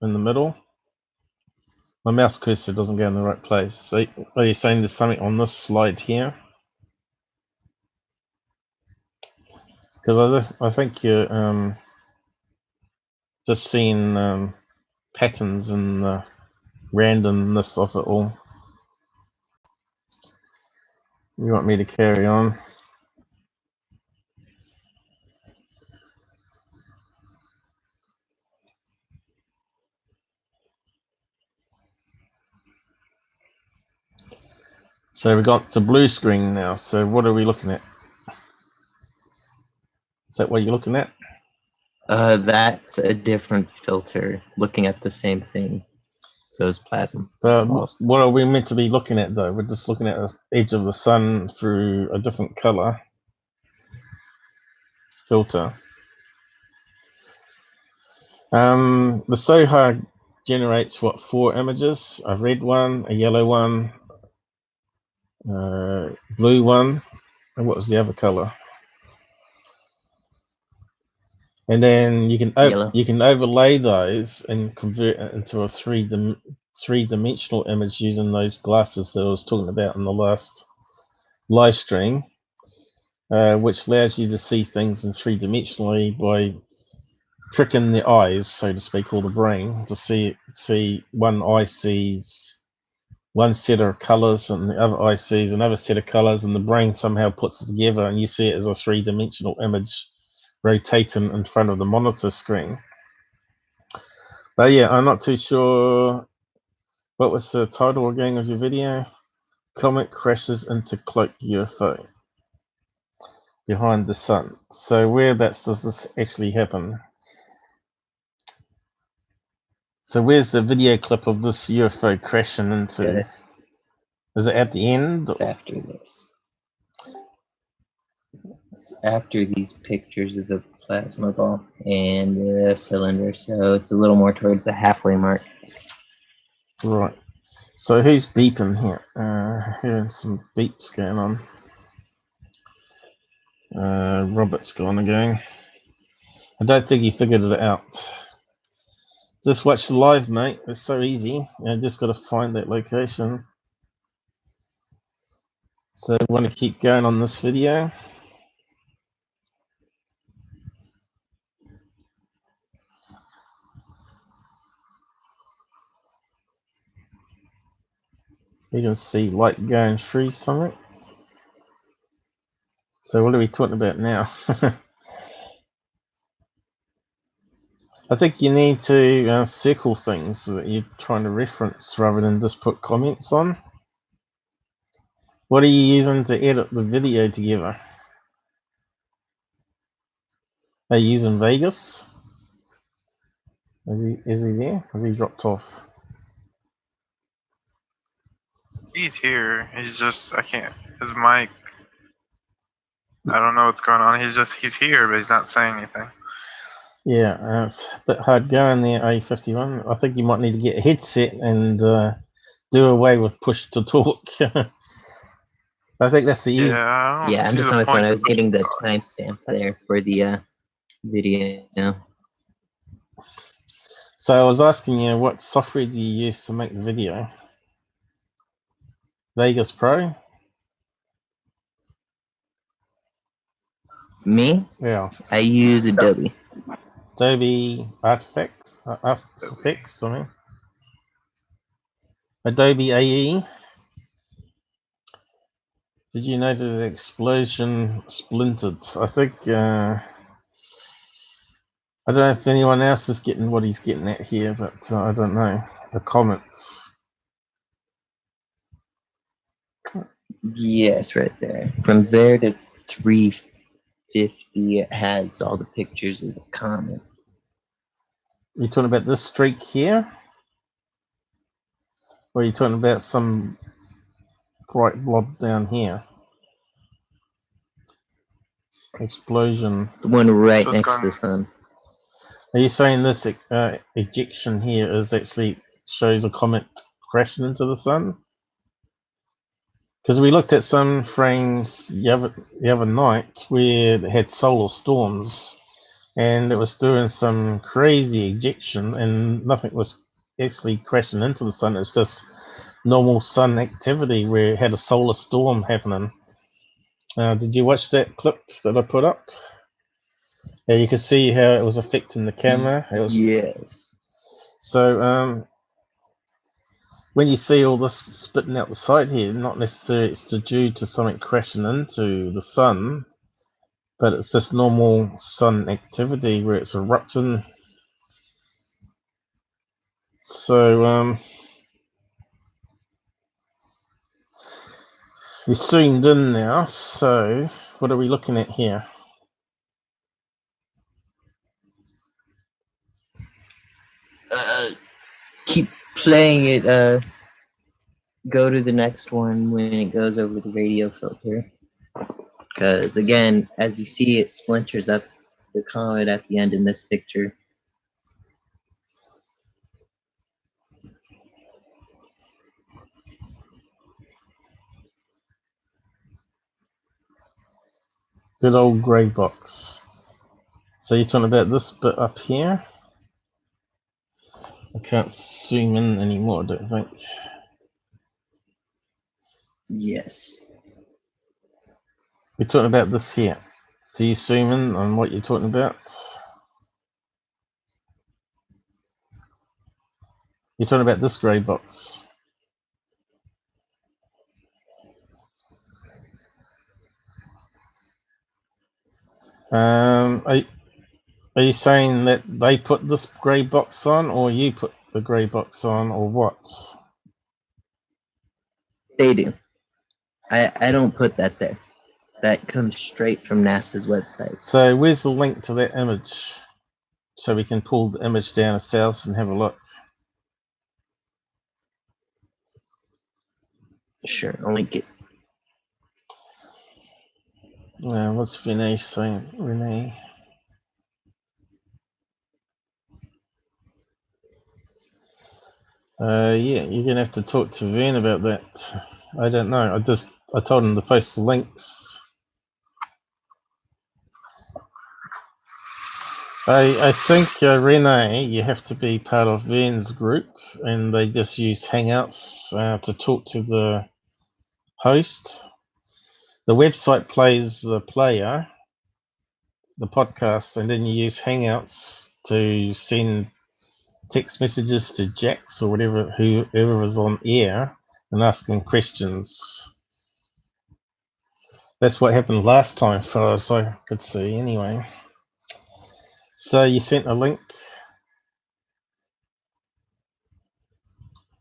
Speaker 1: in the middle? My mouse cursor doesn't go in the right place. So are you saying there's something on this slide here? Because I think you're just seeing patterns and the randomness of it all. You want me to carry on? So we got the blue screen now. So what are we looking at? Is that what you're looking at?
Speaker 5: That's a different filter, looking at the same thing. Those plasma balls.
Speaker 1: What are we meant to be looking at though? We're just looking at the edge of the sun through a different color filter. The SOHO generates what, 4 images? A red one, a yellow one, blue one, and what was the other color? And then you can overlay those and convert it into a three-dimensional image using those glasses that I was talking about in the last live stream, which allows you to see things in 3-dimensionally by tricking the eyes, so to speak, or the brain, to see one eye sees one set of colors and the other eye sees another set of colors, and the brain somehow puts it together and you see it as a 3-dimensional image rotating in front of the monitor screen. But yeah, I'm not too sure. What was the title again of your video? Comet crashes into cloaked UFO behind the sun. So whereabouts does this actually happen? So where's the video clip of this UFO crashing into? Is it at the end?
Speaker 5: It's after this. It's after these pictures of the plasma ball and the cylinder, so it's a little more towards the halfway mark.
Speaker 1: Right. So who's beeping here? Hearing some beeps going on. Robert's gone again. I don't think he figured it out. Just watch the live, mate. It's so easy. I just got to find that location. So I want to keep going on this video. You can see light going through something. So what are we talking about now? I think you need to circle things that you're trying to reference rather than just put comments on. What are you using to edit the video together? Are you using Vegas? Is he there? Has he dropped off?
Speaker 3: He's here. He's just, I can't, his mic, I don't know what's going on. He's here, but he's not saying anything.
Speaker 1: Yeah, it's a bit hard going there, A51. I think you might need to get a headset and do away with push to talk. I think that's the easy.
Speaker 3: Yeah, I don't
Speaker 5: Yeah, I'm
Speaker 3: see
Speaker 5: just
Speaker 3: the
Speaker 5: on my phone.
Speaker 3: point.
Speaker 5: I was getting the timestamp there for the video.
Speaker 1: So I was asking you, what software do you use to make the video? Vegas Pro?
Speaker 5: Me?
Speaker 1: Yeah.
Speaker 5: I use Adobe.
Speaker 1: Adobe Artifacts? Artifacts, I mean. Adobe AE. Did you notice the explosion splintered? I think, I don't know if anyone else is getting what he's getting at here, but I don't know. The comments.
Speaker 5: Yes, right there. From there to 350, it has all the pictures of the comet.
Speaker 1: Are you talking about this streak here? Or are you talking about some bright blob down here? Explosion.
Speaker 5: The one right
Speaker 3: So it's
Speaker 5: next to
Speaker 3: gone.
Speaker 5: the sun.
Speaker 1: Are you saying this ejection here is actually shows a comet crashing into the sun? Because we looked at some frames the other night where they had solar storms, and it was doing some crazy ejection, and nothing was actually crashing into the sun. It was just normal sun activity where it had a solar storm happening. Did you watch that clip that I put up? Yeah, you could see how it was affecting the camera. It was,
Speaker 5: Yes.
Speaker 1: so when you see all this spitting out the side here, not necessarily it's due to something crashing into the sun, but it's just normal sun activity where it's erupting. So you're zoomed in now. So what are we looking at here?
Speaker 5: Keep playing it. Go to the next one when it goes over the radio filter. Because again, as you see, it splinters up the comet at the end in this picture.
Speaker 1: Good old grey box. So you're talking about this bit up here? I can't zoom in anymore, I don't think.
Speaker 5: Yes.
Speaker 1: You're talking about this here. Do you zoom in on what you're talking about? You're talking about this grey box. Are you saying that they put this grey box on, or you put the grey box on, or what?
Speaker 5: They do. I don't put that there. That comes straight from NASA's website.
Speaker 1: So where's the link to that image? So we can pull the image down ourselves and have a look.
Speaker 5: Sure, I'll link it.
Speaker 1: What's Renee saying? Renee. Yeah, you're gonna have to talk to Vern about that. I don't know. I told him to post the links. I think Renee, you have to be part of Vern's group, and they just use Hangouts to talk to the host. The website plays the player, the podcast, and then you use Hangouts to send text messages to Jax or whoever is on air and ask them questions. That's what happened last time, as far as I could see, anyway. So you sent a link.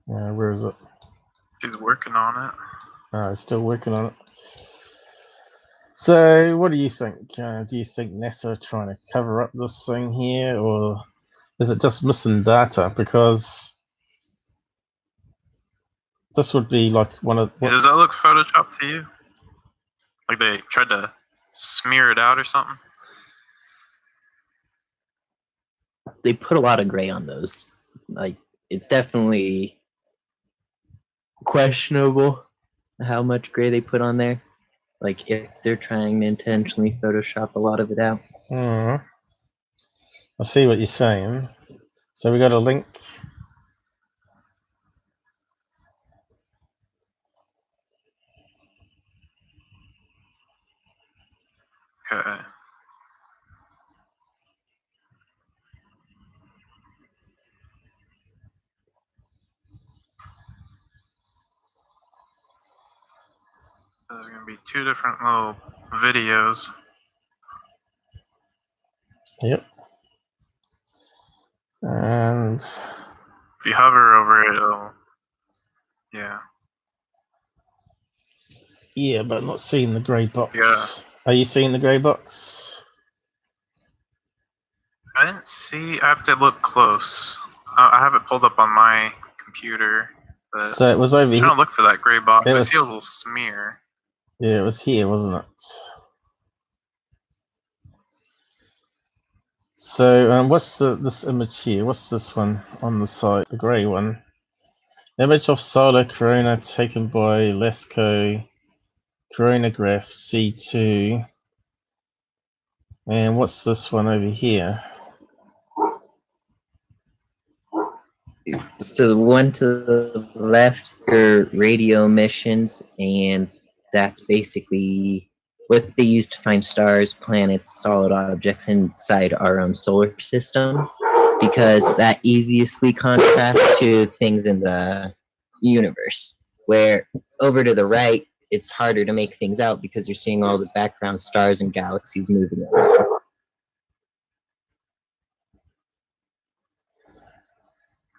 Speaker 1: Where is it?
Speaker 3: He's working on it.
Speaker 1: Still working on it. So, what do you think? Do you think NASA are trying to cover up this thing here, or is it just missing data? Because this would be like one of...
Speaker 3: Does that look photoshopped to you? Like they tried to smear it out or something?
Speaker 5: They put a lot of gray on those. Like, it's definitely questionable how much gray they put on there. Like, if they're trying to intentionally Photoshop a lot of it out.
Speaker 1: I see what you're saying. So we got a link.
Speaker 3: Okay. There's going to be two different little videos.
Speaker 1: Yep. And
Speaker 3: if you hover over it, it'll, yeah.
Speaker 1: Yeah, but I'm not seeing the grey box.
Speaker 3: Yeah.
Speaker 1: Are you seeing the grey box?
Speaker 3: I didn't see. I have to look close. I have it pulled up on my computer. But
Speaker 1: So it was over
Speaker 3: I'm
Speaker 1: here.
Speaker 3: trying to look for that gray box.
Speaker 1: It
Speaker 3: I
Speaker 1: was-
Speaker 3: see a little smear.
Speaker 1: Yeah, it was here, wasn't it? So what's this image here? What's this one on the side? The grey one. Image of solar corona taken by Lesko coronagraph C2. And what's this one over here?
Speaker 5: So the one to the left are radio emissions, and that's basically what they use to find stars, planets, solid objects inside our own solar system, because that easily contrasts to things in the universe, where over to the right, it's harder to make things out because you're seeing all the background stars and galaxies moving around.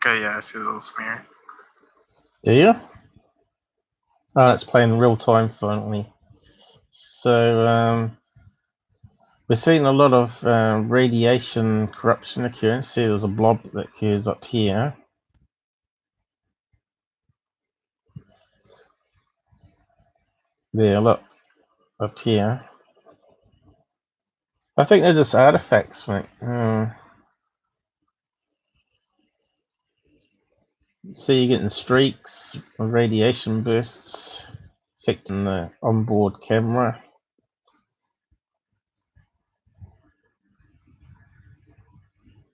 Speaker 3: Okay, yeah, I see the little smear.
Speaker 1: Do you? Oh, it's playing real time finally. So we're seeing a lot of radiation corruption occurring. See, there's a blob that occurs up here. There, look, up here. I think they're just artifacts, mate. See, you're getting streaks of radiation bursts affecting the onboard camera.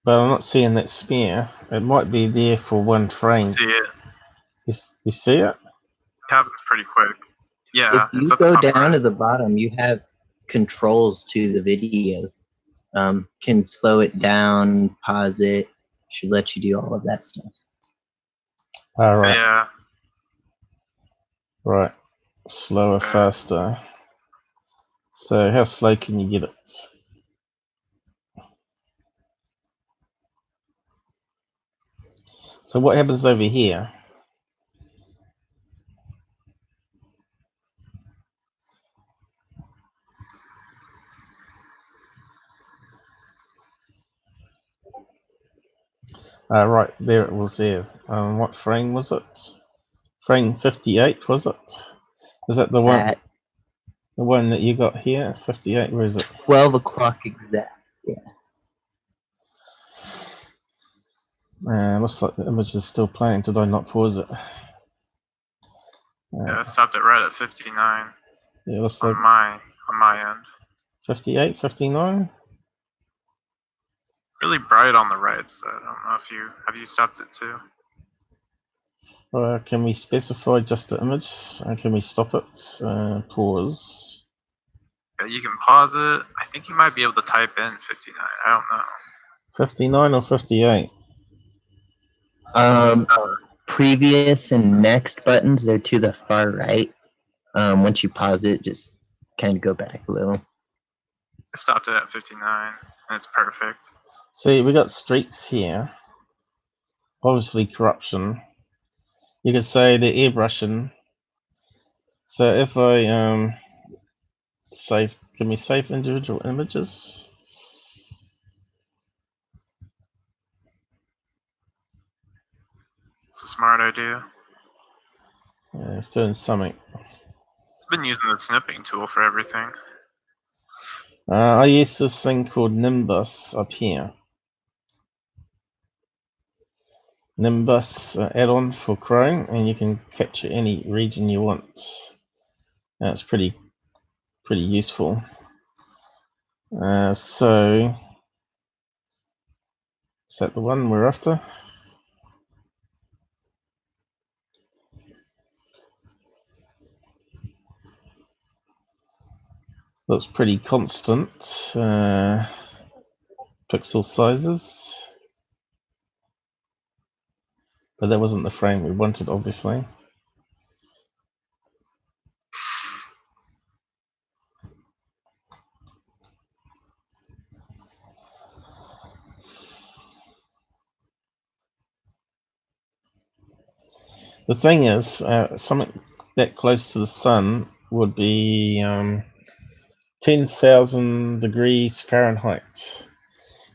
Speaker 1: But I'm not seeing that smear. It might be there for one frame.
Speaker 3: See it.
Speaker 1: You see it?
Speaker 3: It happens pretty quick. Yeah,
Speaker 5: If you
Speaker 3: it's at the
Speaker 5: go
Speaker 3: top
Speaker 5: down
Speaker 3: right.
Speaker 5: to the bottom, you have controls to the video. Can slow it down, pause it, should let you do all of that stuff.
Speaker 1: All right.
Speaker 3: Yeah.
Speaker 1: Right. Slower, faster. So how slow can you get it? So what happens over here? Right, there it was there. What frame was it? Frame 58, was it? Is that the one?
Speaker 5: At
Speaker 1: The one that you got here? 58, where is it?
Speaker 5: 12 o'clock exact.
Speaker 1: Looks like the image is still playing. Did I not pause it?
Speaker 3: Yeah, I stopped it right at 59
Speaker 1: Yeah, looks like
Speaker 3: on my end.
Speaker 1: 58, 59?
Speaker 3: Really bright on the right side. I don't know if you stopped it too.
Speaker 1: Can we specify just the image? Can we stop it? Pause.
Speaker 3: Yeah, you can pause it. I think you might be able to type in 59. I don't know.
Speaker 1: 59 or 58?
Speaker 5: Previous and next buttons, they're to the far right. Once you pause it, just kind of go back a little.
Speaker 3: I stopped it at 59, and it's perfect.
Speaker 1: See, we got streaks here. Obviously corruption. You could say they're airbrushing. So if I save, can we save individual images?
Speaker 3: It's a smart idea.
Speaker 1: Yeah, it's doing something.
Speaker 3: I've been using the snipping tool for everything.
Speaker 1: I use this thing called Nimbus up here. Nimbus add-on for Chrome, and you can capture any region you want. It's pretty useful. So is that the one we're after? Looks pretty constant. Pixel sizes. But that wasn't the frame we wanted, obviously. The thing is, something that close to the sun would be 10,000 degrees Fahrenheit.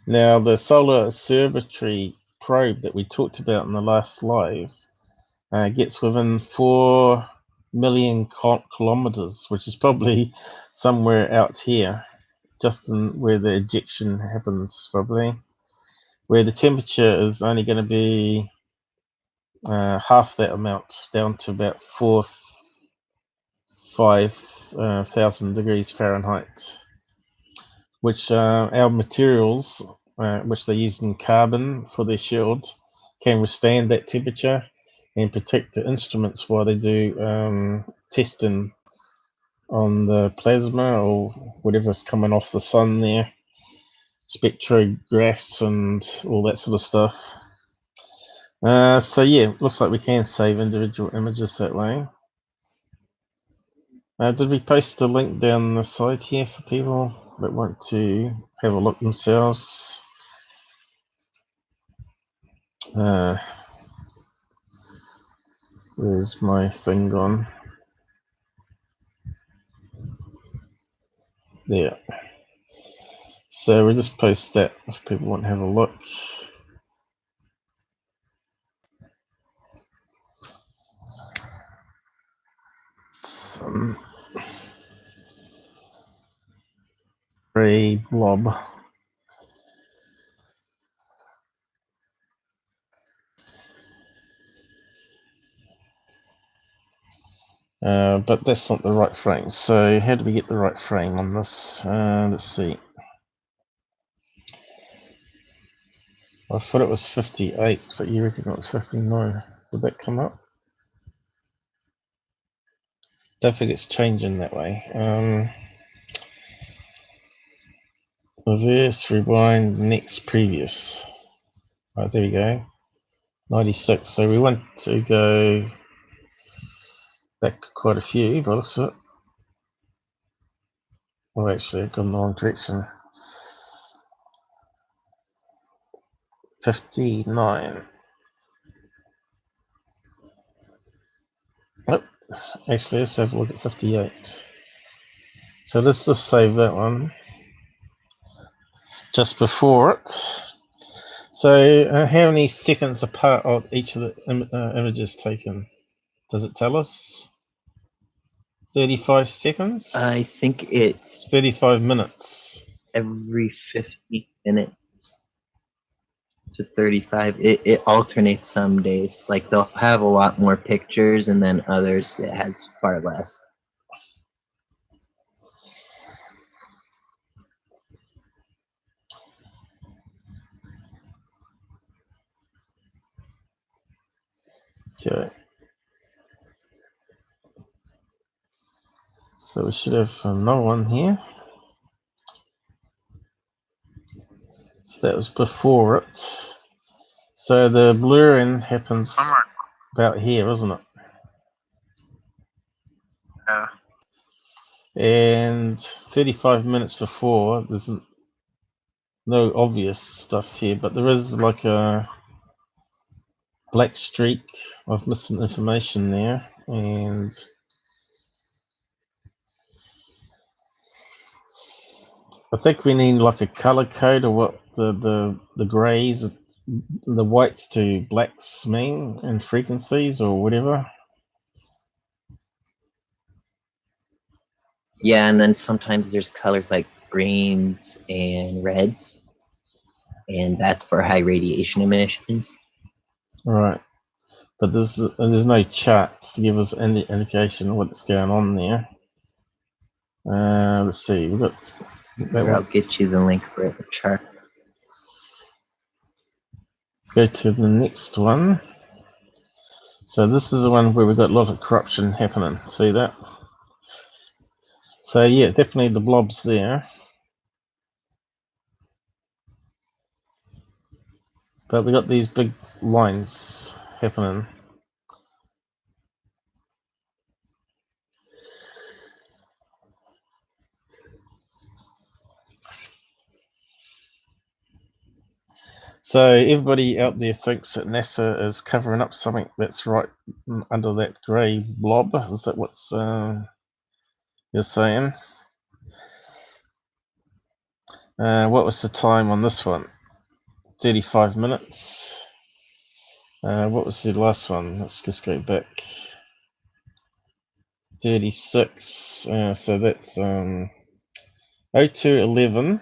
Speaker 1: Now, the Solar Observatory probe that we talked about in the last live gets within 4 million kilometers, which is probably somewhere out here, just in where the ejection happens, probably, where the temperature is only going to be half that amount, down to about 5,000 degrees Fahrenheit, which our materials, which they use in carbon for their shields, can withstand that temperature and protect the instruments while they do testing on the plasma or whatever's coming off the sun there, spectrographs and all that sort of stuff. So yeah, looks like we can save individual images that way. Did we post the link down the side here for people that want to have a look themselves? Where's my thing gone? There. So we'll just post that if people want to have a look. Some gray blob. But that's not the right frame. So how do we get the right frame on this? Let's see. I thought it was 58, but you reckon it was 59. Did that come up? Don't think it's changing that way. Reverse, rewind, next, previous. Right, there we go. 96. So we want to go back quite a few, but looks it. Oh, actually, I've gone in the wrong direction. 59. Oh, actually, let's have a look at 58. So let's just save that one. Just before it. So how many seconds apart are each of the images taken? Does it tell us? 35 seconds?
Speaker 5: I think it's
Speaker 1: 35 minutes.
Speaker 5: every 50 minutes to 35. It alternates some days. Like they'll have a lot more pictures, and then others it has far less.
Speaker 1: Okay. So we should have another one here. So that was before it. So the blurring happens
Speaker 3: Somewhere.
Speaker 1: about here, isn't it?
Speaker 3: Yeah.
Speaker 1: And 35 minutes before, there's no obvious stuff here, but there is like a black streak of missing information there, and I think we need like a color code of what the grays, the whites to blacks mean in frequencies or whatever.
Speaker 5: Yeah, and then sometimes there's colors like greens and reds, and that's for high radiation emissions.
Speaker 1: Right, but there's no charts to give us any indication of what's going on there. Let's see, we've got that
Speaker 5: I'll
Speaker 1: one.
Speaker 5: get you the link for the chart.
Speaker 1: Go to the next one. So this is the one where we've got a lot of corruption happening. See that? So yeah, definitely the blobs there. But we got these big lines happening. So everybody out there thinks that NASA is covering up something that's right under that grey blob. Is that what's you're saying? What was the time on this one? 35 minutes. What was the last one? Let's just go back. 36. So that's 0211.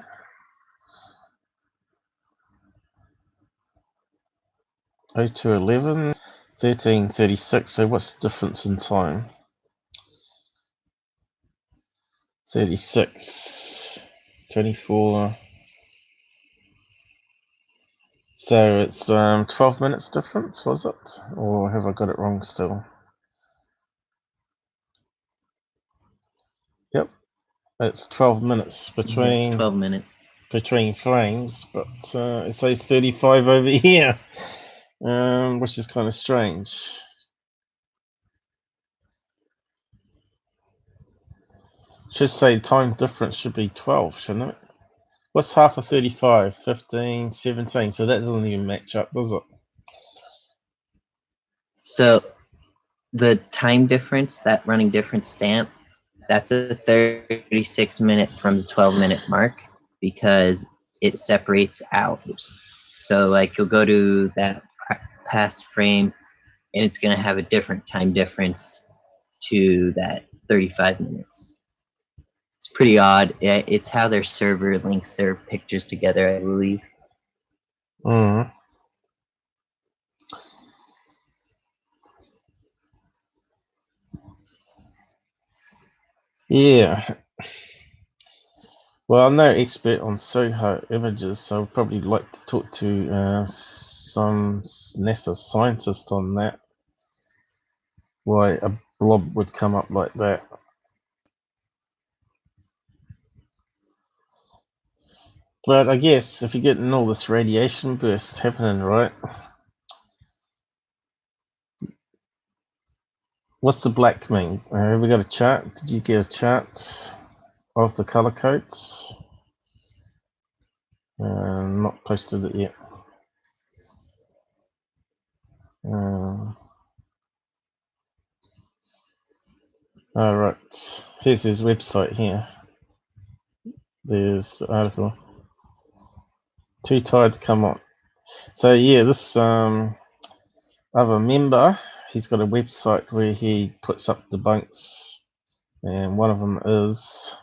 Speaker 1: 0211. 1336. So what's the difference in time? 36. 24. So it's 12 minutes difference, was it? Or have I got it wrong still? Yep, it's 12 minutes between.
Speaker 5: It's 12 minutes
Speaker 1: between frames, but it says 35 over here, which is kind of strange. Should say time difference should be 12, shouldn't it? What's half of 35? 15, 17. So that doesn't even match up, does it?
Speaker 5: So the time difference, that running difference stamp, that's a 36-minute from the 12-minute mark because it separates hours. So like you'll go to that past frame and it's going to have a different time difference to that 35 minutes. It's pretty odd. It's how their server links their pictures together, I believe.
Speaker 1: Mm. Yeah. Well, I'm no expert on SOHO images, so I'd probably like to talk to some NASA scientist on that. Why a blob would come up like that. But I guess if you're getting all this radiation bursts happening, right? What's the black mean? Have we got a chart? Did you get a chart of the color codes? Not posted it yet. All right. Here's his website here. There's the article. Too tired to come on. So yeah, this other member, he's got a website where he puts up debunks, and one of them is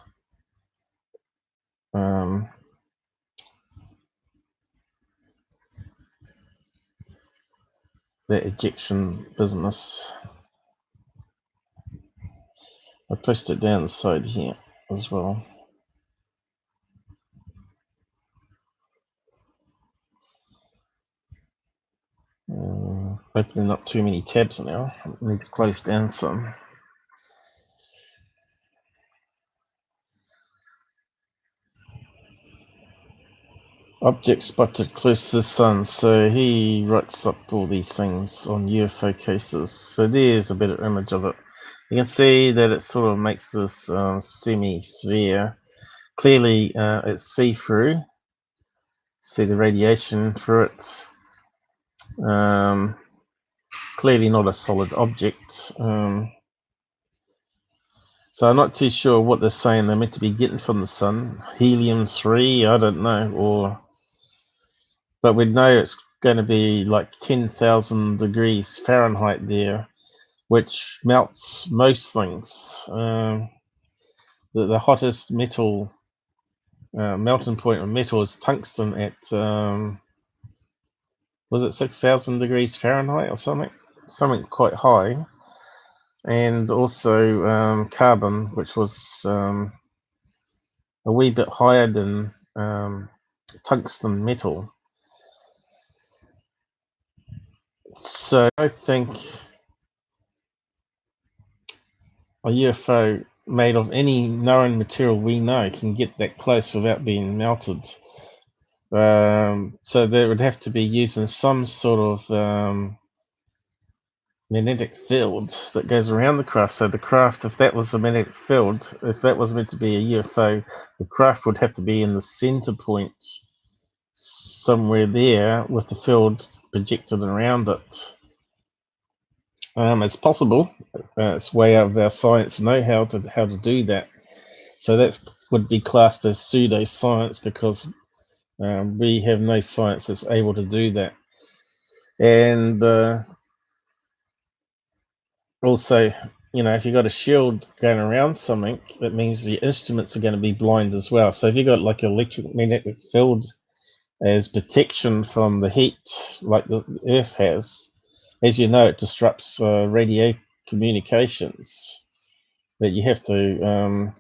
Speaker 1: the ejection business. I pushed it down the side here as well. Opening up too many tabs now. I need to close down some. Object spotted close to the sun. So he writes up all these things on UFO cases. So there's a better image of it. You can see that it sort of makes this semi-sphere. Clearly, it's see-through. See the radiation through it. clearly not a solid object. So I'm not too sure what they're saying they're meant to be getting from the sun. Helium-3, I don't know, but we know it's going to be like 10,000 degrees Fahrenheit there, which melts most things. The hottest metal melting point of metal is tungsten at was it 6,000 degrees Fahrenheit or something quite high, and also carbon, which was a wee bit higher than tungsten metal. So I think a UFO made of any known material we know can get that close without being melted. So they would have to be using some sort of magnetic field that goes around the craft. So the craft, if that was a magnetic field, if that was meant to be a UFO, the craft would have to be in the center point somewhere there with the field projected around it. It's possible. It's way out of our science know-how how to do that. So that would be classed as pseudoscience because we have no science that's able to do that. And also, if you've got a shield going around something, that means the instruments are going to be blind as well. So if you've got like an electromagnetic field as protection from the heat, like the Earth has, as you know, it disrupts radio communications. That you have to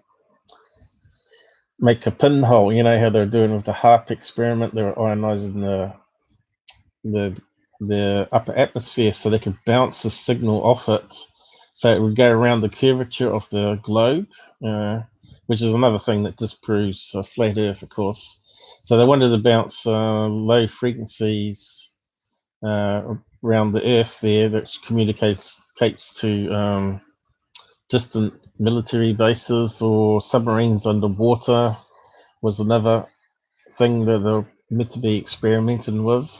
Speaker 1: make a pinhole. You know how they're doing with the HARP experiment? They're ionizing the upper atmosphere so they could bounce the signal off it, so it would go around the curvature of the globe, which is another thing that disproves flat Earth, of course. So they wanted to bounce low frequencies around the Earth there that communicates to distant military bases or submarines underwater was another thing that they're meant to be experimenting with.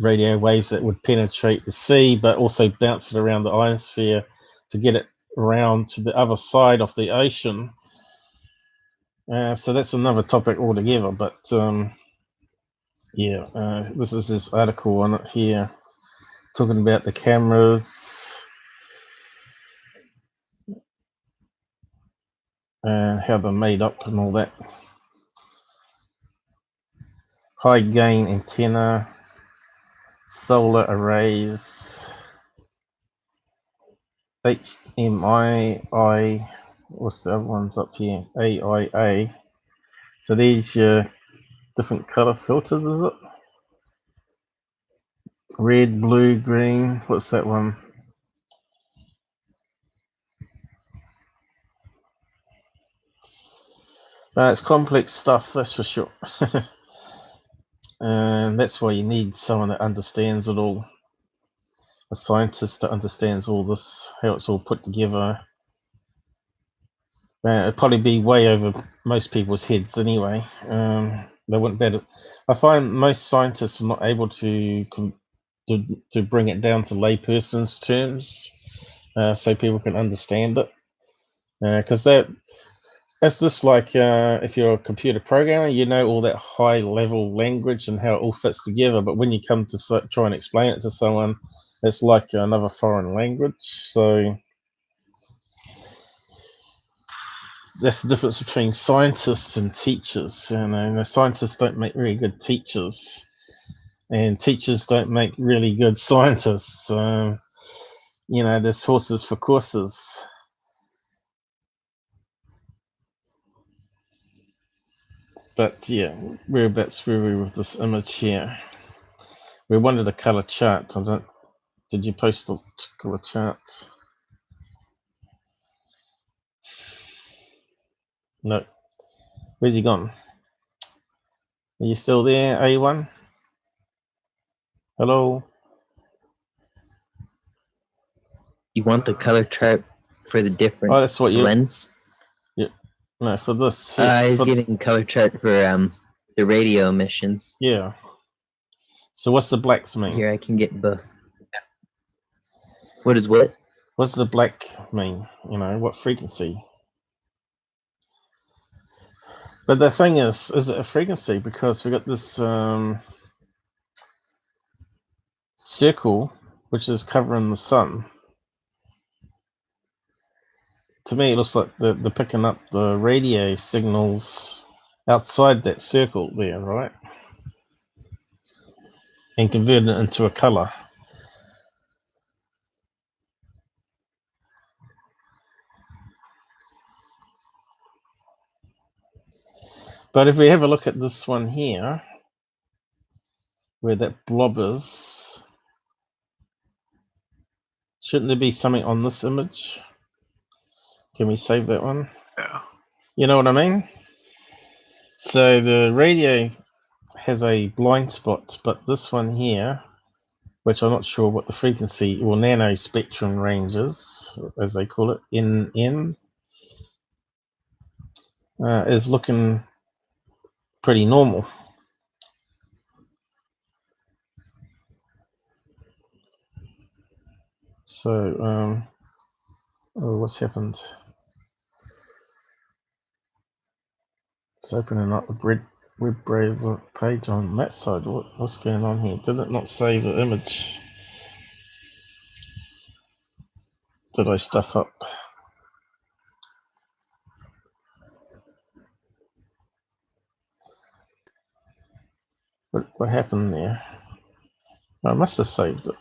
Speaker 1: Radio waves that would penetrate the sea but also bounce it around the ionosphere to get it around to the other side of the ocean. So that's another topic altogether, but this is this article on it here talking about the cameras and how they're made up and all that. High gain antenna, solar arrays, HMI, what's the other ones up here? AIA. So these different color filters, is it? Red, blue, green. What's that one? It's complex stuff, that's for sure. And that's why you need someone that understands it all. A scientist that understands all this, how it's all put together. It'd probably be way over most people's heads anyway. They wouldn't better. I find most scientists are not able to bring it down to layperson's terms, so people can understand it. Because that's just like if you're a computer programmer, you know all that high level language and how it all fits together. But when you come to try and explain it to someone, it's like another foreign language. So that's the difference between scientists and teachers. Scientists don't make really good teachers, and teachers don't make really good scientists. There's horses for courses. But yeah, whereabouts were we with this image here? We wanted a color chart. Did you post a color chart? No. Where's he gone? Are you still there, A1? Hello?
Speaker 5: You want the color chart for the different
Speaker 1: that's what
Speaker 5: lens?
Speaker 1: Yeah. No, for this.
Speaker 5: He's getting color chart for the radio emissions.
Speaker 1: Yeah. So what's the blacks mean?
Speaker 5: Here, I can get both. What is what?
Speaker 1: What's the black mean? You know, what frequency? But the thing is it a frequency? Because we got this circle which is covering the sun. To me, it looks like they're picking up the radio signals outside that circle there, right? And converting it into a color. But if we have a look at this one here, where that blob is, shouldn't there be something on this image? Can we save that one?
Speaker 3: Yeah.
Speaker 1: You know what I mean? So the radio has a blind spot, but this one here, which I'm not sure what the frequency or nano spectrum range is, as they call it, NN, is looking pretty normal. So, oh, what's happened? It's opening up the web browser page on that side. What's going on here? Did it not save the image? Did I stuff up? What happened there? I must have saved it.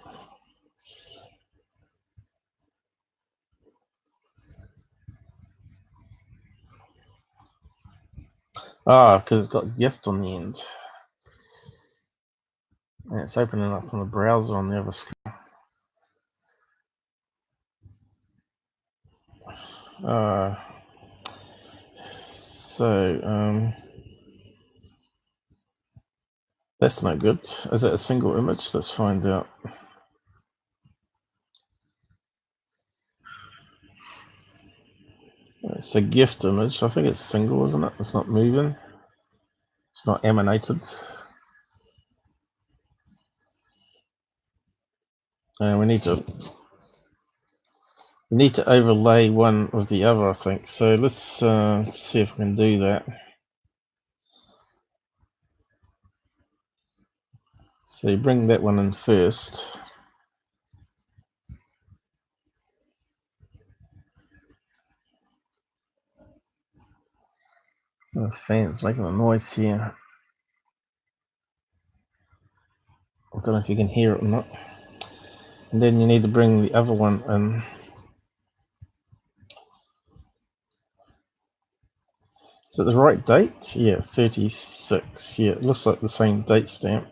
Speaker 1: Ah, because it's got gift on the end. And it's opening up on the browser on the other screen. So, that's no good. Is it a single image? Let's find out. It's a gift image. I think it's single, isn't it? It's not moving. It's not emanated. And we need to overlay one with the other, I think. So let's see if we can do that. So you bring that one in first. The fan's making a noise here. I don't know if you can hear it or not. And then you need to bring the other one in. Is it the right date? Yeah, 36. Yeah, it looks like the same date stamp.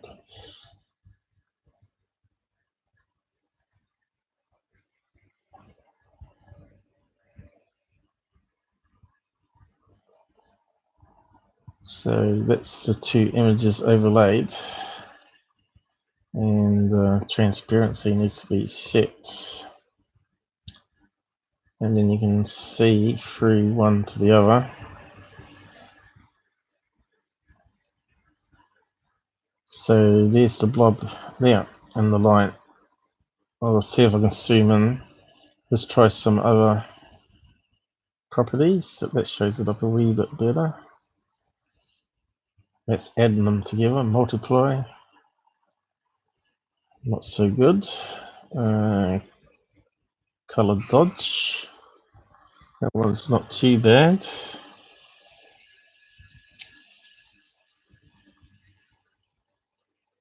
Speaker 1: So that's the two images overlaid. And transparency needs to be set. And then you can see through one to the other. So there's the blob there and the light. I'll see if I can zoom in. Let's try some other properties. That shows it up a wee bit better. Let's add them together, multiply. Not so good. Color dodge. That one's not too bad.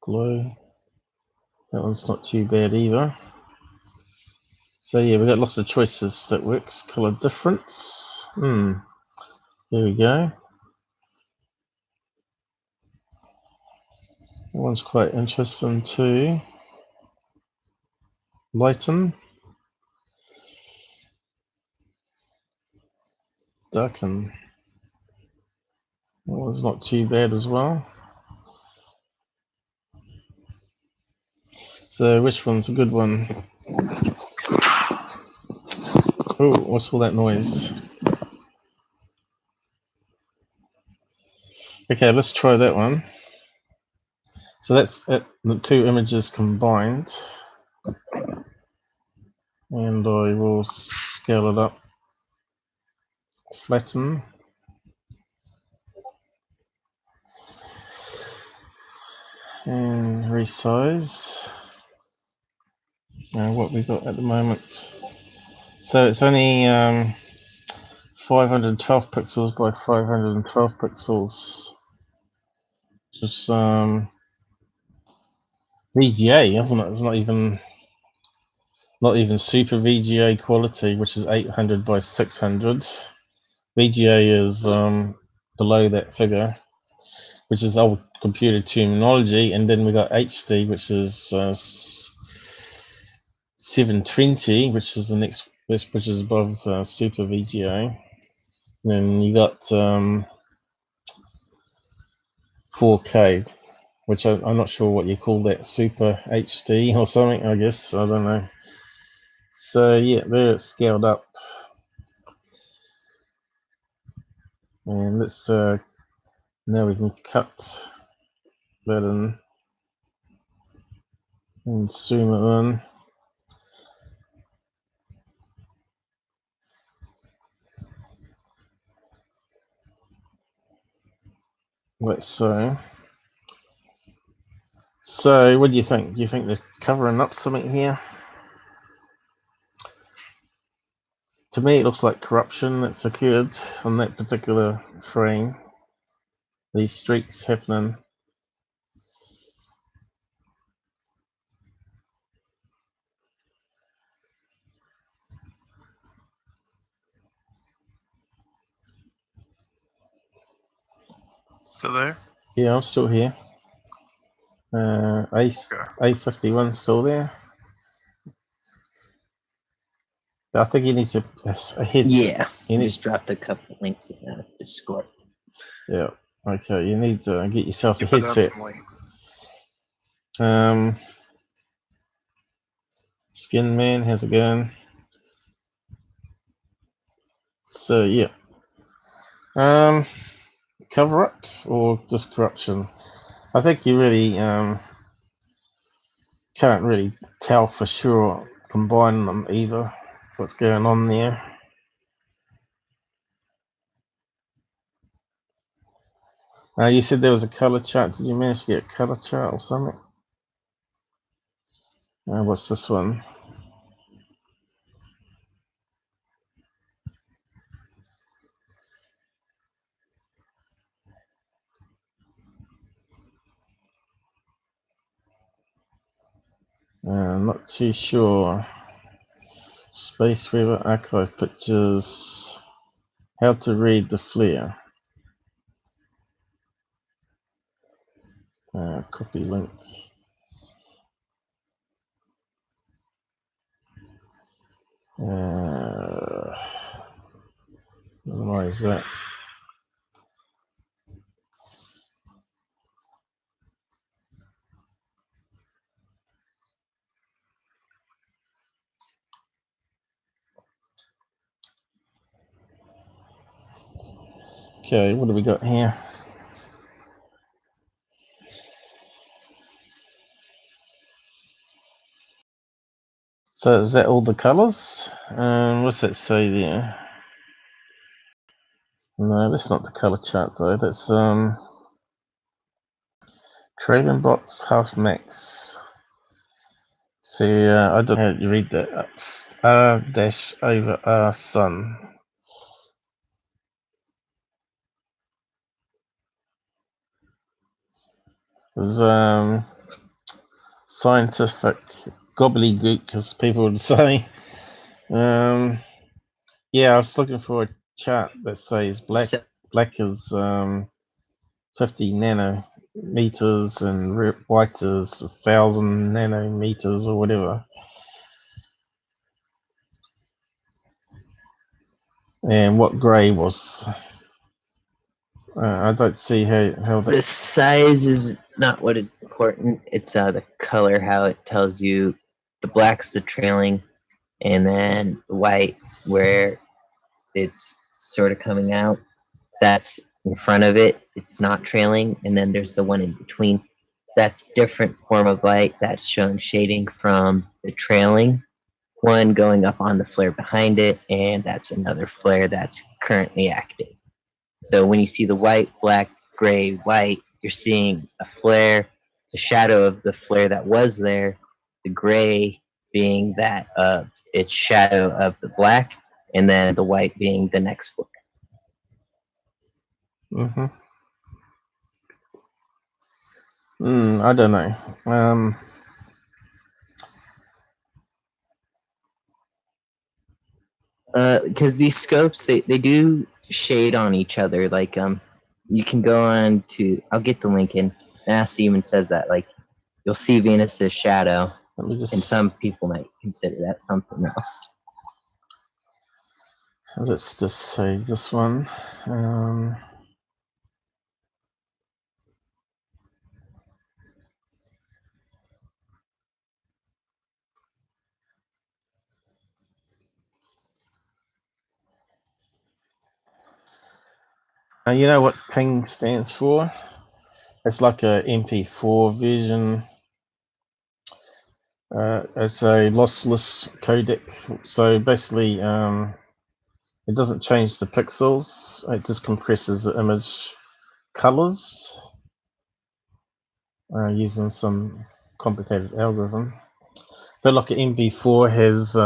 Speaker 1: Glow. That one's not too bad either. So yeah, we've got lots of choices that works. Color difference. There we go. That one's quite interesting too. Lighten. Darken. That one's not too bad as well. So which one's a good one? Oh, what's all that noise? Okay, let's try that one. So that's it, the two images combined. And I will scale it up, flatten. And resize. Now what we got at the moment. So it's only 512 pixels by 512 pixels. Just VGA, isn't it? It's not even super VGA quality, which is 800 by 600. VGA is below that figure, which is old computer terminology, and then we got HD, which is 720, which is the next, which is above super VGA. And then you got 4K, which I'm not sure what you call that, super HD or something, I guess, I don't know. So yeah, there it's scaled up. And let's now we can cut that in and zoom it in. Like so. So what do you think? Do you think they're covering up something here? To me, it looks like corruption that's occurred on that particular frame. These streaks happening.
Speaker 3: Still there?
Speaker 1: Yeah, I'm still here. A51 still there. I think he needs a headset.
Speaker 5: Yeah,
Speaker 1: He
Speaker 5: I
Speaker 1: needs,
Speaker 5: just dropped a couple links in the Discord.
Speaker 1: yeah. Okay, you need to get yourself
Speaker 3: You
Speaker 1: a
Speaker 3: put down
Speaker 1: headset.
Speaker 3: some links.
Speaker 1: Skin Man, how's it going? So yeah. Cover up or just corruption? I think you really can't really tell for sure combining them either. What's going on there? You said there was a color chart. Did you manage to get a color chart or something? What's this one? I'm not too sure. Space Weaver archive pictures. How to read the flare. Copy link. Minimize that. Okay, what do we got here? So is that all the colors? What's that say there? No, that's not the color chart though. That's trading box half max. See, I don't know how you read that. R dash over R sun. There's scientific gobbledygook, as people would say. Yeah, I was looking for a chart that says black is 50 nanometers and white is 1,000 nanometers or whatever. And what grey was? I don't see how
Speaker 5: The size is not what is important. It's the color, how it tells you the black's the trailing, and then white where it's sort of coming out. That's in front of it. It's not trailing, and then there's the one in between. that's different form of light that's showing shading from the trailing one going up on the flare behind it, and that's another flare that's currently active. So when you see the white, black, gray, white, you're seeing a flare, the shadow of the flare that was there, the gray being that of its shadow of the black, and then the white being the next flare.
Speaker 1: I don't know.
Speaker 5: Because these scopes, they do shade on each other. Like, you can go on to, I'll get the link in. NASA even says that, like, you'll see Venus's shadow, and some people might consider that something else.
Speaker 1: Let's just say this one. You know what ping stands for? It's like a MP4 version. It's a lossless codec. So basically, it doesn't change the pixels. It just compresses the image colors using some complicated algorithm. But like an MP4 has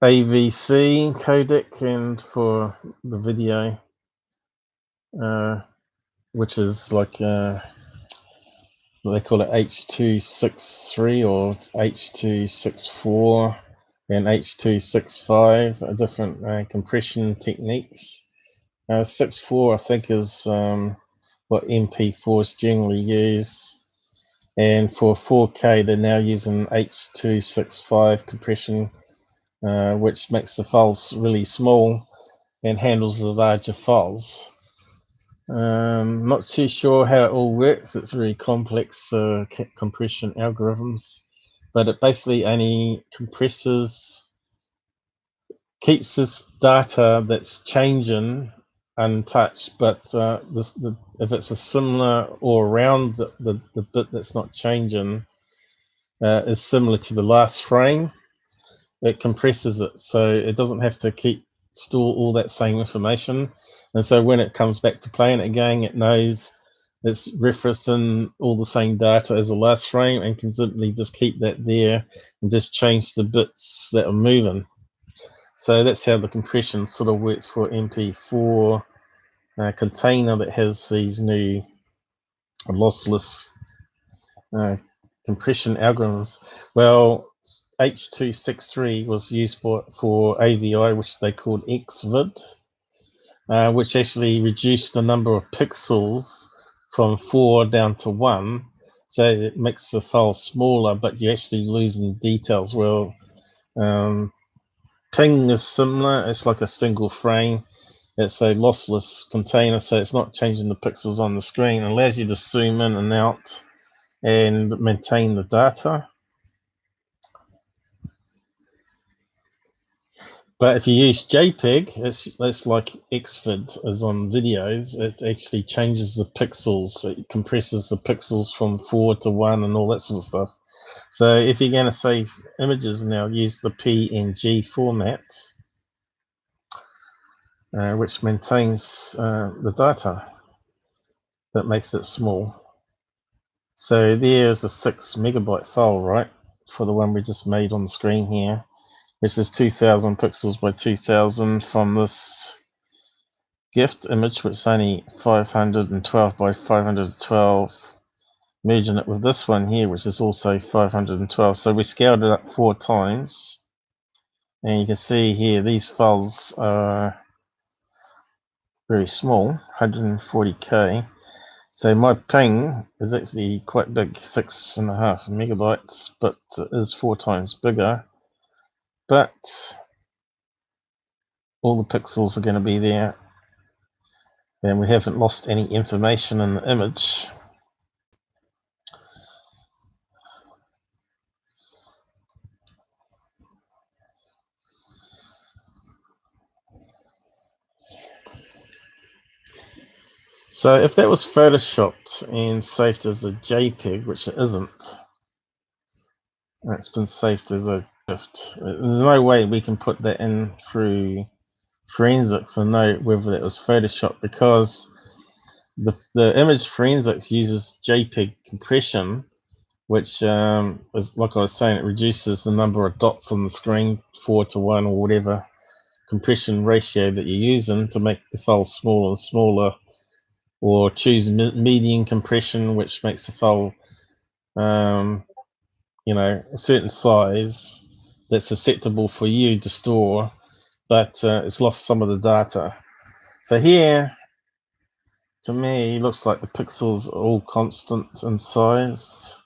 Speaker 1: AVC codec, and for the video, which is like they call it H.263 or H.264 and H.265, different compression techniques. 6.4 I think is what MP4s generally use, and for 4K they're now using H.265 compression, which makes the files really small and handles the larger files. Not too sure how it all works. It's very complex compression algorithms, but it basically only compresses, keeps this data that's changing untouched, but if it's a similar or around the bit that's not changing is similar to the last frame, it compresses it, so it doesn't have to store all that same information. And so when it comes back to playing it again, it knows it's referencing all the same data as the last frame and can simply just keep that there and just change the bits that are moving. So that's how the compression sort of works for MP4 container that has these new lossless compression algorithms. Well, H.263 was used for AVI, which they called XVID, which actually reduced the number of pixels from 4 down to 1. So it makes the file smaller, but you're actually losing details. Well, ping is similar. It's like a single frame. It's a lossless container, so it's not changing the pixels on the screen. It allows you to zoom in and out and maintain the data. But if you use JPEG, it's like XVID is on videos. It actually changes the pixels. It compresses the pixels from 4 to 1 and all that sort of stuff. So if you're going to save images now, use the PNG format, which maintains the data, that makes it small. So there's a 6 megabyte file, right, for the one we just made on the screen here, which is 2000 pixels by 2000 from this gift image, which is only 512 by 512, merging it with this one here, which is also 512. So we scaled it up 4 times, and you can see here these files are very small, 140k. So my ping is actually quite big, 6.5 megabytes, but it is 4 times bigger. But all the pixels are going to be there, and we haven't lost any information in the image. So if that was photoshopped and saved as a JPEG, which it isn't, that's been saved as a GIF. There's no way we can put that in through forensics and know whether that was photoshopped, because the image forensics uses JPEG compression, which is, like I was saying, it reduces the number of dots on the screen 4:1 or whatever compression ratio that you're using to make the file smaller and smaller, or choose median compression, which makes the file a certain size that's acceptable for you to store, but it's lost some of the data. So here, to me, looks like the pixels are all constant in size.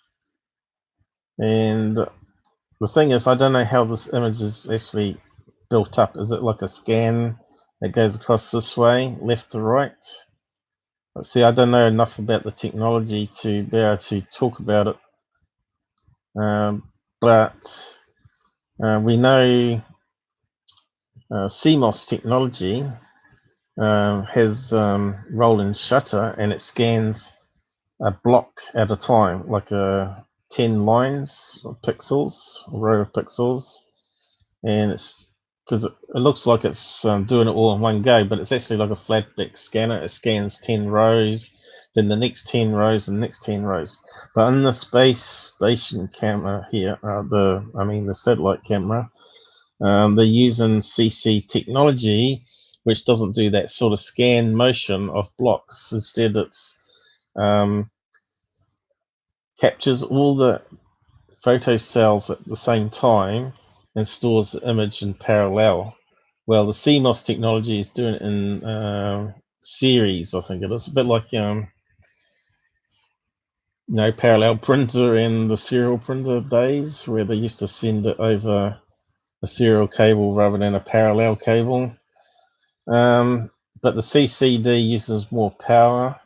Speaker 1: And the thing is, I don't know how this image is actually built up. Is it like a scan that goes across this way, left to right? See, I don't know enough about the technology to be able to talk about it. But we know CMOS technology has rolling shutter, and it scans a block at a time, like 10 lines of pixels, a row of pixels. And it's because it looks like it's doing it all in one go, but it's actually like a flatback scanner. It scans 10 rows, then the next 10 rows, and the next 10 rows. But in the space station camera here, the satellite camera, they're using CC technology, which doesn't do that sort of scan motion of blocks. Instead, it's captures all the photo cells at the same time and stores the image in parallel. Well, the CMOS technology is doing it in series, I think it is. A bit like parallel printer in the serial printer days, where they used to send it over a serial cable rather than a parallel cable. But the CCD uses more power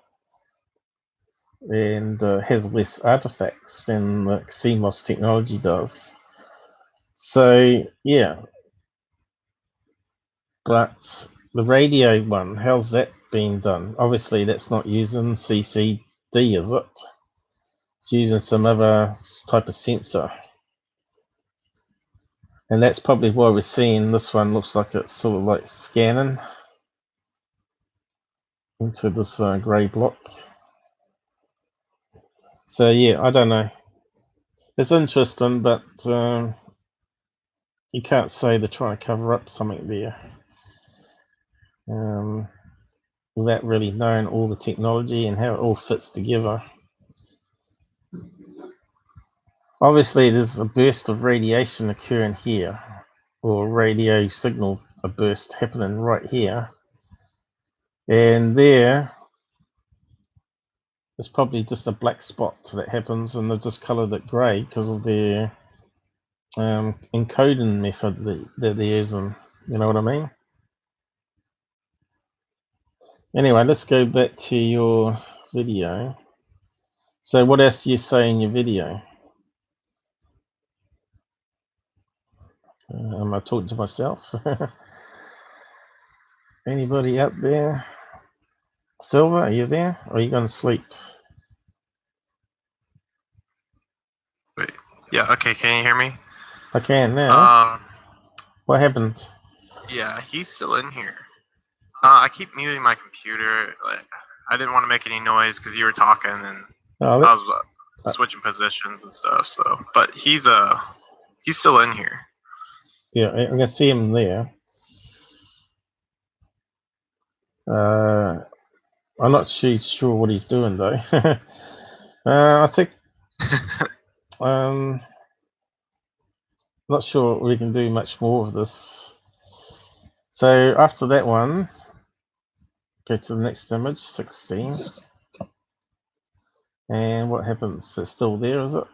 Speaker 1: and has less artifacts than the CMOS technology does. So, yeah. But the radio one, how's that being done? Obviously, that's not using CCD, is it? It's using some other type of sensor. And that's probably why we're seeing this one looks like it's sort of like scanning into this grey block. So, yeah, I don't know. It's interesting, but you can't say they're trying to cover up something there without really knowing all the technology and how it all fits together. Obviously, there's a burst of radiation occurring here, or radio signal, a burst happening right here. And there's probably just a black spot that happens, and they've just colored it grey because of their encoding method that they're using. You know what I mean? Anyway, let's go back to your video. So what else do you say in your video? Am I talking to myself? Anybody out there? Silver, are you there? Or are you going to sleep?
Speaker 3: Wait. Yeah. Okay. Can you hear me?
Speaker 1: I can now. What happened?
Speaker 3: Yeah, he's still in here. I keep muting my computer. Like, I didn't want to make any noise because you were talking, and I was switching positions and stuff. So, but he's still in here.
Speaker 1: Yeah, I'm gonna see him there. I'm not sure what he's doing though. I think not sure we can do much more of this. So after that one, go to the next image, 16. And what happens? It's still there, is it?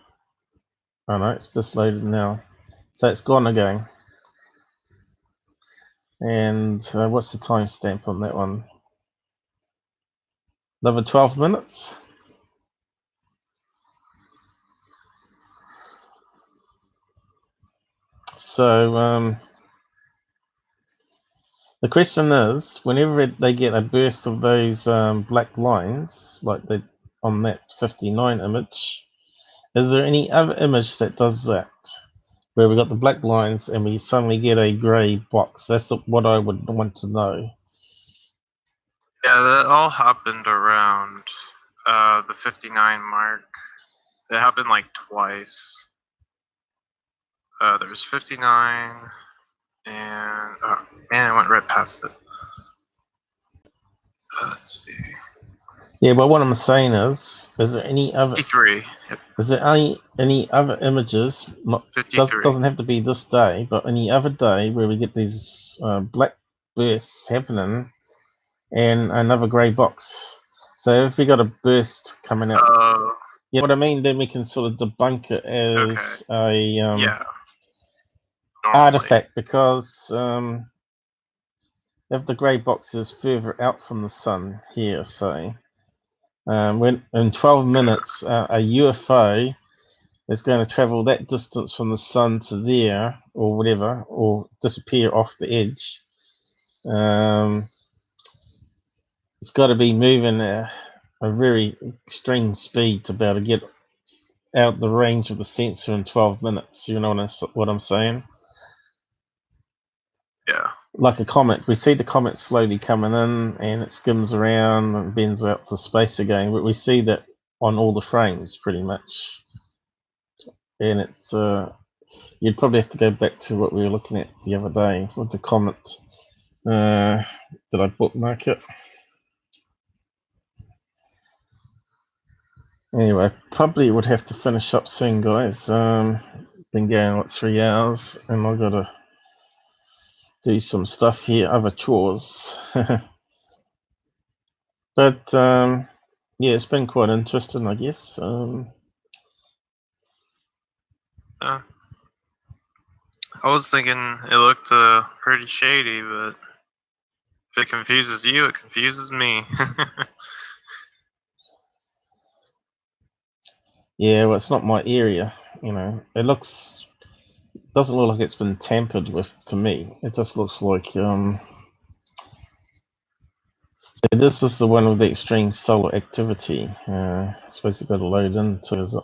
Speaker 1: Oh no, it's just loaded now. So it's gone again. And what's the timestamp on that one? Another 12 minutes. So The question is, whenever they get a burst of those black lines, like they on that 59 image, is there any other image that does that? Where we got the black lines and we suddenly get a grey box. That's what I would want to know.
Speaker 3: Yeah, that all happened around the 59 mark. It happened like twice. There was 59, and oh man, I went right past it. Let's see.
Speaker 1: Yeah, but what I'm saying is there any other?
Speaker 3: 53. Yep.
Speaker 1: Is there any other images? Doesn't have to be this day, but any other day where we get these black bursts happening and another grey box. So if we got a burst coming out, you know what I mean? Then we can sort of debunk it as a artifact, because if the grey box is further out from the sun here, say, when in 12 minutes a UFO is going to travel that distance from the sun to there, or whatever, or disappear off the edge. It's got to be moving at a very extreme speed to be able to get out the range of the sensor in 12 minutes. You know what I'm saying?
Speaker 3: Yeah.
Speaker 1: Like a comet. We see the comet slowly coming in and it skims around and bends out to space again. But we see that on all the frames pretty much. And it's you'd probably have to go back to what we were looking at the other day with the comet. Did I bookmark it? Anyway, probably would have to finish up soon, guys. Been going like 3 hours, and I've got to do some stuff here, other chores. But yeah, it's been quite interesting, I guess.
Speaker 3: I was thinking it looked pretty shady, but if it confuses you, it confuses me.
Speaker 1: Yeah, well, it's not my area, you know. It doesn't look like it's been tampered with to me. It just looks like so this is the one with the extreme solar activity. I suppose you've got to load into, is it?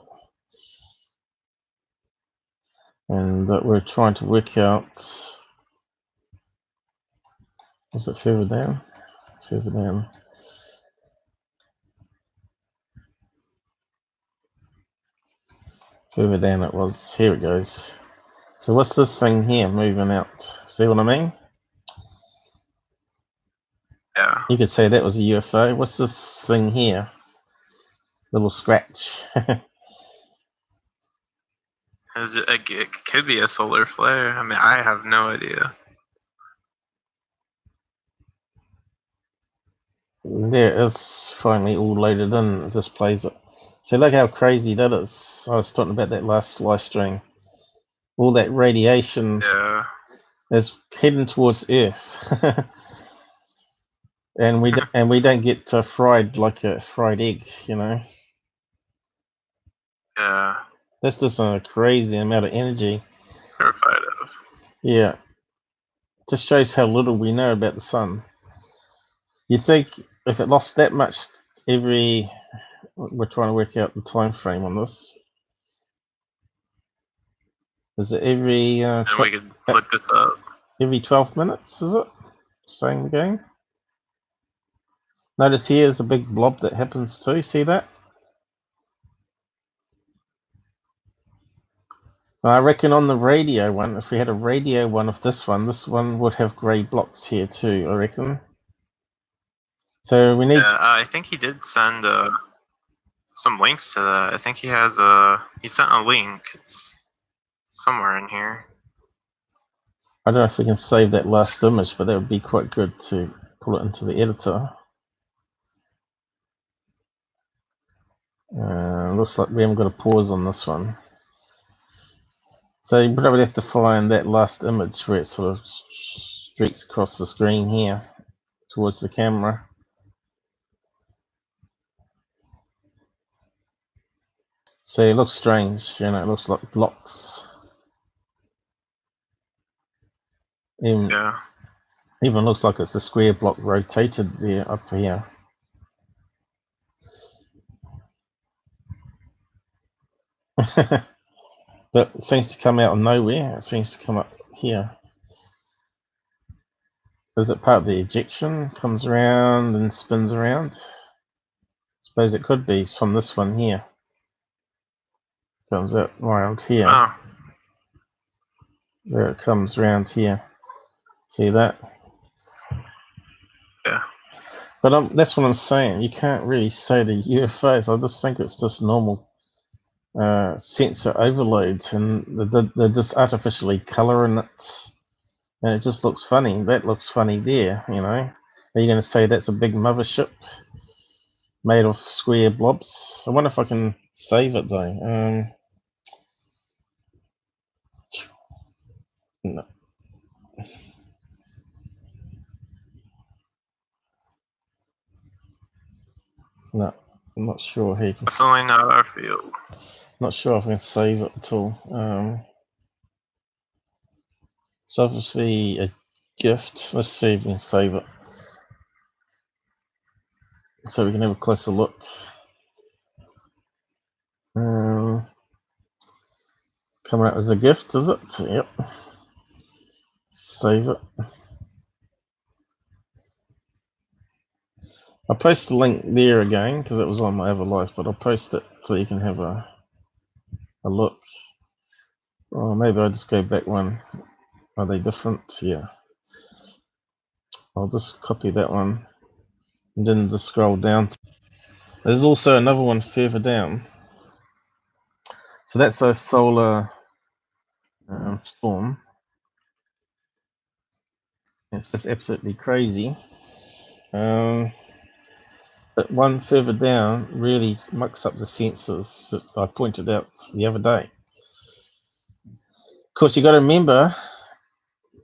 Speaker 1: And we're trying to work out. Was it further down? Further down. Further down it was. Here it goes. So what's this thing here moving out? See what I mean?
Speaker 3: Yeah.
Speaker 1: You could say that was a UFO. What's this thing here? Little scratch.
Speaker 3: It could be a solar flare. I mean, I have no idea.
Speaker 1: There it is, finally all loaded in. It just plays it. So look how crazy that is. I was talking about that last live stream. All that radiation is heading towards Earth. and we don't get fried like a fried egg, you know.
Speaker 3: Yeah.
Speaker 1: That's just a crazy amount of energy.
Speaker 3: Terrified of.
Speaker 1: Yeah. Just shows how little we know about the sun. You think if it lost that much we're trying to work out the time frame on this. Is it every
Speaker 3: and we could look this up.
Speaker 1: Every 12 minutes, is it? Saying the game. Notice here's a big blob that happens too. See that? I reckon on the radio one, if we had a radio one of this one would have grey blocks here too, I reckon. So we need...
Speaker 3: Yeah, I think he did send some links to that. I think he has he sent a link. It's somewhere in here.
Speaker 1: I don't know if we can save that last image, but that would be quite good to pull it into the editor. Looks like we haven't got a pause on this one. So you probably have to find that last image where it sort of streaks across the screen here towards the camera. So it looks strange, you know, it looks like blocks.
Speaker 3: Yeah.
Speaker 1: Even looks like it's a square block rotated there up here. But it seems to come out of nowhere. It seems to come up here. Is it part of the ejection? Comes around and spins around? Suppose it could be from this one here. Comes out around here.
Speaker 3: Oh,
Speaker 1: There it comes around here. See that?
Speaker 3: yeah.
Speaker 1: But that's what I'm saying. You can't really say the UFOs. I just think it's just normal sensor overloads, and they're just artificially colouring it, and it just looks funny. That looks funny there, you know. Are you going to say that's a big mothership made of square blobs? I wonder if I can save it though. No. No, I'm not sure how you can.
Speaker 3: Definitely not our field.
Speaker 1: Not sure if I can save it at all. It's obviously a gift. Let's see if we can save it, so we can have a closer look. Coming out as a gift, is it? Yep. Save it. I'll post the link there again because it was on my other life, but I'll post it so you can have a look. Or maybe I'll just go back one. Are they different? Yeah. I'll just copy that one and then just scroll down. There's also another one further down. So that's a solar storm. It's just absolutely crazy. But one further down really mucks up the sensors that I pointed out the other day. Of course, you got to remember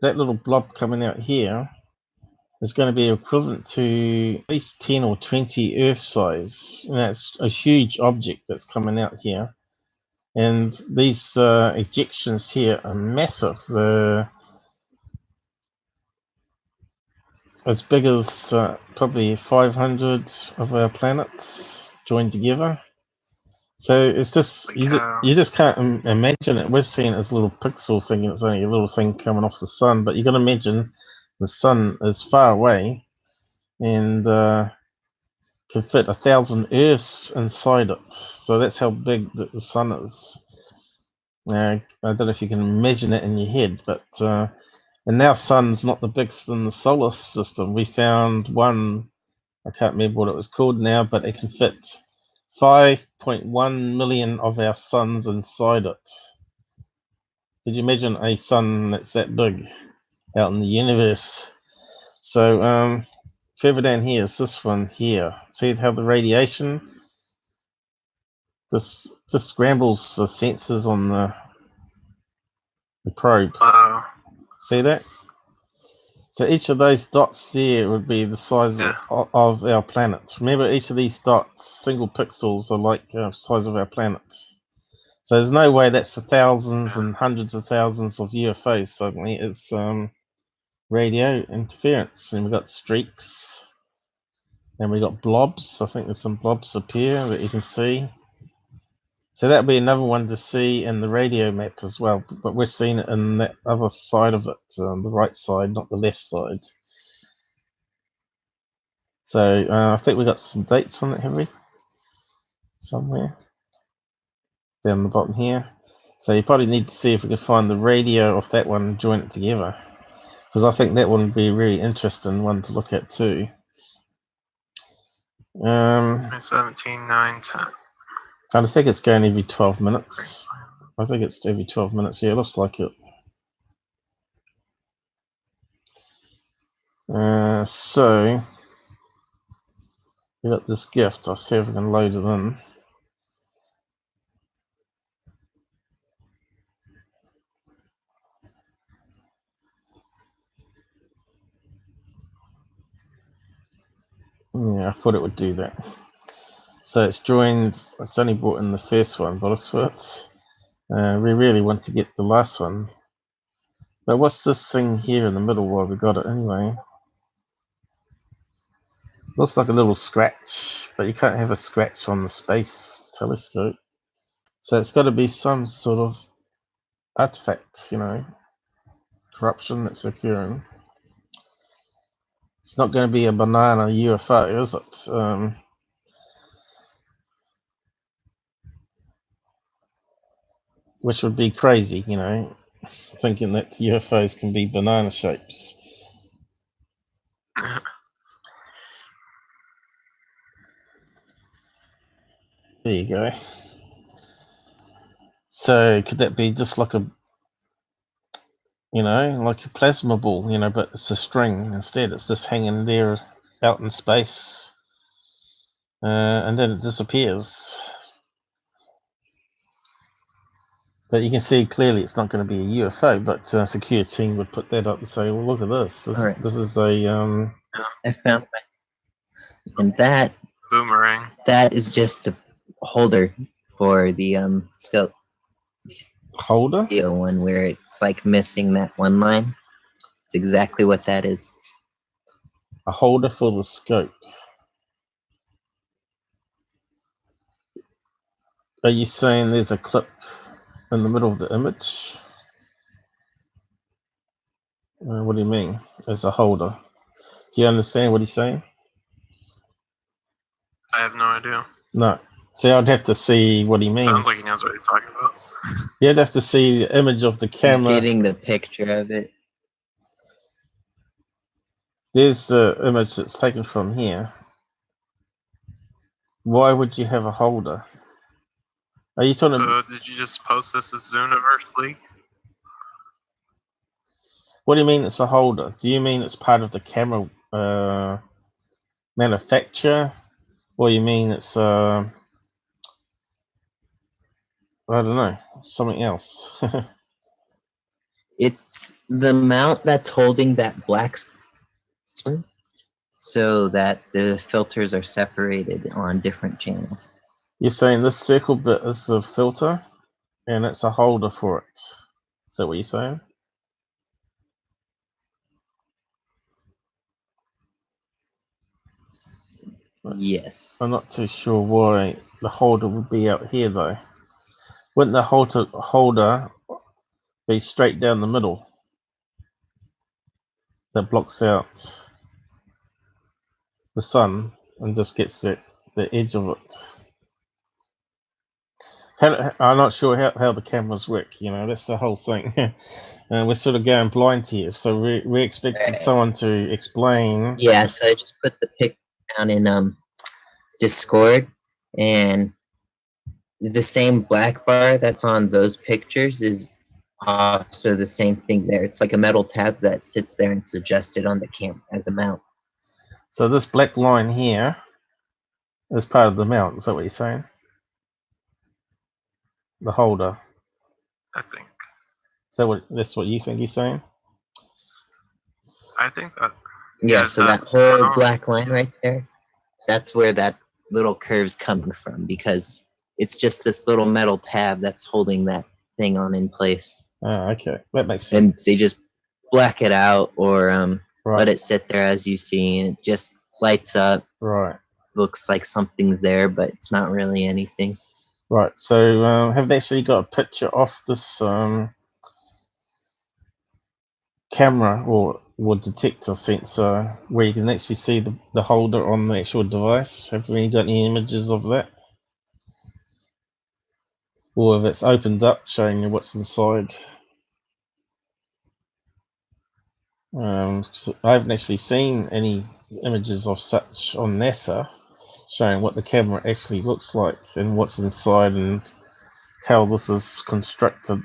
Speaker 1: that little blob coming out here is going to be equivalent to at least 10 or 20 Earth size. And that's a huge object that's coming out here. And these ejections here are massive. They're as big as probably 500 of our planets joined together. So it's just you just can't imagine it. We're seeing it as a little pixel thing, and it's only a little thing coming off the sun. But you got to imagine the sun is far away, and can fit 1,000 Earths inside it. So that's how big the sun is. I don't know if you can imagine it in your head, but and now sun's not the biggest in the solar system. We found one. I can't remember what it was called now, but it can fit 5.1 million of our suns inside it. Could you imagine a sun that's that big out in the universe? So further down here is this one here. See how the radiation just scrambles the sensors on the probe.
Speaker 3: Wow.
Speaker 1: See that? So each of those dots there would be the size of our planet. Remember, each of these dots, single pixels, are like the size of our planet. So there's no way that's the thousands and hundreds of thousands of UFOs suddenly. It's radio interference. And we've got streaks. And we've got blobs. I think there's some blobs up here that you can see. So that'll be another one to see in the radio map as well. But we're seeing it in that other side of it, the right side, not the left side. So I think we got some dates on it, have we? Somewhere. Down the bottom here. So you probably need to see if we can find the radio of that one and join it together. Because I think that one would be a really interesting one to look at too.
Speaker 3: 17, 9, 10.
Speaker 1: I think it's going every 12 minutes. I think it's every 12 minutes. Yeah, it looks like it. So we got this gift. I'll see if we can load it in. Yeah, I thought it would do that. So it's joined. It's only brought in the first one, but looks what it's. We really want to get the last one. But what's this thing here in the middle while we got it anyway? Looks like a little scratch, but you can't have a scratch on the space telescope. So it's got to be some sort of artifact, you know, corruption that's occurring. It's not going to be a banana UFO, is it? Which would be crazy, you know, thinking that UFOs can be banana shapes. There you go. So could that be just like a, you know, like a plasma ball, you know, but it's a string instead. It's just hanging there out in space, and then it disappears. But you can see clearly it's not going to be a UFO, but security team would put that up and say, well, look at this. This is a...
Speaker 5: I found my, and that
Speaker 3: Boomerang.
Speaker 5: that is just a holder for the scope.
Speaker 1: Holder?
Speaker 5: The one where it's like missing that one line. It's exactly what that is.
Speaker 1: A holder for the scope. Are you saying there's a clip in the middle of the image? What do you mean? As a holder. Do you understand what he's saying?
Speaker 3: I have no idea.
Speaker 1: No. See, I'd have to see what he means.
Speaker 3: Sounds like he knows what he's talking about.
Speaker 1: You'd have to see the image of the camera.
Speaker 5: Getting the picture of it.
Speaker 1: There's the image that's taken from here. Why would you have a holder? Are you talking about...
Speaker 3: Did you just post this as Zooniverse League?
Speaker 1: What do you mean it's a holder? Do you mean it's part of the camera manufacturer? Or you mean it's, I don't know, something else?
Speaker 5: It's the mount that's holding that black spring, so that the filters are separated on different channels.
Speaker 1: You're saying this circle bit is the filter and it's a holder for it. Is that what you're saying?
Speaker 5: Yes.
Speaker 1: I'm not too sure why the holder would be out here though. Wouldn't the holder be straight down the middle that blocks out the sun and just gets the edge of it? I'm not sure how the cameras work, you know, that's the whole thing. We're sort of going blind here, so we expected someone to explain.
Speaker 5: Yeah, so I just put the pic down in Discord, and the same black bar that's on those pictures is also the same thing there. It's like a metal tab that sits there and it's adjusted on the camera as a mount.
Speaker 1: So this black line here is part of the mount, is that what you're saying? The holder.
Speaker 3: I think.
Speaker 1: So that's what you think you're saying?
Speaker 3: I think that.
Speaker 5: Yeah, so that whole black line right there, that's where that little curve's coming from, because it's just this little metal tab that's holding that thing on in place.
Speaker 1: Ah, okay, that makes sense.
Speaker 5: And they just black it out or
Speaker 1: right.
Speaker 5: let it sit there as you see, and it just lights up.
Speaker 1: Right.
Speaker 5: Looks like something's there, but it's not really anything.
Speaker 1: Right, so have they actually got a picture of this camera or detector sensor where you can actually see the holder on the actual device? Have we got any images of that? Or if it's opened up, showing you what's inside? So I haven't actually seen any images of such on NASA, showing what the camera actually looks like and what's inside and how this is constructed.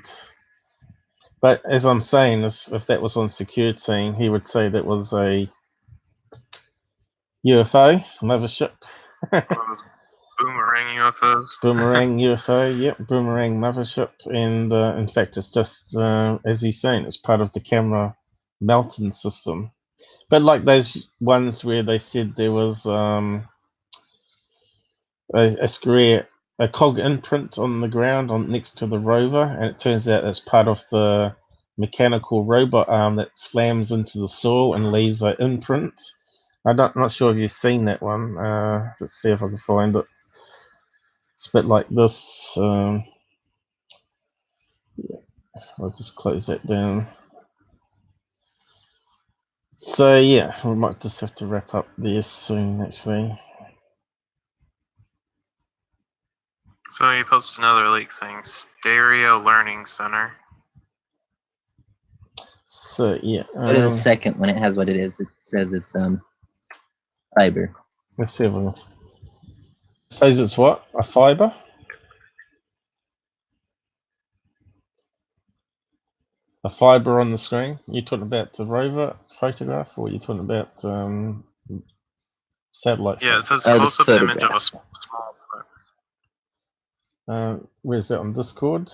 Speaker 1: But as I'm saying, if that was on security, he would say that was a UFO, mothership.
Speaker 3: Boomerang UFOs.
Speaker 1: Boomerang UFO, yep, boomerang mothership. And in fact, it's just, as he's saying, it's part of the camera mounting system. But like those ones where they said there was a cog imprint on the ground next to the rover, and it turns out it's part of the mechanical robot arm that slams into the soil and leaves an imprint. I'm not sure if you've seen that one. Let's see if I can find it. It's a bit like this. Yeah. I'll just close that down. So yeah, we might just have to wrap up there soon, actually.
Speaker 3: So he posted another link saying Stereo Learning Center.
Speaker 1: So yeah.
Speaker 5: Go to the second one. It has what it is. It says it's fiber.
Speaker 1: Let's see if we can. It says it's what? A fiber? A fiber on the screen? You're talking about the rover photograph, or you're talking about satellite?
Speaker 3: Yeah, it says
Speaker 5: the
Speaker 3: close-up image of a
Speaker 5: photograph.
Speaker 3: small foot.
Speaker 1: Where's that on Discord?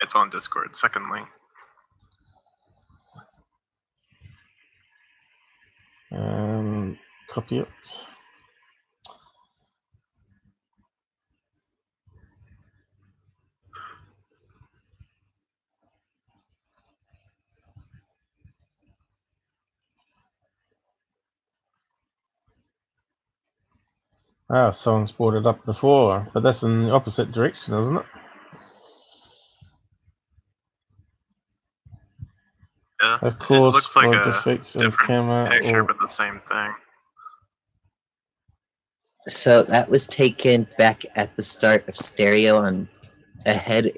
Speaker 3: It's on Discord, second link.
Speaker 1: Copy it. Ah, someone's brought it up before, but that's in the opposite direction, isn't it?
Speaker 3: Yeah,
Speaker 1: Of course,
Speaker 3: it looks like
Speaker 1: both
Speaker 3: a
Speaker 1: defects in
Speaker 3: different
Speaker 1: camera
Speaker 3: picture,
Speaker 1: or
Speaker 3: but the same thing.
Speaker 5: So that was taken back at the start of stereo on ahead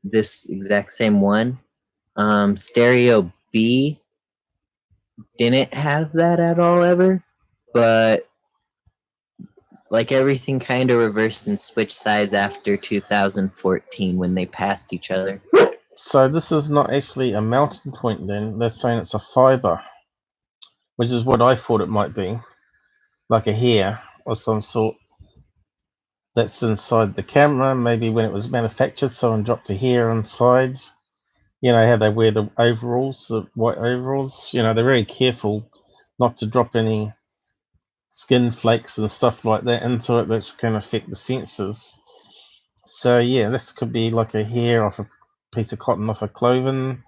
Speaker 5: this exact same one. Stereo B didn't have that at all ever, but like everything kind of reversed and switched sides after 2014 when they passed each other.
Speaker 1: So this is not actually a mounting point then, they're saying it's a fiber, which is what I thought it might be, like a hair or some sort that's inside the camera. Maybe when it was manufactured, someone dropped a hair inside. You know how they wear the overalls, the white overalls? You know, they're very careful not to drop any skin flakes and stuff like that into it that can affect the sensors. So yeah, this could be like a hair off a piece of cotton off a clothing,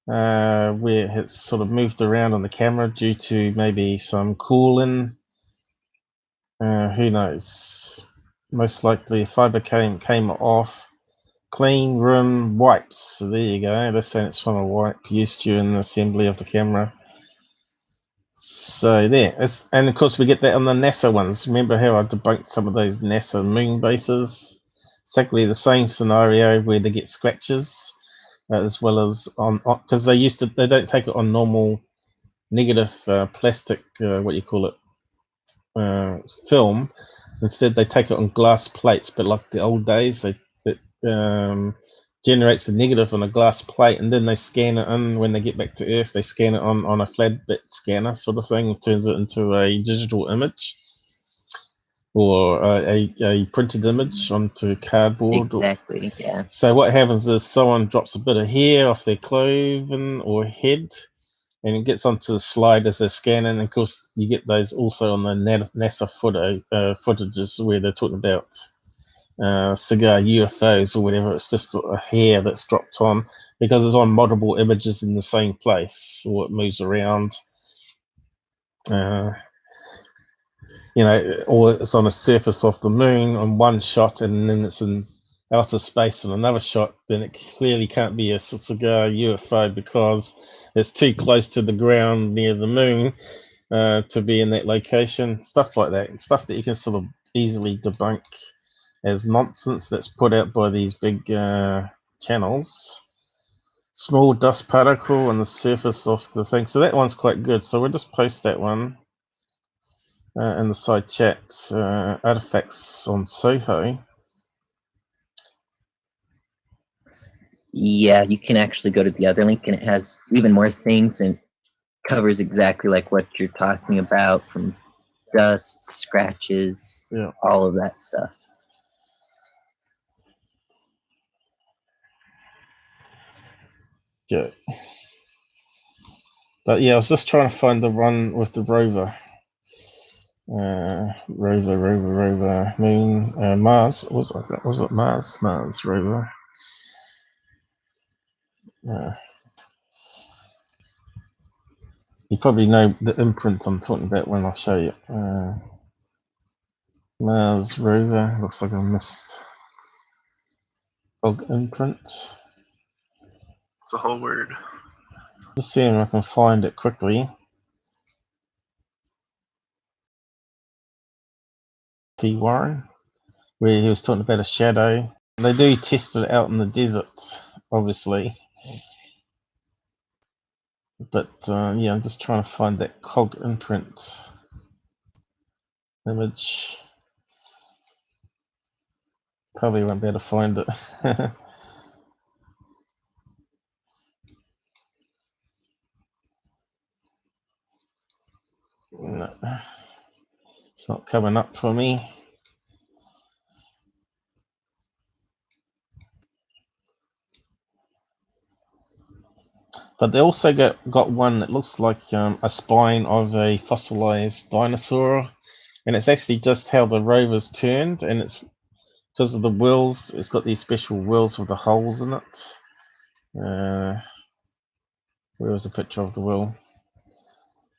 Speaker 1: where it's sort of moved around on the camera due to maybe some cooling. Who knows? Most likely a fiber came off. Clean room wipes. So there you go. They're saying it's from a wipe used during the assembly of the camera. So there. And of course we get that on the NASA ones. Remember how I debunked some of those NASA moon bases? Exactly the same scenario where they get scratches, as well as on because they don't take it on normal negative plastic, what you call it, film. Instead they take it on glass plates, but like the old days, it generates a negative on a glass plate, and then they scan it in. When they get back to Earth, they scan it on a flatbed scanner sort of thing. It turns it into a digital image or a printed image onto cardboard.
Speaker 5: Exactly, yeah.
Speaker 1: So what happens is someone drops a bit of hair off their clothing or head, and it gets onto the slide as they're scanning. And of course, you get those also on the NASA footages where they're talking about cigar UFOs or whatever. It's just a hair that's dropped on because it's on multiple images in the same place, or it moves around. Or it's on a surface of the moon on one shot, and then it's in outer space on another shot. Then it clearly can't be a cigar UFO because it's too close to the ground near the moon to be in that location. Stuff like that, stuff that you can sort of easily debunk as nonsense that's put out by these big channels. Small dust particle on the surface of the thing. So that one's quite good. So we'll just post that one in the side chat. Artifacts on SOHO.
Speaker 5: Yeah, you can actually go to the other link and it has even more things and covers exactly like what you're talking about, from dust, scratches, all of that stuff.
Speaker 1: Good. But yeah, I was just trying to find the one with the rover. Rover, moon, Mars. Was it Mars? Mars rover. You probably know the imprint I'm talking about when I show you. Mars rover, looks like a missed dog imprint.
Speaker 3: It's a whole word.
Speaker 1: Just seeing if I can find it quickly. T. Warren, where he was talking about a shadow. They do test it out in the desert, obviously. But yeah, I'm just trying to find that cog imprint image. Probably won't be able to find it. No, it's not coming up for me. But they also got one that looks like a spine of a fossilized dinosaur, and it's actually just how the rover's turned, and it's because of the wheels. It's got these special wheels with the holes in it. Where was a picture of the wheel?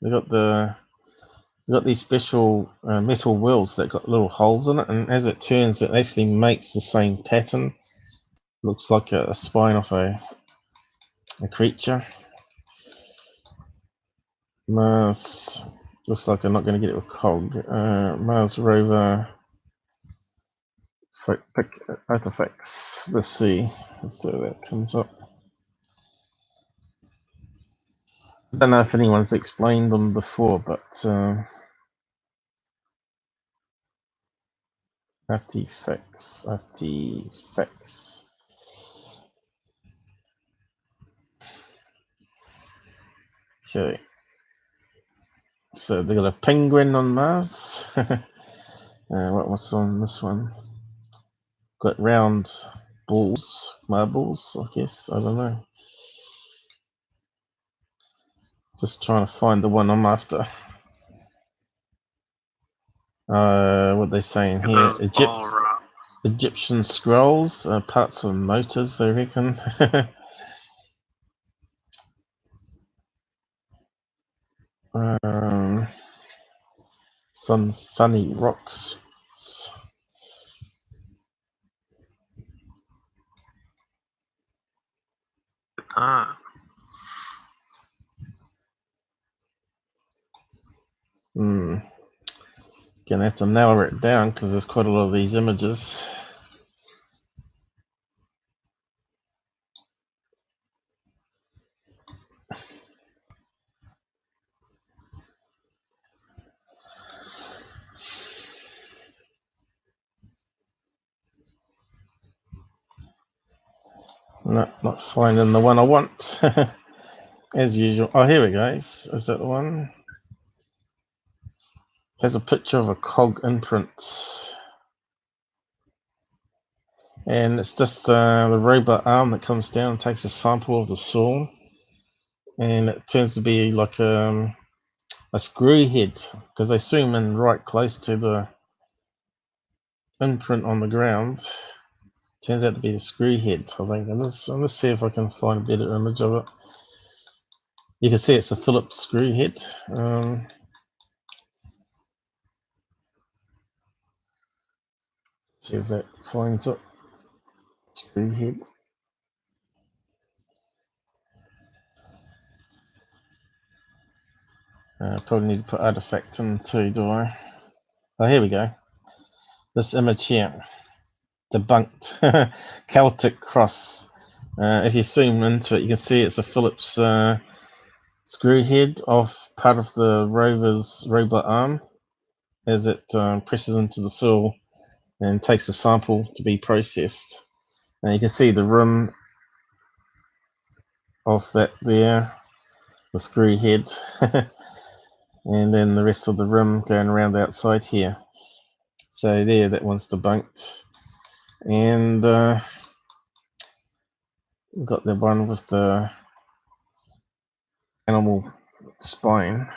Speaker 1: They got these special metal wheels that got little holes in it, and as it turns, it actually makes the same pattern. Looks like a spine of a creature. Mars, looks like I'm not going to get it with cog. Mars rover artifacts. Let's see if that comes up. I don't know if anyone's explained them before, but artifacts. Okay. So they got a penguin on Mars. What was on this one? Got round balls, marbles, I guess. I don't know. Just trying to find the one I'm after. What they saying here? Egyptian scrolls, parts of motors, they reckon. Some funny rocks. Gonna have to narrow it down because there's quite a lot of these images. No, not finding the one I want. As usual. Oh, here we go. Is that the one? Has a picture of a cog imprint. And it's just the robot arm that comes down and takes a sample of the saw. And it turns to be like a screw head, because they zoom in right close to the imprint on the ground. Turns out to be the screw head, I think. Let's see if I can find a better image of it. You can see it's a Phillips screw head. See if that finds it. Screw head. Probably need to put artifact in too, do I? Oh, here we go. This image here. Debunked. Celtic cross. If you zoom into it, you can see it's a Phillips screw head off part of the rover's robot arm as it presses into the soil and takes a sample to be processed. And you can see the rim of that there, the screw head, and then the rest of the rim going around the outside here. So there, that one's debunked. And we've got the one with the animal spine.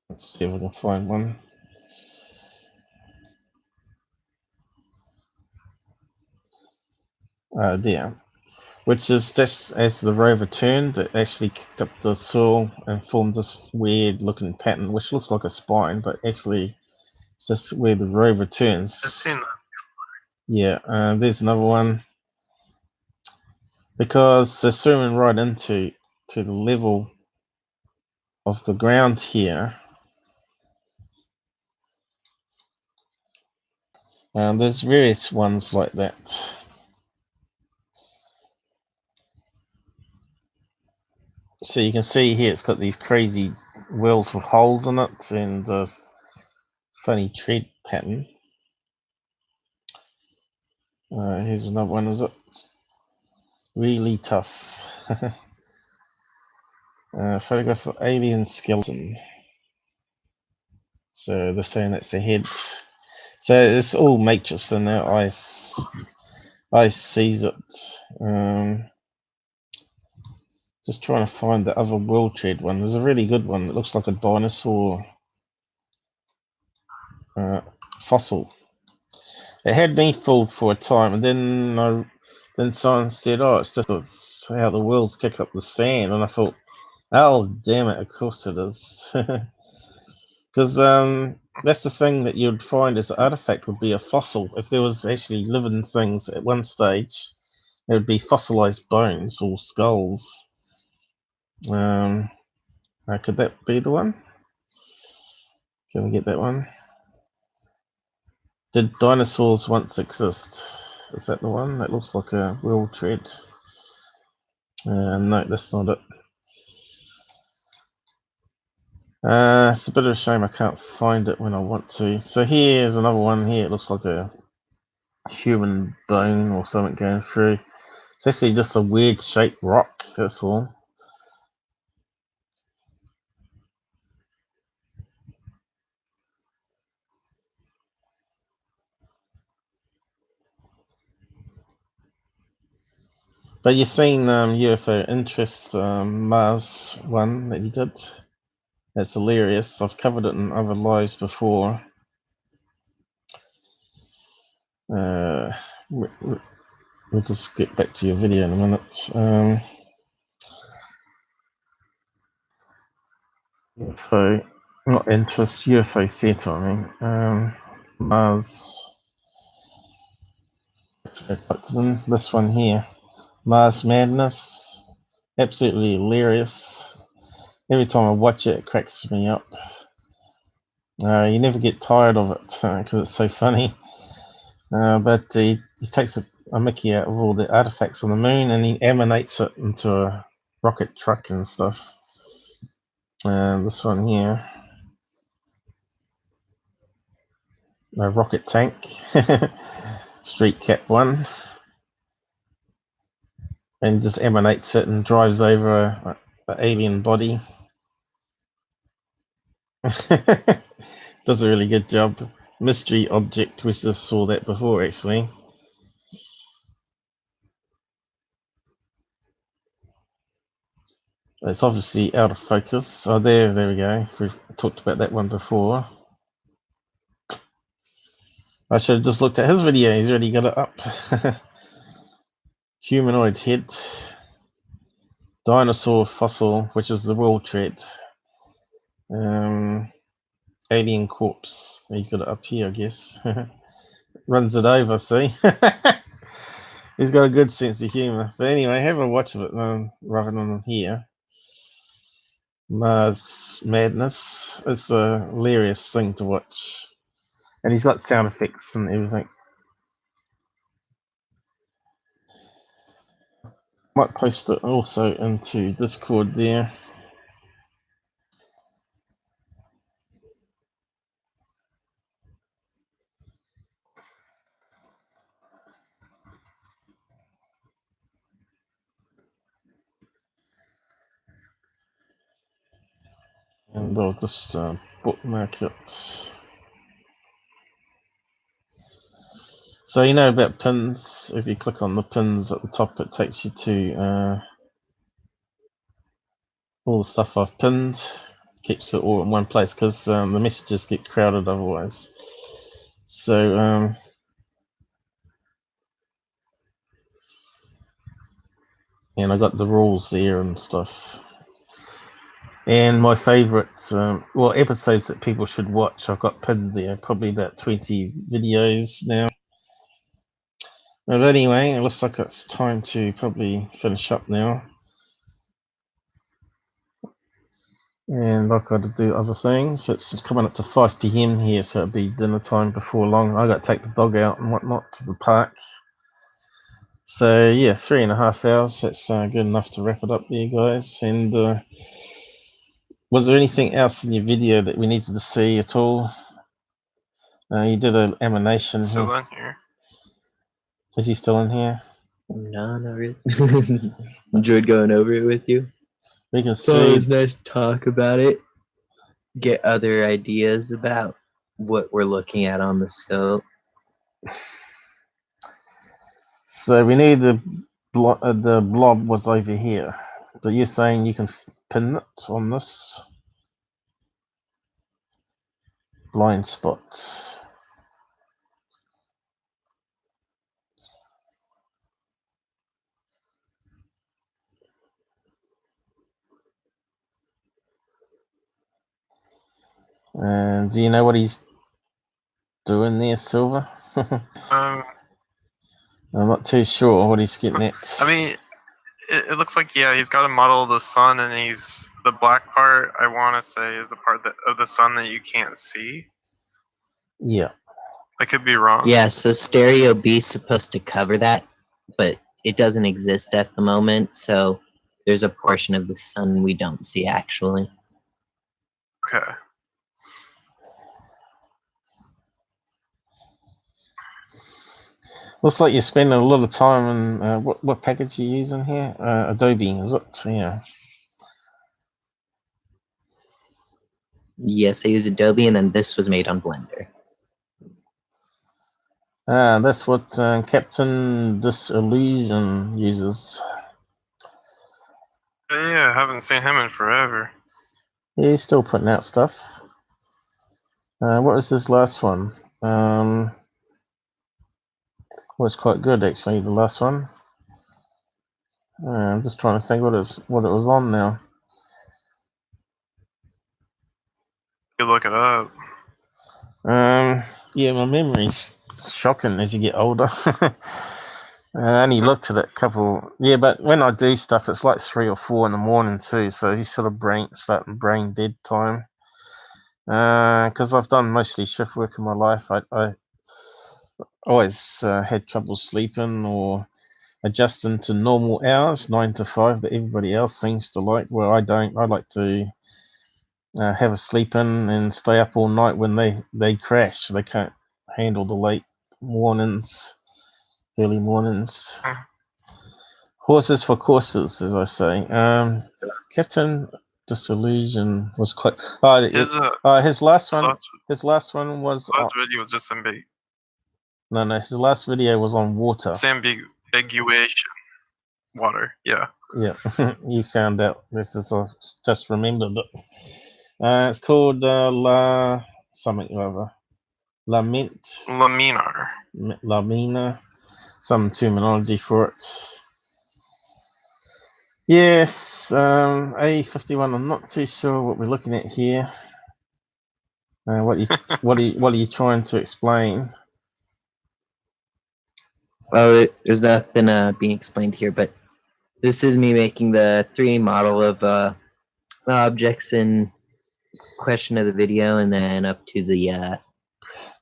Speaker 1: Let's see if we can find one. There. which is just as the rover turned, it actually kicked up the soil and formed this weird looking pattern, which looks like a spine, but actually it's just where the rover turns.
Speaker 3: I've seen that.
Speaker 1: Yeah, there's another one. Because they're zooming right into the level of the ground here. There's various ones like that. So you can see here it's got these crazy wheels with holes in it and funny tread pattern. Here's another one, is it? Really tough. Photograph of alien skeleton. So they're saying that's a head. So it's all matrix in there. I sees it. Just trying to find the other world trade one. There's a really good one. It looks like a dinosaur fossil. It had me fooled for a time, and then someone said, "Oh, it's just how the wheels kick up the sand," and I thought, "Oh, damn it! Of course it is." Because that's the thing that you'd find as an artifact would be a fossil. If there was actually living things at one stage, it would be fossilized bones or skulls. Could that be the one? Can we get that one? Did dinosaurs once exist? Is that the one? That looks like a wheel tread. No, that's not it. It's a bit of a shame I can't find it when I want to. So here's another one here. It looks like a human bone or something going through. It's actually just a weird shaped rock, that's all. But you've seen UFO Interests Mars one that he did. That's hilarious. I've covered it in other lives before. We'll just get back to your video in a minute. UFO, not interest, UFO theatre, I mean. Mars. This one here. Mars Madness. Absolutely hilarious. Every time I watch it, it cracks me up. You never get tired of it because it's so funny. But he takes a mickey out of all the artifacts on the moon and he emanates it into a rocket truck and stuff. This one here. A rocket tank. Street Cat 1. And just emanates it and drives over an alien body. Does a really good job. Mystery object, we just saw that before actually. It's obviously out of focus. Oh, there we go. We've talked about that one before. I should have just looked at his video. He's already got it up. Humanoid head. Dinosaur fossil, which is the world trade. Alien corpse. He's got it up here, I guess. Runs it over, see? He's got a good sense of humor. But anyway, have a watch of it rather than here. Mars Madness. It's a hilarious thing to watch. And he's got sound effects and everything. Might post it also into Discord there. And I'll just bookmark it. So you know about pins. If you click on the pins at the top, it takes you to all the stuff I've pinned. Keeps it all in one place because the messages get crowded otherwise. So and I got the rules there and stuff. And my favourite, episodes that people should watch, I've got pinned there, probably about 20 videos now. But anyway, it looks like it's time to probably finish up now. And I've got to do other things. It's coming up to 5 p.m. here, so it'll be dinner time before long. I got to take the dog out and whatnot to the park. So yeah, 3.5 hours. That's good enough to wrap it up there, guys. And was there anything else in your video that we needed to see at all? You did an emanation
Speaker 3: Still
Speaker 1: here.
Speaker 3: in here.
Speaker 1: Is he still in here?
Speaker 5: No, not really. Enjoyed going over it with you.
Speaker 1: We can
Speaker 5: So it
Speaker 1: see.
Speaker 5: was nice to talk about it. Get other ideas about what we're looking at on the scope.
Speaker 1: So we need the blob was over here, but you're saying you can pin it on this blind spot. And do you know what he's doing there, Silver? I'm not too sure what he's getting at.
Speaker 3: I mean, it looks like, yeah, he's got a model of the sun, and he's the black part, I want to say, is the part of the sun that you can't see.
Speaker 1: Yeah.
Speaker 3: I could be wrong.
Speaker 5: Yeah, so Stereo B is supposed to cover that, but it doesn't exist at the moment, so there's a portion of the sun we don't see actually.
Speaker 3: Okay.
Speaker 1: Looks like you're spending a lot of time on what package you using here? Adobe, is it? Yeah.
Speaker 5: Yes, I use Adobe, and then this was made on Blender.
Speaker 1: That's what Captain Disillusion uses.
Speaker 3: Yeah, I haven't seen him in forever.
Speaker 1: Yeah, he's still putting out stuff. What was his last one? Was quite good actually. The last one. I'm just trying to think what it was on now.
Speaker 3: You look it up.
Speaker 1: Yeah, my memory's shocking as you get older. I only looked at it a couple. Yeah, but when I do stuff, it's like 3 or 4 in the morning too. So you sort of starting brain dead time. Because I've done mostly shift work in my life. I always had trouble sleeping or adjusting to normal hours, 9 to 5, that everybody else seems to like. Well, I don't. I like to have a sleep in and stay up all night when they crash. They can't handle the late mornings, early mornings. Horses for courses, as I say. Captain Disillusion was quite. His last one. His last one was.
Speaker 3: Last video was just ambiguation.
Speaker 1: No, his last video was on water.
Speaker 3: It's ambiguation. Water, yeah.
Speaker 1: Yeah, you found out. This is just remembered it. It's called something or other. Lamina. Some terminology for it. Yes, A51. I'm not too sure what we're looking at here. What are you trying to explain?
Speaker 5: Well, there's nothing being explained here, but this is me making the 3D model of the objects in question of the video, and then up to the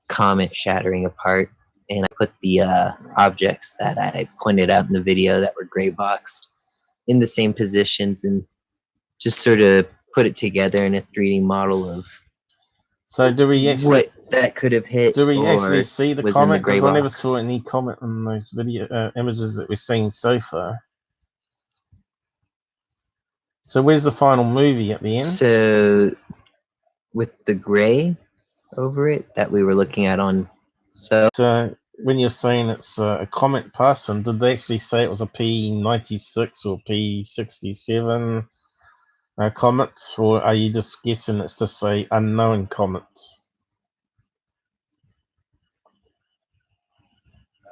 Speaker 5: comet shattering apart. And I put the objects that I pointed out in the video that were gray boxed in the same positions, and just sort of put it together in a 3D model of.
Speaker 1: So do we actually
Speaker 5: what that could have hit?
Speaker 1: Do we actually see the comet?
Speaker 5: Because
Speaker 1: I never saw any comet in those video images that we've seen so far. So where's the final movie at the end?
Speaker 5: So with the gray over it that we were looking at on. So
Speaker 1: when you're saying it's a comet passing, did they actually say it was a P96 or P67 comet, or are you just guessing it's just a unknown comet?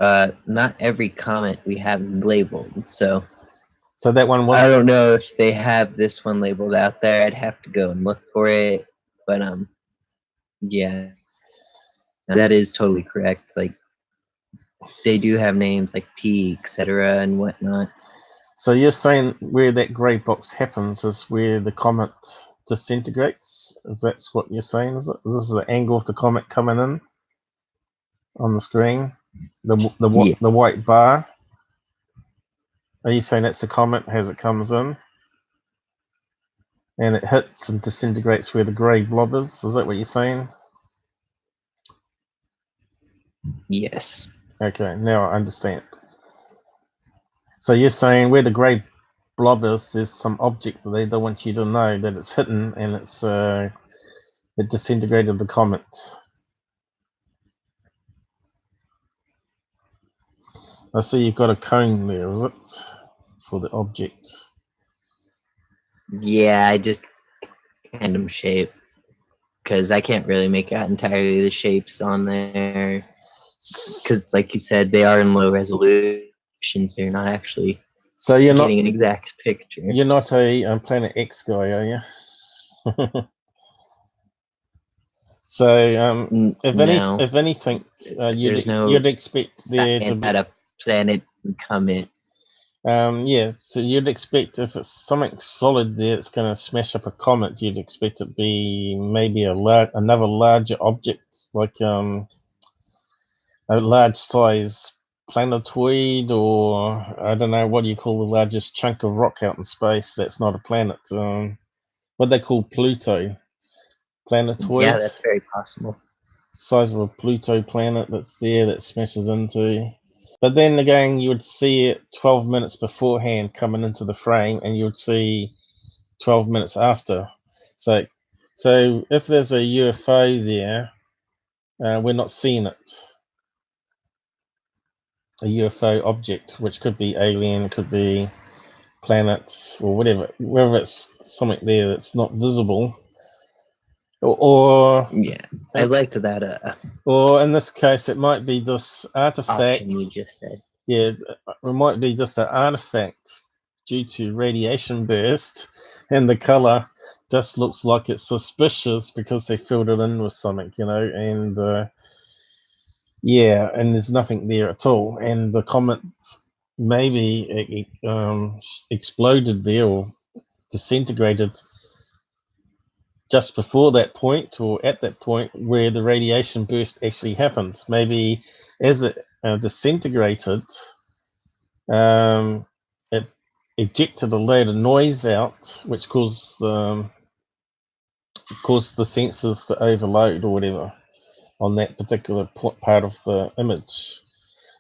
Speaker 5: Not every comet we have labeled, so
Speaker 1: So that one
Speaker 5: I
Speaker 1: wasn't.
Speaker 5: don't know if they have this one labeled out there. I'd have to go and look for it. But yeah, that is totally correct. Like they do have names like P, etc. and whatnot.
Speaker 1: So you're saying where that grey box happens is where the comet disintegrates? If that's what you're saying, is it? Is this the angle of the comet coming in on the screen?
Speaker 5: Yeah.
Speaker 1: The white bar? Are you saying that's the comet as it comes in? And it hits and disintegrates where the grey blob is? Is that what you're saying?
Speaker 5: Yes.
Speaker 1: Okay, now I understand. So you're saying where the grey blob is, there's some object that they don't want you to know that it's hidden, and it's it disintegrated the comet. I see you've got a cone there, is it? For the object.
Speaker 5: Yeah, I just random shape because I can't really make out entirely the shapes on there. Because, like you said, they are in low resolutions. They're not actually
Speaker 1: So you're
Speaker 5: getting
Speaker 1: not
Speaker 5: an exact picture.
Speaker 1: You're not a Planet X guy, are you? So if anything, you'd expect there to be
Speaker 5: a planet and comet.
Speaker 1: yeah. So you'd expect if it's something solid there, it's going to smash up a comet. You'd expect it to be maybe another larger object, like a large size planetoid, or I don't know, what do you call the largest chunk of rock out in space that's not a planet? What they call Pluto. Planetoid.
Speaker 5: Yeah, that's very possible.
Speaker 1: Size of a Pluto planet that's there that smashes into. But then again, you would see it 12 minutes beforehand coming into the frame, and you would see 12 minutes after. So if there's a UFO there, we're not seeing it. A UFO object, which could be alien, could be planets, or whatever. Whether it's something there that's not visible, or
Speaker 5: yeah, I liked that.
Speaker 1: Or in this case, it might be this artifact.
Speaker 5: You just said.
Speaker 1: Yeah, it might be just an artifact due to radiation burst, and the color just looks like it's suspicious because they filled it in with something, and yeah, and there's nothing there at all, and the comet maybe it exploded there or disintegrated just before that point or at that point where the radiation burst actually happened. Maybe as it disintegrated, it ejected a load of noise out, which caused the sensors to overload or whatever on that particular part of the image,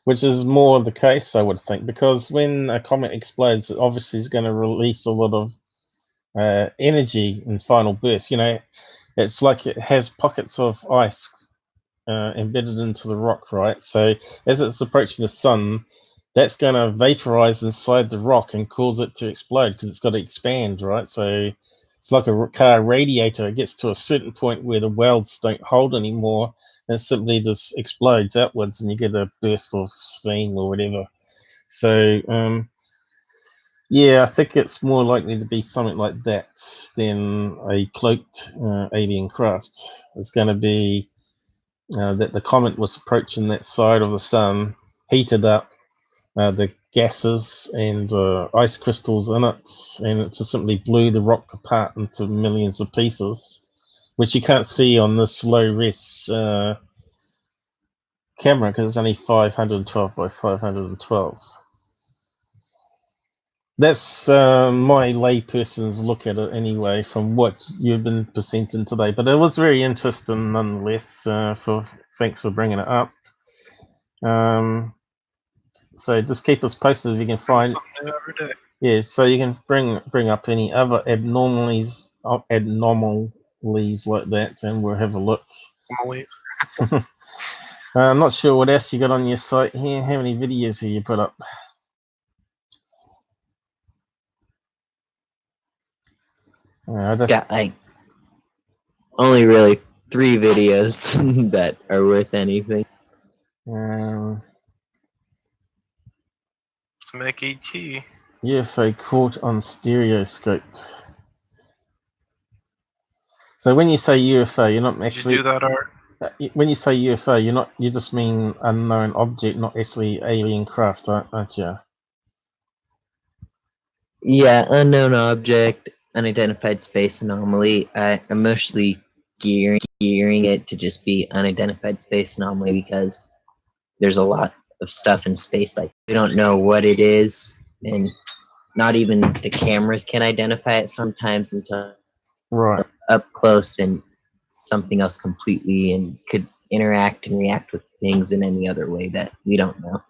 Speaker 1: which is more the case, I would think, because when a comet explodes, it obviously is going to release a lot of energy in final burst. It's like it has pockets of ice embedded into the rock, right? So as it's approaching the sun, that's going to vaporize inside the rock and cause it to explode because it's got to expand, right? So it's like a car radiator. It gets to a certain point where the welds don't hold anymore, and it simply just explodes outwards, and you get a burst of steam or whatever. So yeah, I think it's more likely to be something like that than a cloaked alien craft. It's going to be that the comet was approaching that side of the sun, heated up the gases and ice crystals in it, and it just simply blew the rock apart into millions of pieces, which you can't see on this low res camera because it's only 512 by 512. That's my layperson's look at it anyway, from what you've been presenting today. But it was very interesting nonetheless. Thanks for bringing it up. So just keep us posted if you can find.
Speaker 3: Every day.
Speaker 1: Yeah, so you can bring up any other abnormalities like that, and we'll have a look.
Speaker 3: Always.
Speaker 1: I'm not sure what else you got on your site here. How many videos have you put up?
Speaker 5: Got like only really 3 videos that are worth anything.
Speaker 3: Make ET.
Speaker 1: UFO caught on stereoscope. So when you say UFO, you're not
Speaker 3: Did
Speaker 1: actually.
Speaker 3: you do that, Art?
Speaker 1: When you say UFO, you're not. You just mean unknown object, not actually alien craft, aren't you?
Speaker 5: Yeah, unknown object, unidentified space anomaly. I'm mostly gearing it to just be unidentified space anomaly because there's a lot of stuff in space like we don't know what it is, and not even the cameras can identify it sometimes until
Speaker 1: Right.
Speaker 5: up close and something else completely, and could interact and react with things in any other way that we don't know.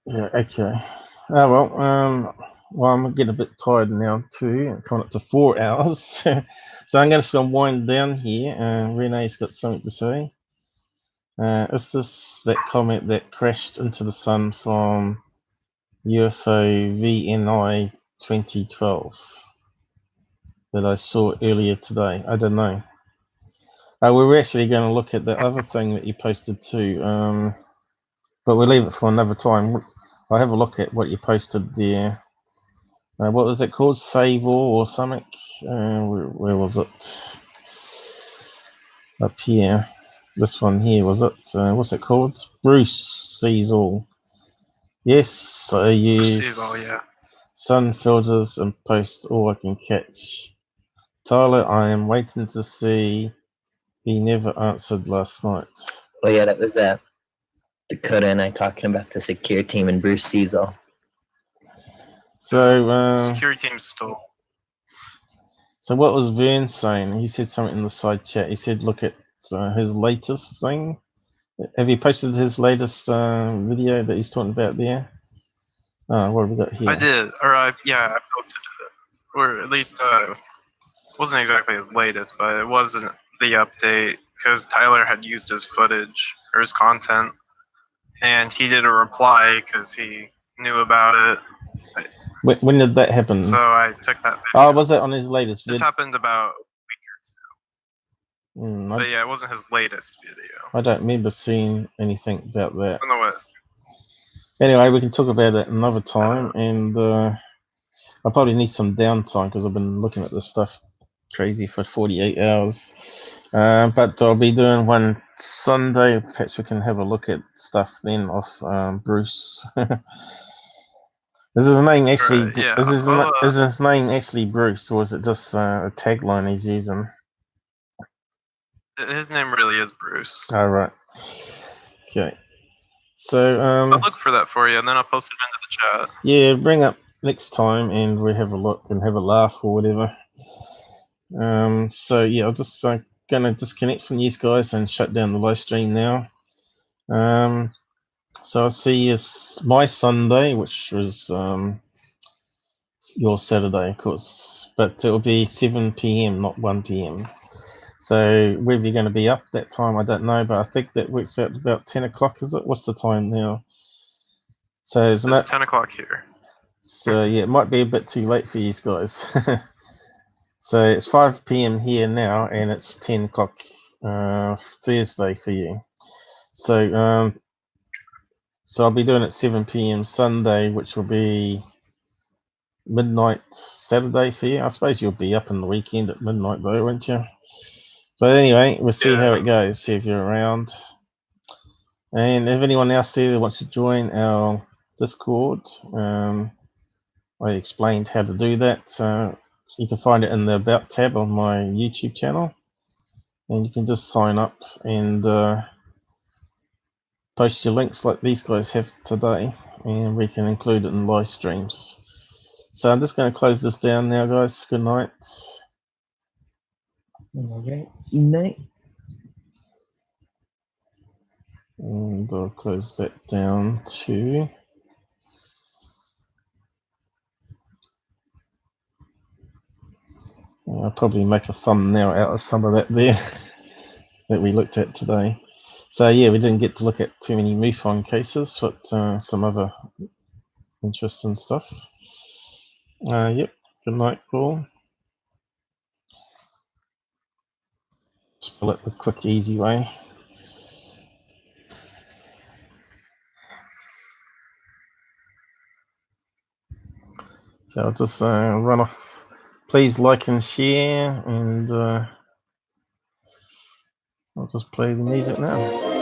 Speaker 1: Yeah. Okay. Oh well. Well, I'm getting a bit tired now too. Coming up to 4 hours, so I'm going to wind down here. Renee's got something to say. Is this that comet that crashed into the sun from UFO VNI 2012 that I saw earlier today? I don't know. We were actually going to look at the other thing that you posted too, but we'll leave it for another time. I'll have a look at what you posted there. What was it called? Save All or something? Where was it? Up here. This one here, was it? What's it called? Bruce Sees All. Yes, I use sun filters and post all I can catch. Tyler, I am waiting to see. He never answered last night.
Speaker 5: Oh yeah, that was Dakota and I talking about the secure team and Bruce Cecil.
Speaker 1: So,
Speaker 3: security team stole.
Speaker 1: So what was Vern saying? He said something in the side chat. He said, look at his latest thing. Have you posted his latest video that he's talking about there? What have we got here?
Speaker 3: I did, or I posted it, or at least wasn't exactly his latest, but it wasn't the update because Tyler had used his footage or his content, and he did a reply because he knew about it.
Speaker 1: When did that happen?
Speaker 3: So I took that video.
Speaker 1: Oh, was it on his latest video?
Speaker 3: This happened about a week or two. But yeah, it wasn't his latest video.
Speaker 1: I don't remember seeing anything about that.
Speaker 3: I don't know what.
Speaker 1: Anyway, we can talk about that another time, and I probably need some downtime because I've been looking at this stuff crazy for 48 hours. But I'll be doing one Sunday. Perhaps we can have a look at stuff then off Bruce. Is his name actually? Is his name actually Bruce, or is it just a tagline he's using?
Speaker 3: His name really is Bruce.
Speaker 1: All right. Okay. So
Speaker 3: I'll look for that for you, and then I'll post it into the chat.
Speaker 1: Yeah, bring up next time, and we have a look and have a laugh or whatever. So yeah, I'm just gonna disconnect from you guys and shut down the live stream now. So I'll see you my Sunday, which was your Saturday, of course, but it'll be 7 p.m., not 1 p.m. So whether you're going to be up that time, I don't know, but I think that works out about 10 o'clock, is it? What's the time now? So it's
Speaker 3: 10 o'clock here.
Speaker 1: So yeah, it might be a bit too late for you guys. So it's 5 p.m. here now, and it's 10 o'clock Thursday for you. So so I'll be doing it 7 p.m. Sunday, which will be midnight Saturday for you. I suppose you'll be up in the weekend at midnight though, won't you? But anyway, we'll see how it goes, see if you're around. And if anyone else there that wants to join our Discord, I explained how to do that. You can find it in the About tab on my YouTube channel. And you can just sign up and post your links like these guys have today, and we can include it in live streams. So I'm just going to close this down now, guys. Good night.
Speaker 5: All right. Good night.
Speaker 1: And I'll close that down too. I'll probably make a thumbnail out of some of that there that we looked at today. So yeah, we didn't get to look at too many MUFON cases, but some other interesting stuff. Yep. Good night, Paul. Spell it the quick, easy way. So I'll just run off. Please like and share, and I'll just play the music now.